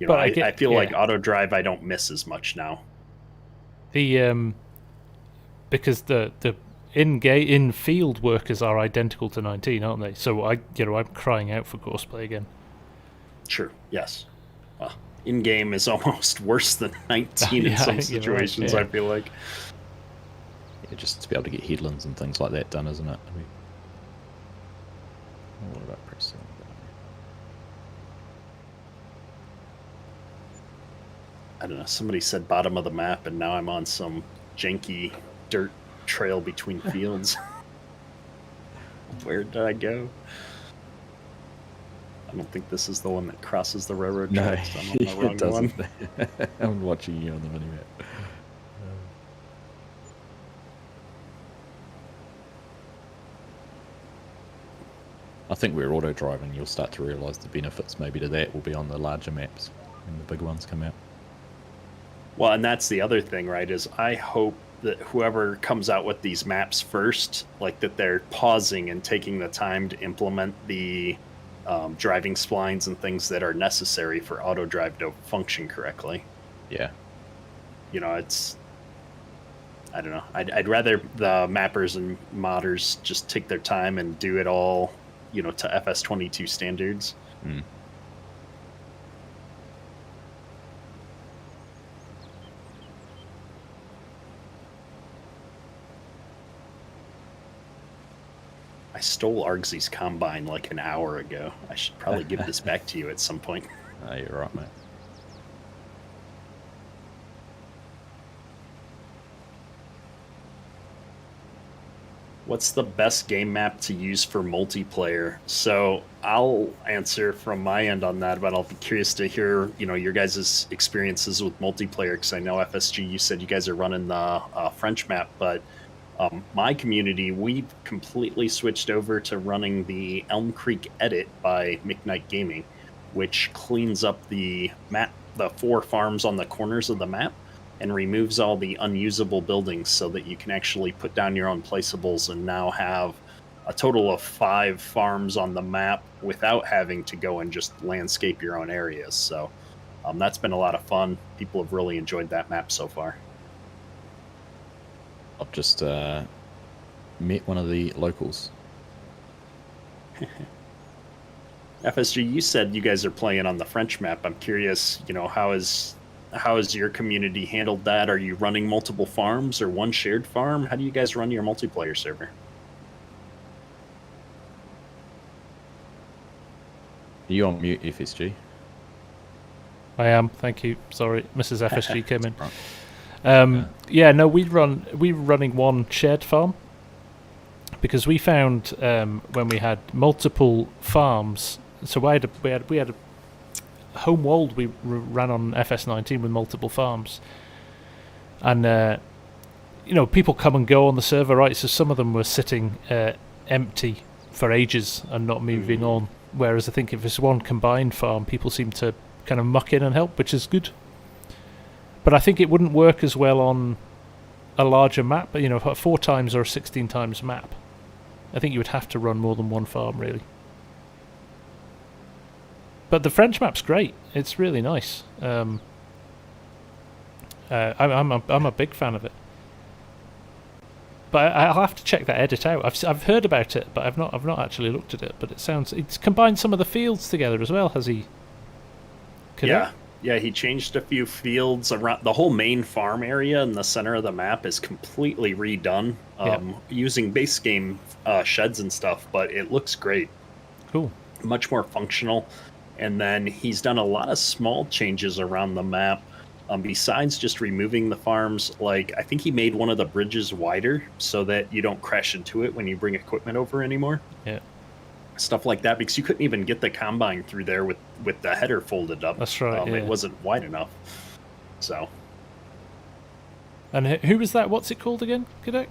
but I feel like auto drive I don't miss as much now. The because the in-field workers are identical to 19, aren't they? So I'm crying out for Courseplay again. Sure. Yes. In-game is almost worse than 19 in some situations. I feel like. Yeah, just to be able to get headlands and things like that done, isn't it? What about pressing? I don't know. Somebody said bottom of the map, and now I'm on some janky dirt trail between fields. Where did I go? I don't think this is the one that crosses the railroad tracks. I'm on the wrong doesn't. one. I'm watching you on the minimap. I think we're auto driving. You'll start to realise the benefits maybe to that will be on the larger maps when the big ones come out. Well, and that's the other thing, right? Is I hope that whoever comes out with these maps first, like that they're pausing and taking the time to implement the driving splines and things that are necessary for auto drive to function correctly. Yeah. It's I don't know. I'd rather the mappers and modders just take their time and do it all, to FS22 standards. Mm. I stole Argsy's Combine like an hour ago. I should probably give this back to you at some point. Oh, you're right, mate. What's the best game map to use for multiplayer? So I'll answer from my end on that, but I'll be curious to hear, your guys' experiences with multiplayer, because I know FSG, you said you guys are running the French map, but my community, we completely switched over to running the Elm Creek Edit by McKnight Gaming, which cleans up the map, the 4 farms on the corners of the map, and removes all the unusable buildings so that you can actually put down your own placeables and now have a total of 5 farms on the map without having to go and just landscape your own areas. So that's been a lot of fun. People have really enjoyed that map so far. I've just met one of the locals. FSG, you said you guys are playing on the French map. I'm curious, how has your community handled that? Are you running multiple farms or one shared farm? How do you guys run your multiplayer server? Are you on mute, FSG? I am, thank you. Sorry, Mrs. FSG came in. Right. Yeah, no, we were running one shared farm because we found when we had multiple farms. So we had a home world we ran on FS19 with multiple farms, and people come and go on the server, right? So some of them were sitting empty for ages and not moving on. Whereas I think if it's one combined farm, people seem to kind of muck in and help, which is good. But I think it wouldn't work as well on a larger map, a 4 times or a 16 times map. I think you would have to run more than one farm, really. But the French map's great. It's really nice. I'm a big fan of it. But I'll have to check that edit out. I've heard about it, but I've not actually looked at it. But it's combined some of the fields together as well. Has he? Yeah, he changed a few fields around. The whole main farm area in the center of the map is completely redone, using base game sheds and stuff. But it looks great. Cool. Much more functional. And then he's done a lot of small changes around the map. Besides just removing the farms, like I think he made one of the bridges wider so that you don't crash into it when you bring equipment over anymore. Yeah. Stuff like that, because you couldn't even get the combine through there with the header folded up. That's right. It wasn't wide enough. So. And who was that? What's it called again, Cadet?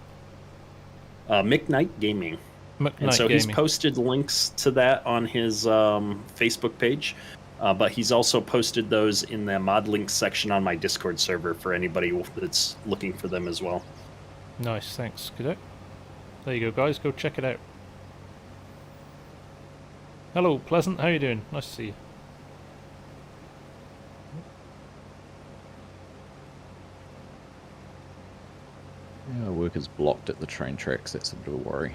McKnight Gaming. And so he's posted links to that on his Facebook page, but he's also posted those in the mod links section on my Discord server for anybody that's looking for them as well. Nice, thanks, Cadet. There you go, guys. Go check it out. Hello, Pleasant. How you doing? Nice to see you. Yeah, workers blocked at the train tracks. That's a bit of a worry.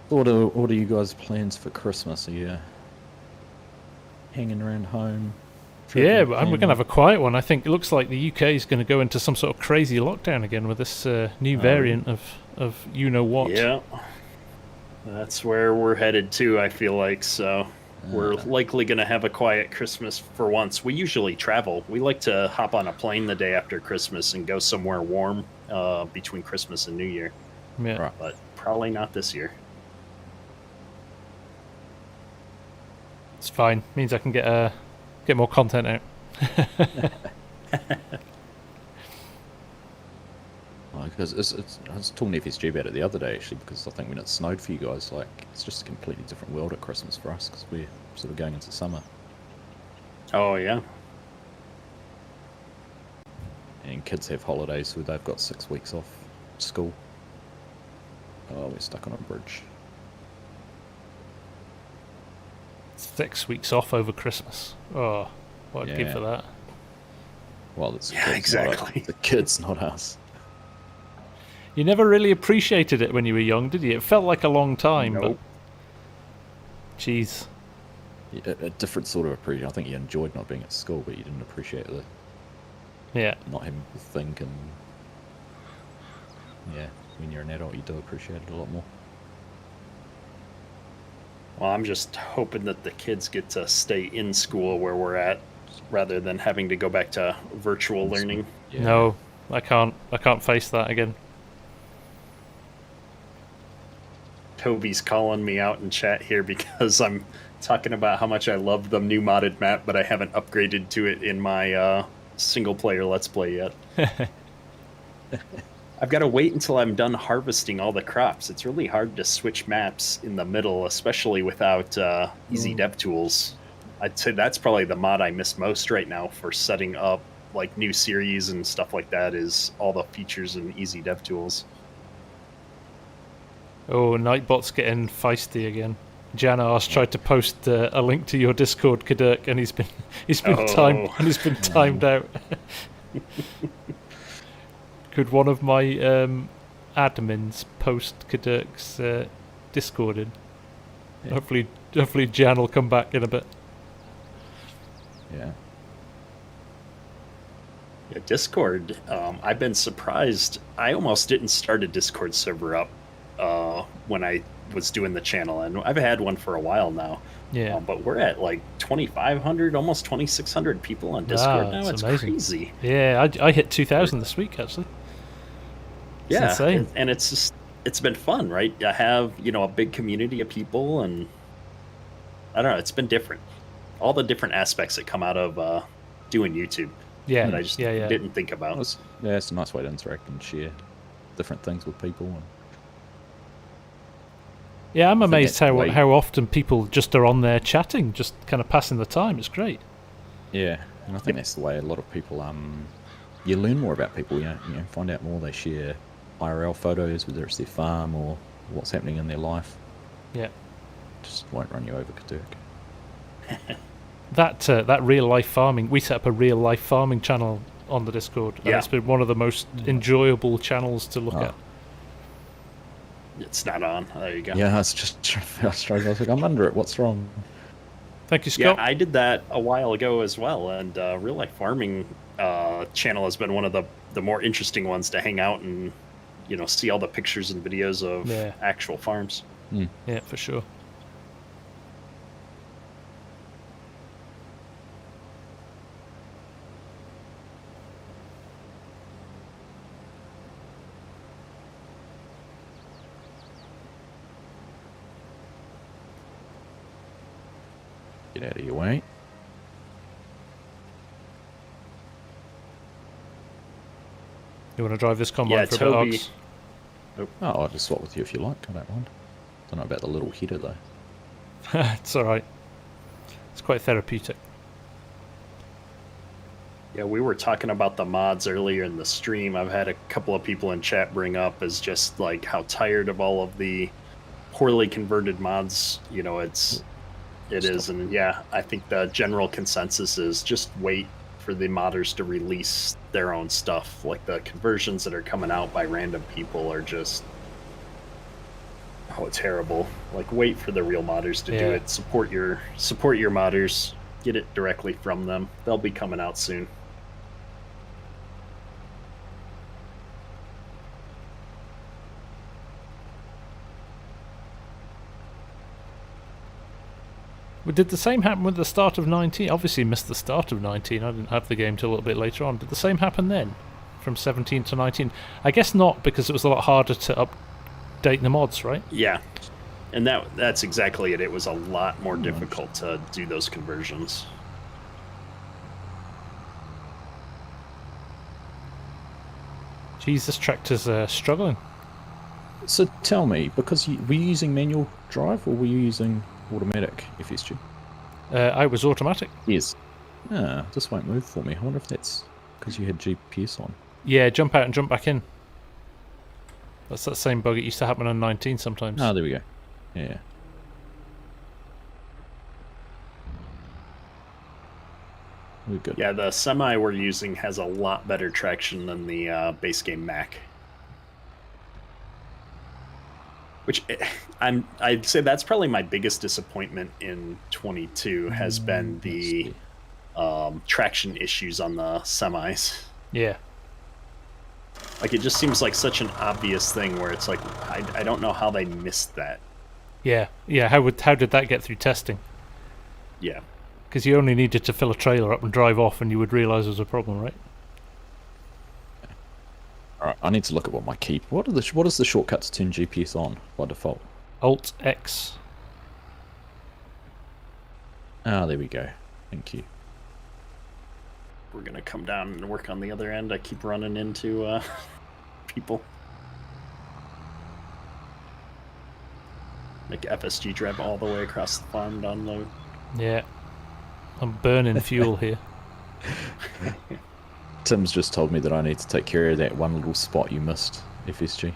What are you guys' plans for Christmas? Are you hanging around home? Yeah, we're going to have a quiet one. I think it looks like the UK is going to go into some sort of crazy lockdown again with this new variant of you-know-what. Yeah, that's where we're headed to, I feel like. So we're likely going to have a quiet Christmas for once. We usually travel. We like to hop on a plane the day after Christmas and go somewhere warm between Christmas and New Year. Yeah. Right. But probably not this year. It's fine. Means I can get more content out. Because I was talking to FSG about it the other day, actually, because I think when it snowed for you guys, like, it's just a completely different world at Christmas for us, because we're sort of going into summer. Oh, yeah. And kids have holidays where they've got 6 weeks off school. Oh, we're stuck on a bridge. 6 weeks off over Christmas. Oh, what I'd give for that. Well, it's Yeah, exactly. The kids, not us. You never really appreciated it when you were young, did you? It felt like a long time, Nope. but... Jeez. Yeah, a different sort of appreciation. I think you enjoyed not being at school, but you didn't appreciate the not having to think. And yeah, when you're an adult, you do appreciate it a lot more. Well, I'm just hoping that the kids get to stay in school where we're at, rather than having to go back to virtual learning. Yeah. No, I can't face that again. Toby's calling me out in chat here because I'm talking about how much I love the new modded map, but I haven't upgraded to it in my single player Let's Play yet. I've got to wait until I'm done harvesting all the crops. It's really hard to switch maps in the middle, especially without easy dev tools. I'd say that's probably the mod I miss most right now for setting up like new series and stuff like that, is all the features and easy dev tools. Oh, Nightbot's getting feisty again. Janas tried to post a link to your Discord, Kadurk, and he's been timed out. Could one of my admins post Kadurk's Discord in? Yeah. Hopefully Jan will come back in a bit. Yeah. Yeah, Discord. I've been surprised. I almost didn't start a Discord server up when I was doing the channel, and I've had one for a while now. Yeah. But we're at like 2,500, almost 2,600 people on Discord now. It's amazing. Crazy. Yeah, I hit 2,000 this week actually. It's insane. And it's been fun, right? I have a big community of people, and I don't know. It's been different. All the different aspects that come out of doing YouTube. Yeah, that I just didn't think about. Well, it's a nice way to interact and share different things with people. And yeah, I'm amazed how often people just are on there chatting, just kind of passing the time. It's great. Yeah, and I think that's the way a lot of people you learn more about people. You find out more. They share IRL photos, whether it's their farm or what's happening in their life. Yeah, just won't run you over, Kadurk. That real life farming. We set up a real life farming channel on the Discord, and it's been one of the most enjoyable channels to look at. It's not on. There you go. Yeah, I was just frustrated. I was like, I'm under it. What's wrong? Thank you, Scott. Yeah, I did that a while ago as well, and real life farming channel has been one of the more interesting ones to hang out and see all the pictures and videos of actual farms. Yeah, for sure. Get out of your way. You want to drive this combine for Toby. a bit, Ox? Oh, I'll just swap with you if you like. I don't mind. Don't know about the little header though. It's alright. It's quite therapeutic. Yeah, we were talking about the mods earlier in the stream. I've had a couple of people in chat bring up as just like how tired of all of the poorly converted mods, it is. And yeah, I think the general consensus is just wait for the modders to release their own stuff. Like the conversions that are coming out by random people are just terrible. Like wait for the real modders to do it. Support your modders. Get it directly from them. They'll be coming out soon. Did the same happen with the start of 19? Obviously missed the start of 19. I didn't have the game till a little bit later on. Did the same happen then? From 17 to 19? I guess not, because it was a lot harder to update the mods, right? Yeah. And that's exactly it. It was a lot more difficult to do those conversions. Jeez, this tractor's struggling. So tell me, because were you using manual drive or were you using automatic FSG? I was automatic. Yes. This won't move for me. I wonder if that's because you had GPS on. Yeah, jump out and jump back in. That's that same bug. It used to happen on 19 sometimes. Oh, there we go. Yeah. We're good. Yeah, the semi we're using has a lot better traction than the base game Mac. Which I'd say that's probably my biggest disappointment in 22 has been the traction issues on the semis. Yeah. Like, it just seems like such an obvious thing where it's like, I don't know how they missed that. Yeah. How did that get through testing? Yeah. Because you only needed to fill a trailer up and drive off, and you would realise there was a problem, right? All right, I need to look at what my key. What is the shortcut to turn GPS on by default? Alt X. Ah, there we go. Thank you. We're gonna come down and work on the other end. I keep running into people. Make FSG drive all the way across the farm to unload. Yeah. I'm burning fuel here. Tim's just told me that I need to take care of that one little spot you missed, FSG.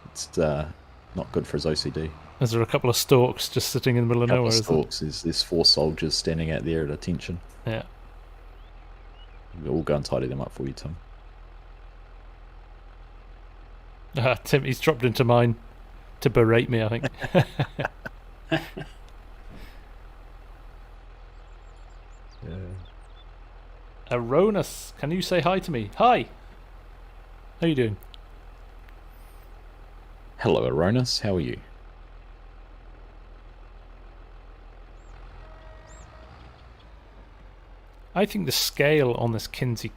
It's not good for his OCD. Is there a couple of stalks just sitting in the middle of nowhere? Stalks. There's 4 soldiers standing out there at attention. Yeah. We'll go and tidy them up for you, Tim. Tim, he's dropped into mine to berate me, I think. Yeah. Aronas, can you say hi to me? Hi! How you doing? Hello, Aronas. How are you? I think the scale on this Kinsey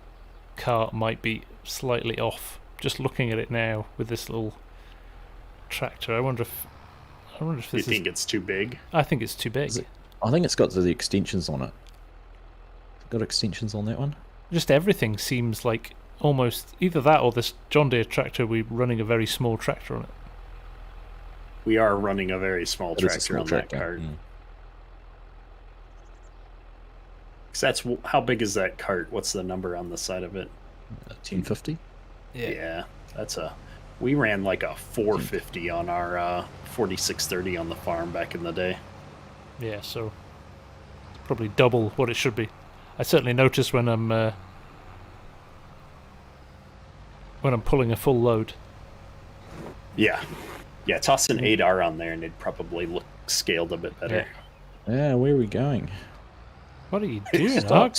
cart might be slightly off. Just looking at it now with this little tractor, I wonder if this You think it's too big? I think it's too big. I think it's got the extensions on it. Got extensions on that one? Just everything seems like almost either that or this John Deere tractor. We're running a very small tractor on it. We are running a very small tractor on that cart. Mm. That's how big is that cart? What's the number on the side of it? 1050. Yeah, that's a. We ran like a 450 on our 4630 on the farm back in the day. Yeah, so it's probably double what it should be. I certainly notice when I'm pulling a full load. Yeah, toss an 8R on there and it'd probably look scaled a bit better. Yeah, where are we going? What are you doing, Stop.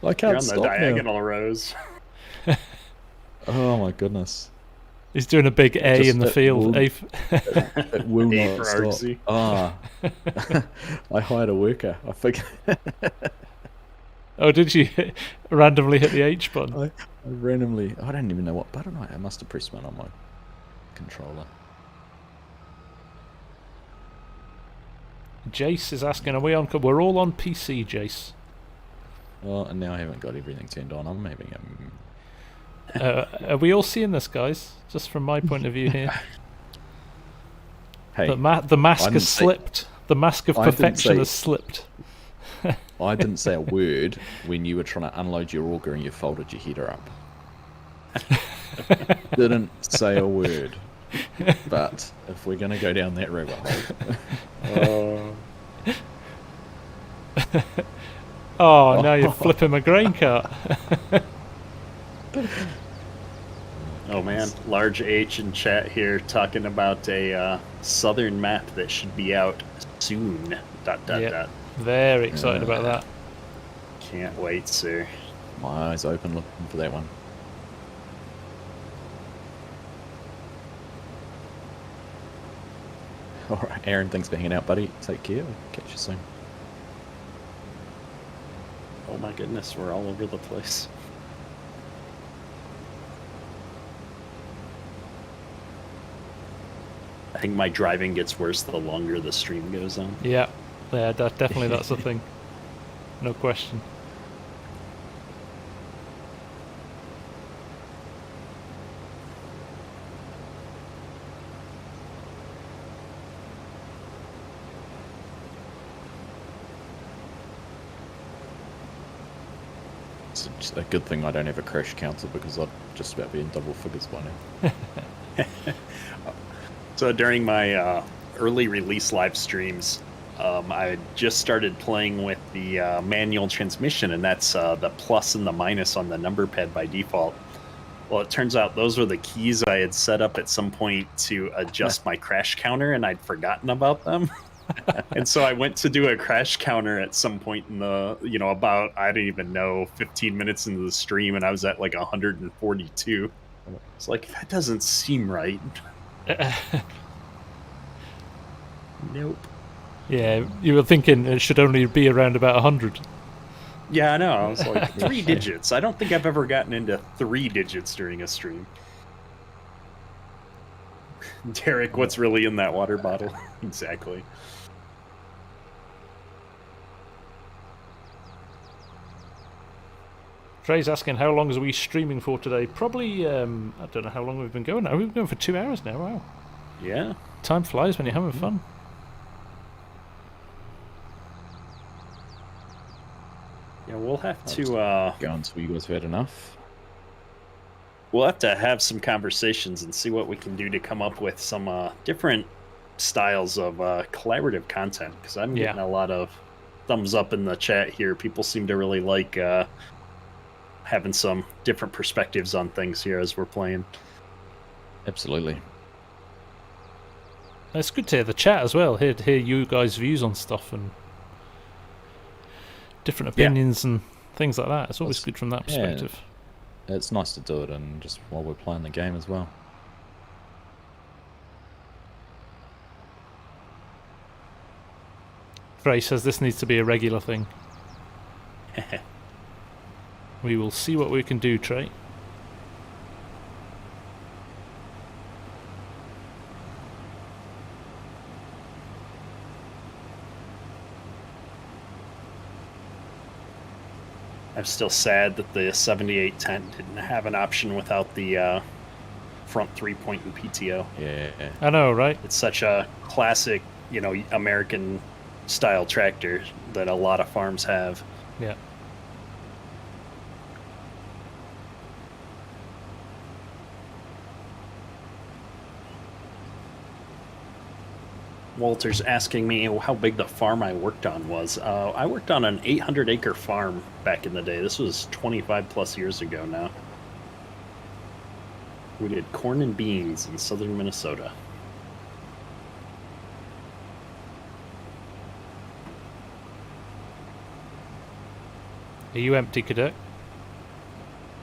I can't You're on stop the now. diagonal rows. Oh my goodness. He's doing a big A Just in the field. It will A not for stop. artsy. I hired a worker. I figured. Oh, did you randomly hit the H button? I randomly. I don't even know what button I must have pressed one on my controller. Jace is asking, are we on? We're all on PC, Jace. Well, and now I haven't got everything turned on. I'm having Are we all seeing this, guys? Just from my point of view here. Hey, the mask has slipped. The mask of perfection has slipped. I didn't say a word when you were trying to unload your auger and you folded your header up. Didn't say a word. But if we're going to go down that rabbit hole... Oh, now you're flipping my grain cart. Oh man, large H in chat here talking about a southern map that should be out soon. ... Very excited about that. Can't wait, sir. My eyes open looking for that one. Alright, Aaron, thanks for hanging out, buddy. Take care. Catch you soon. Oh my goodness, we're all over the place. I think my driving gets worse the longer the stream goes on. Yeah, definitely that's the thing. No question. it's just a good thing I don't have a crash counter because I'd just about be in double figures by now. So during my early release live streams, I just started playing with the manual transmission, and that's the plus and the minus on the number pad by default. Well, it turns out those were the keys I had set up at some point to adjust my crash counter, and I'd forgotten about them. And so I went to do a crash counter at some point in the, about, I don't even know, 15 minutes into the stream, and I was at like 142. It's like, that doesn't seem right. Nope. Yeah, you were thinking it should only be around about 100. Yeah, I know. I was like, 3 digits. I don't think I've ever gotten into 3 digits during a stream. Derek, what's really in that water bottle? Exactly. Trey's asking how long are we streaming for today? Probably, I don't know how long we've been going. We've been going for 2 hours now. Wow. Yeah. Time flies when you're having fun. Yeah, we'll have to go until you guys have had enough. We'll have to have some conversations and see what we can do to come up with some different styles of collaborative content, because I'm getting a lot of thumbs up in the chat here. People seem to really like having some different perspectives on things here as we're playing. Absolutely. It's good to hear the chat as well. Hear you guys' views on stuff and different opinions and things like that. It's always good from that perspective. Yeah, it's nice to do it, and just while we're playing the game as well. Trey says this needs to be a regular thing. We will see what we can do, Trey. I'm still sad that the 7810 didn't have an option without the front 3-point and PTO. Yeah. I know, right? It's such a classic, American style tractor that a lot of farms have. Yeah. Walter's asking me how big the farm I worked on was. I worked on an 800-acre farm back in the day. This was 25 plus years ago now. We did corn and beans in southern Minnesota. Are you empty, Cadet?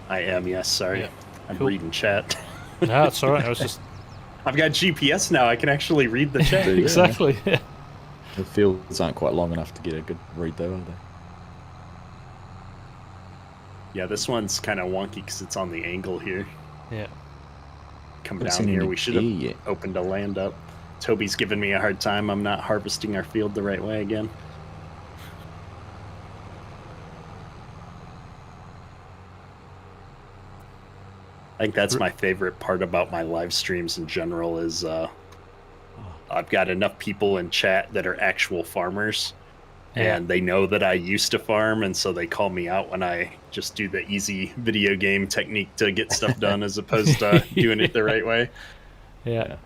I am, yes, sorry. Yeah. I'm Cool. reading chat. No, that's alright. I was just... I've got GPS now. I can actually read the chat. Exactly, yeah. The fields aren't quite long enough to get a good read though, are they? Yeah, this one's kind of wonky because it's on the angle here. Yeah. Come Haven't down seen here. any We should have deer yet. opened a land up. Toby's giving me a hard time. I'm not harvesting our field the right way again. I think that's my favorite part about my live streams in general is I've got enough people in chat that are actual farmers, and they know that I used to farm, and so they call me out when I just do the easy video game technique to get stuff done as opposed to doing it the right way. Yeah.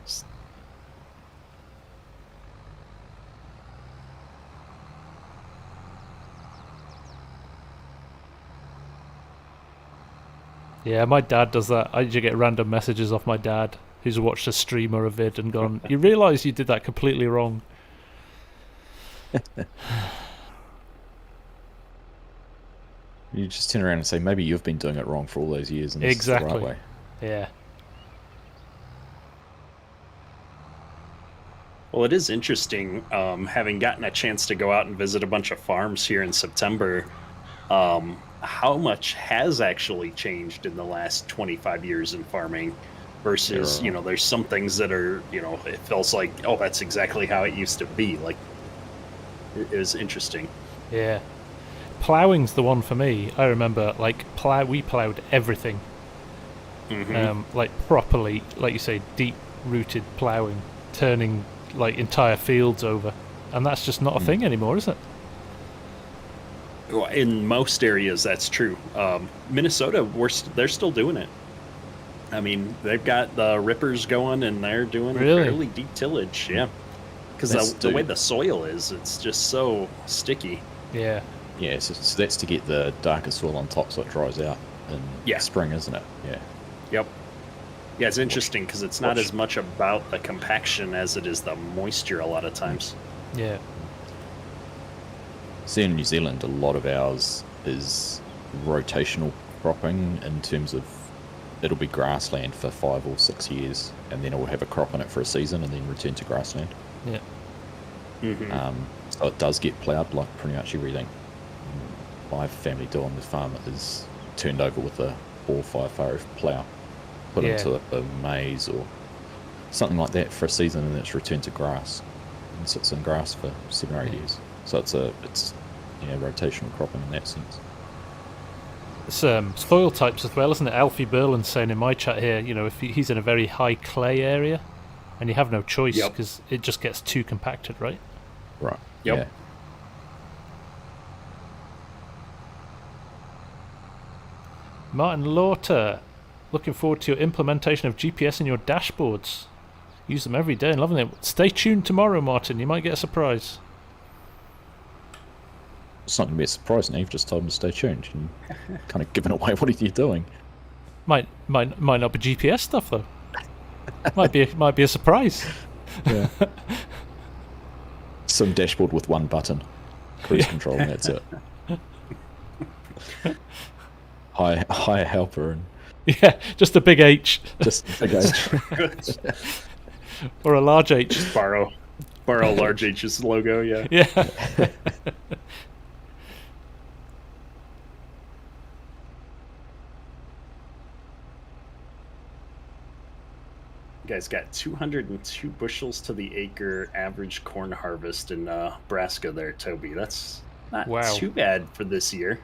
Yeah, my dad does that. I usually get random messages off my dad who's watched a stream or a vid and gone, you realise you did that completely wrong. You just turn around and say, maybe you've been doing it wrong for all those years, and this is the Exactly. right way. Yeah. Well, it is interesting, having gotten a chance to go out and visit a bunch of farms here in September, how much has actually changed in the last 25 years in farming versus, Yeah. There's some things that are, it feels like, oh, that's exactly how it used to be. Like, it is interesting. Yeah. Ploughing's the one for me. I remember, we ploughed everything. Like, properly, like you say, deep-rooted ploughing, turning, entire fields over. And that's just not a thing anymore, is it? In most areas, that's true. Minnesota, they're still doing it. I mean, they've got the rippers going, and they're doing fairly deep tillage. Yeah, because the way the soil is, it's just so sticky. Yeah. Yeah, so that's to get the darker soil on top so it dries out in spring, isn't it? Yeah. Yep. Yeah, it's interesting because it's not as much about the compaction as it is the moisture a lot of times. Yeah. See, in New Zealand, a lot of ours is rotational cropping in terms of it'll be grassland for 5 or 6 years, and then it will have a crop in it for a season and then return to grassland. Yeah. Mm-hmm. So it does get ploughed like pretty much everything. My family do on the farm is turned over with a 4 or 5 furrow plough, put into a maize or something like that for a season, and then it's returned to grass and sits in grass for 7 or 8 years. So it's rotational cropping in that sense. It's soil types as well, isn't it? Alfie Berlin's saying in my chat here, you know, if he's in a very high clay area, and you have no choice because it just gets too compacted, right? Right. Yep. Yeah. Martin Lauter, looking forward to your implementation of GPS in your dashboards. Use them every day and loving it. Stay tuned tomorrow, Martin. You might get a surprise. It's not going to be a surprise now. You've just told him to stay tuned. And kind of given away what are you doing. Might not be GPS stuff though. might be a surprise. Yeah. Some dashboard with one button, cruise control, and that's it. Hire helper and just a big H. Just a big H. Or a large H. Just borrow large H's logo. Yeah. Yeah. You guys got 202 bushels to the acre average corn harvest in Nebraska there, Toby. That's not too bad for this year.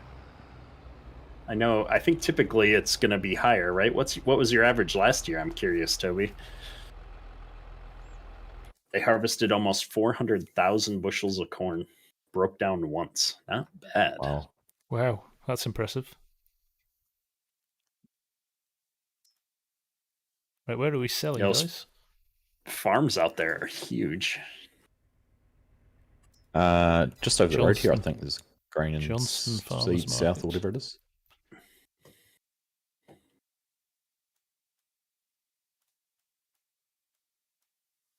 I know. I think typically it's going to be higher, right? What was your average last year? I'm curious, Toby. They harvested almost 400,000 bushels of corn. Broke down once. Not bad. Wow, that's impressive. Right, where are we selling, guys? Farms out there are huge. Just over the road here, I think there's grain and Johnson seed south or whatever it is.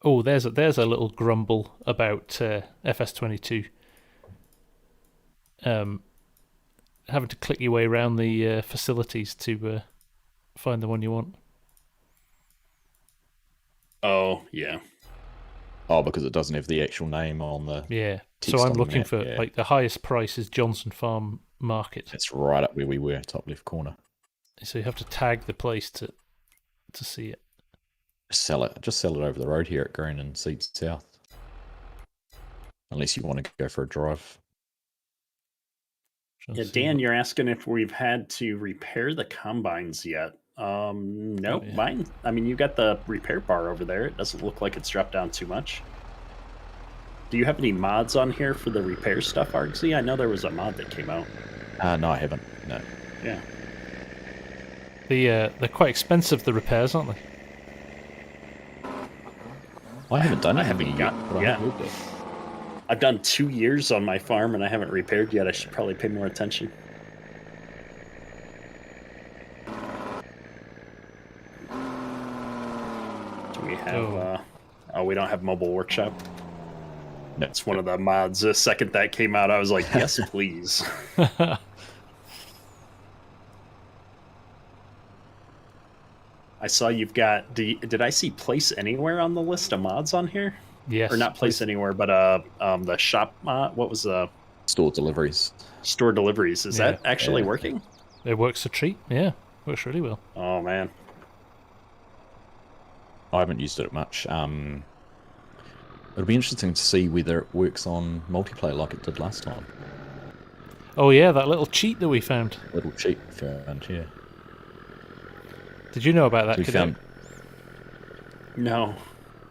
Oh, there's a little grumble about FS22. Having to click your way around the facilities to find the one you want. Oh, yeah. Oh, because it doesn't have the actual name on the... Yeah, so I'm looking for, like, the highest price is Johnson Farm Market. That's right up where we were, top left corner. So you have to tag the place to see it. Just sell it over the road here at Grain and Seed South. Unless you want to go for a drive. Yeah, Dan, you're asking if we've had to repair the combines yet. Nope. Oh, yeah. Mine. I mean, you got the repair bar over there. It doesn't look like it's dropped down too much. Do you have any mods on here for the repair stuff, Argsy? I know there was a mod that came out. No, I haven't. No. Yeah. They're quite expensive, the repairs, aren't they? I haven't done it. I've done 2 years on my farm and I haven't repaired yet. I should probably pay more attention. Do we have... we don't have mobile workshop. That's one of the mods. The second that came out, I was like, yes, please. I saw you've got... Did I see Place Anywhere on the list of mods on here? Yes. Or not Place Anywhere, but the shop mod. What was the... Store deliveries. Store deliveries. Is that actually working? It works a treat. Yeah, works really well. Oh, man. I haven't used it much. It'll be interesting to see whether it works on multiplayer like it did last time. Oh yeah, that little cheat that we found. Little cheat found, yeah. Did you know about that? No.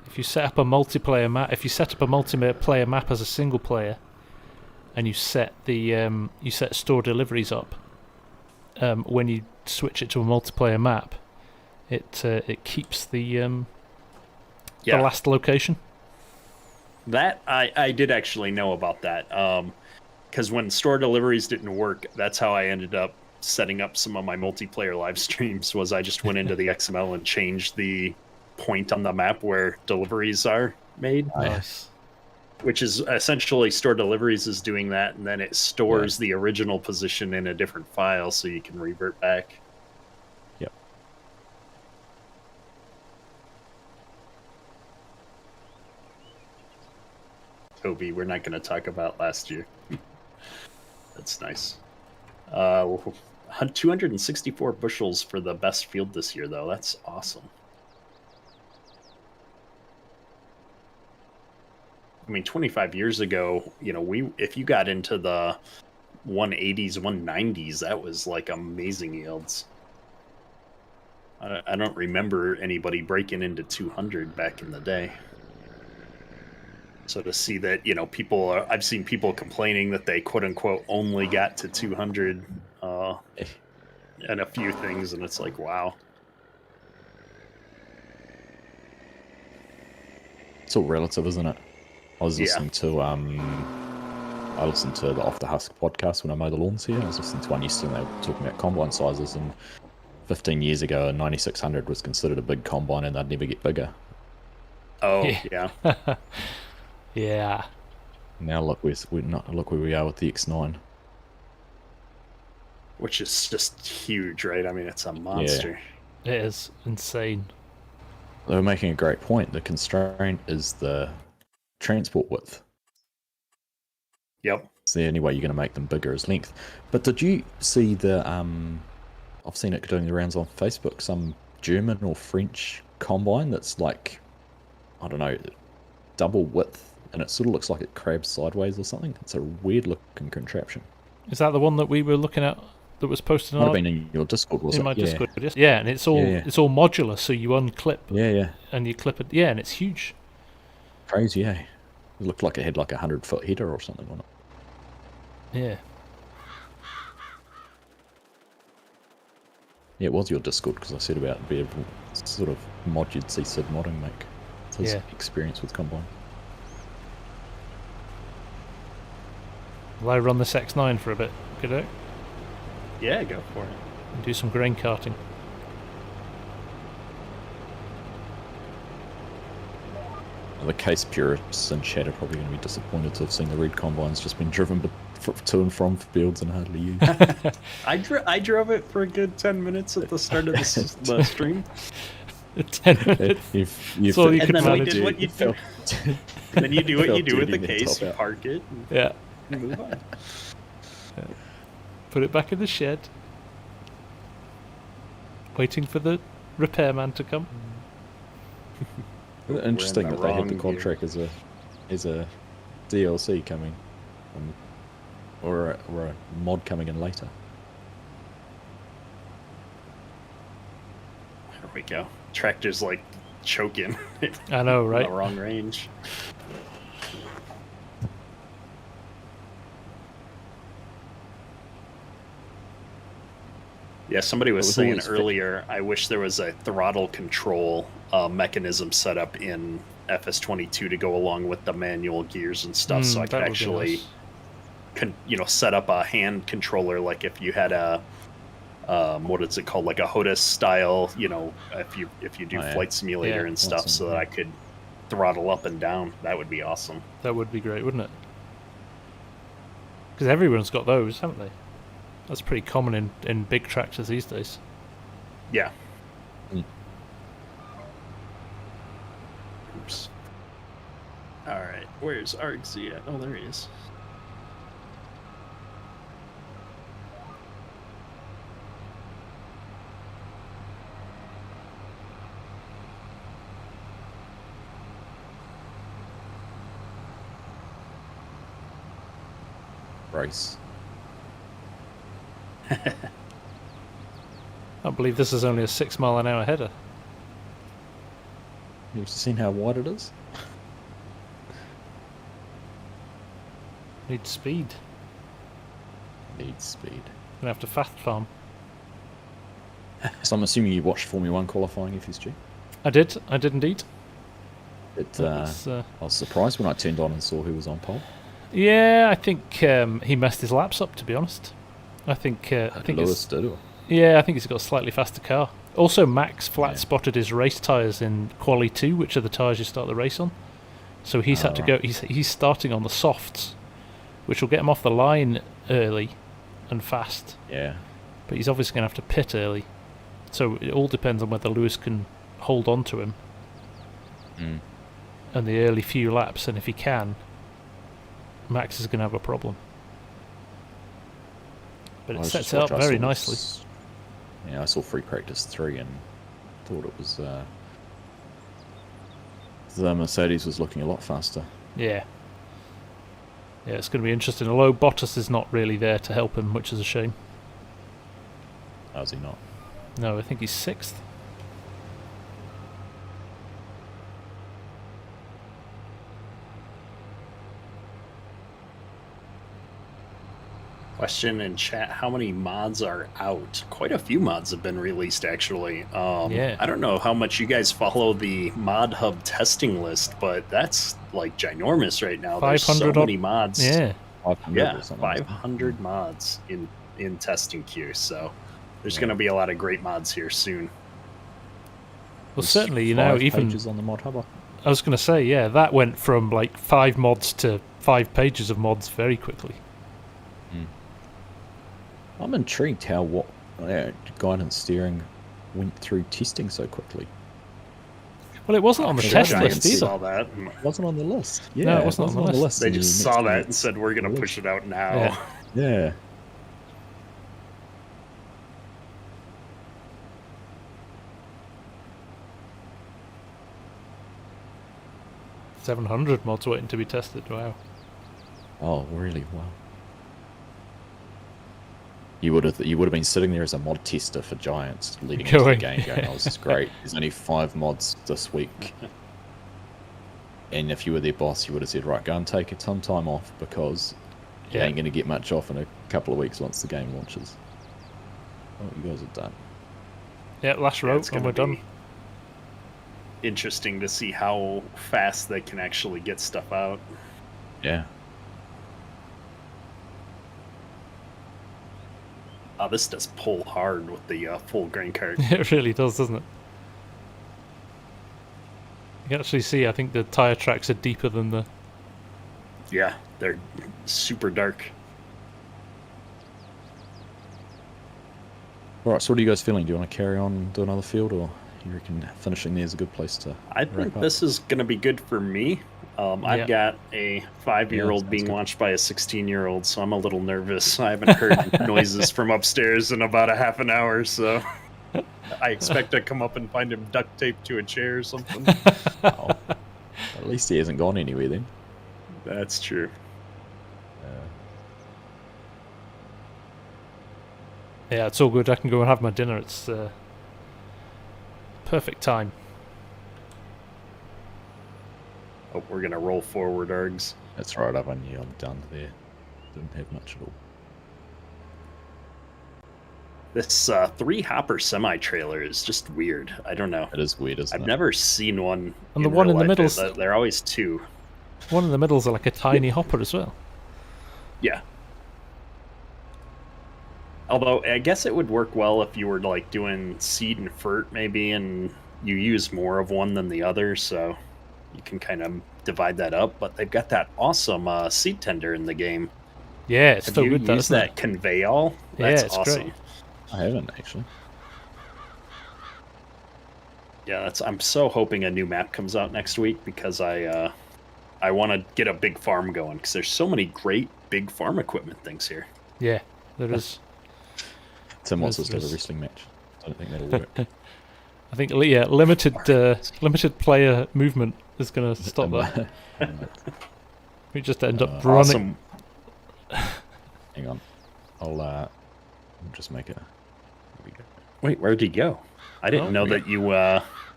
If you set up a multiplayer map, if you set up a multiplayer map as a single player, and you set store deliveries up. When you switch it to a multiplayer map, it keeps the last location. That I did actually know about that. Because when store deliveries didn't work, that's how I ended up setting up some of my multiplayer live streams. Was I just went into the XML and changed the point on the map where deliveries are made. Nice. Which is essentially store deliveries is doing that, and then it stores the original position in a different file so you can revert back. Yep. Toby, we're not going to talk about last year. That's nice. 264 bushels for the best field this year, though. That's awesome. I mean, 25 years ago, if you got into the 180s, 190s, that was like amazing yields. I don't remember anybody breaking into 200 back in the day. So to see that, I've seen people complaining that they quote unquote only got to 200 and a few things, and it's like, wow. It's all relative, isn't it? I was listening to the Off the Husk podcast when I mow the lawns here. I was listening to one yesterday, and they were talking about combine sizes, and 15 years ago a 9600 was considered a big combine and they'd never get bigger. Oh yeah. Yeah. Now look where we are with the X9. Which is just huge, right? I mean, it's a monster. Yeah. It is insane. They were making a great point. The constraint is the transport width. Yep. It's the only way you're going to make them bigger is length. But did you see the I've seen it doing the rounds on Facebook, some German or French combine that's like, I don't know, double width, and it sort of looks like it crabs sideways or something. It's a weird looking contraption. Is that the one that we were looking at that was posted Might have been in your Discord, was it? In my Discord, yeah, and it's all modular, so you unclip and you clip it, and it's huge. Crazy, yeah. It looked like it had like a 100-foot header or something on it. Yeah. Yeah, it was your Discord, because I said about being sort of mod you'd see Sid modding make. It's his experience with Combine. Will I run this X9 for a bit? Could I? Yeah, go for it. And do some grain carting. The case purists in chat are probably going to be disappointed to have seen the red Combine's just been driven to and from fields and hardly used. I drove it for a good 10 minutes at the start of the stream. 10 minutes. You've all you could and then manage. we did what you do. And then you do what you do with the case, you park it, and move on. Put it back in the shed. Waiting for the repairman to come. Interesting that they have the contract as a DLC coming, or a mod coming in later. There we go. Tractor's like choking. I know, right? The wrong range. Yeah, somebody was saying earlier, I wish there was a throttle control mechanism set up in FS22 to go along with the manual gears and stuff, so I could actually, set up a hand controller, like if you had a, what is it called, like a HOTAS style, if you do Flight Simulator and stuff, so that I could throttle up and down. That would be awesome. That would be great, wouldn't it? Because everyone's got those, haven't they? That's pretty common in big tractors these days. Yeah. Oops. Alright, where's Argsy at? Oh, there he is. Race. I can't believe this is only a 6 mile an hour header. You've seen how wide it is? Need speed. Need speed. Gonna have to fast farm. So I'm assuming you watched Formula 1 qualifying FSG? I did indeed. I was surprised when I turned on and saw who was on pole. Yeah, I think he messed his laps up, to be honest. I think Lewis did. Or? Yeah, I think he's got a slightly faster car. Also, Max flat spotted his race tyres in Quali 2, which are the tyres you start the race on. So he's had to go. He's starting on the softs, which will get him off the line early and fast. Yeah. But he's obviously going to have to pit early. So it all depends on whether Lewis can hold on to him and the early few laps. And if he can, Max is going to have a problem. But it sets it up very nicely. Yeah, I saw free practice 3 and thought it was the Mercedes was looking a lot faster. Yeah. Yeah, it's going to be interesting. Although Bottas is not really there to help him, which is a shame. How is he not? No, I think he's 6th. Question in chat, how many mods are out? Quite a few mods have been released, actually. Yeah. I don't know how much you guys follow the Mod Hub testing list, but that's like ginormous right now. There's so many mods. Yeah. 500 500 mods in testing queue, so there's going to be a lot of great mods here soon. Well, certainly, you know, even pages on the Mod Hub. I was going to say, yeah, that went from like 5 mods to 5 pages of mods very quickly. I'm intrigued how guidance steering went through testing so quickly. Well, it wasn't on the test list either. Saw that. It wasn't on the list. Yeah, no, it wasn't on the list. They just saw that and said, we're going to push it out now. Yeah. 700 mods waiting to be tested. Wow. Oh, really? Wow. You would have been sitting there as a mod tester for Giants leading into the game going, oh, this is great. There's only 5 mods this week. And if you were their boss, you would have said, right, go and take some time off because you ain't going to get much off in a couple of weeks once the game launches. Oh, you guys are done. Yeah, last row and we're done. Interesting to see how fast they can actually get stuff out. Yeah. Oh, this does pull hard with the full grain cart. It really does, doesn't it? You can actually see, I think the tyre tracks are deeper than the... Yeah, they're super dark. Alright, so what are you guys feeling? Do you want to carry on and do another field, or you reckon finishing there is a good place to I think this is going to be good for me. I've got a 5-year-old being watched by a 16-year-old, so I'm a little nervous. I haven't heard noises from upstairs in about a half an hour, so I expect to come up and find him duct taped to a chair or something. Oh, at least he hasn't gone anywhere then. That's true. Yeah, it's all good. I can go and have my dinner. It's perfect time. Oh, we're going to roll forward, Args. That's right, I'm done there. Didn't have much at all. This 3-hopper semi-trailer is just weird. I don't know. It is weird, isn't it? I've never seen one. And the one in the middle, they're always 2. One in the middle's like a tiny hopper as well. Yeah. Although I guess it would work well if you were like doing seed and fert maybe, and you use more of one than the other, so you can kind of divide that up. But they've got that awesome seed tender in the game. Yeah, it's Have so you good. used that conveyal? That's it's awesome. great. I haven't actually. Yeah, I'm so hoping a new map comes out next week because I want to get a big farm going because there's so many great big farm equipment things here. Yeah, there is. Tim wants us to have a wrestling match. I don't think that'll work. I think limited player movement is going to stop that. We just end up running. Awesome. Hang on, I'll just make it. Wait, where'd he go? I didn't know that you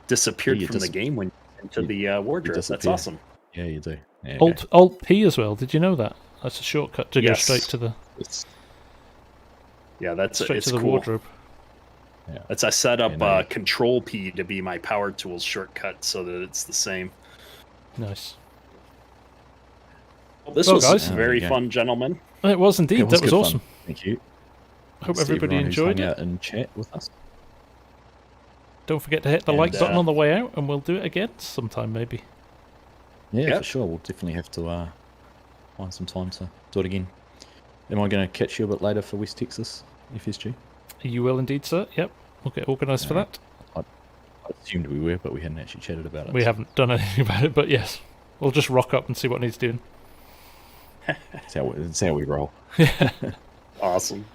disappeared from the game when you went into the wardrobe. That's awesome. Yeah, you do. Yeah, Alt P as well. Did you know that? That's a shortcut to go straight to the. Yeah, that's Straight it's to the cool. wardrobe. Yeah. That's I set up Yeah, no, Control P to be my power tools shortcut so that it's the same. Nice. Well, this Well, was guys. very Yeah. fun, gentlemen. It was indeed. It was That was good awesome. fun. Thank you. Hope Thanks to everybody everyone who's enjoyed hung it. out and chat with us. Don't forget to hit the And, like button on the way out, and we'll do it again sometime, maybe. Yeah, Yep. for sure. We'll definitely have to find some time to do it again. Am I going to catch you a bit later for West Texas FSG? You will indeed, sir. Yep. We'll get organised for Alright. that. I assumed we were, but we hadn't actually chatted about it. We haven't done anything about it, but yes. We'll just rock up and see what needs doing. It's how we roll. Awesome.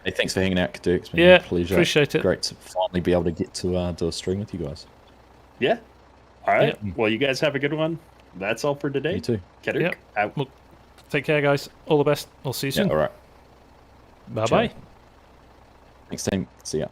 Hey, thanks for hanging out, Dirk. It's been Yeah, a pleasure. appreciate it. Great to finally be able to get to do a stream with you guys. Yeah. All right. Yeah. Well, you guys have a good one. That's all for today. You too. Kedrick, Yep. out. Well, take care, guys. All the best. I'll see you Yeah, soon. all right. Bye-bye. Ciao. Thanks, team. See ya.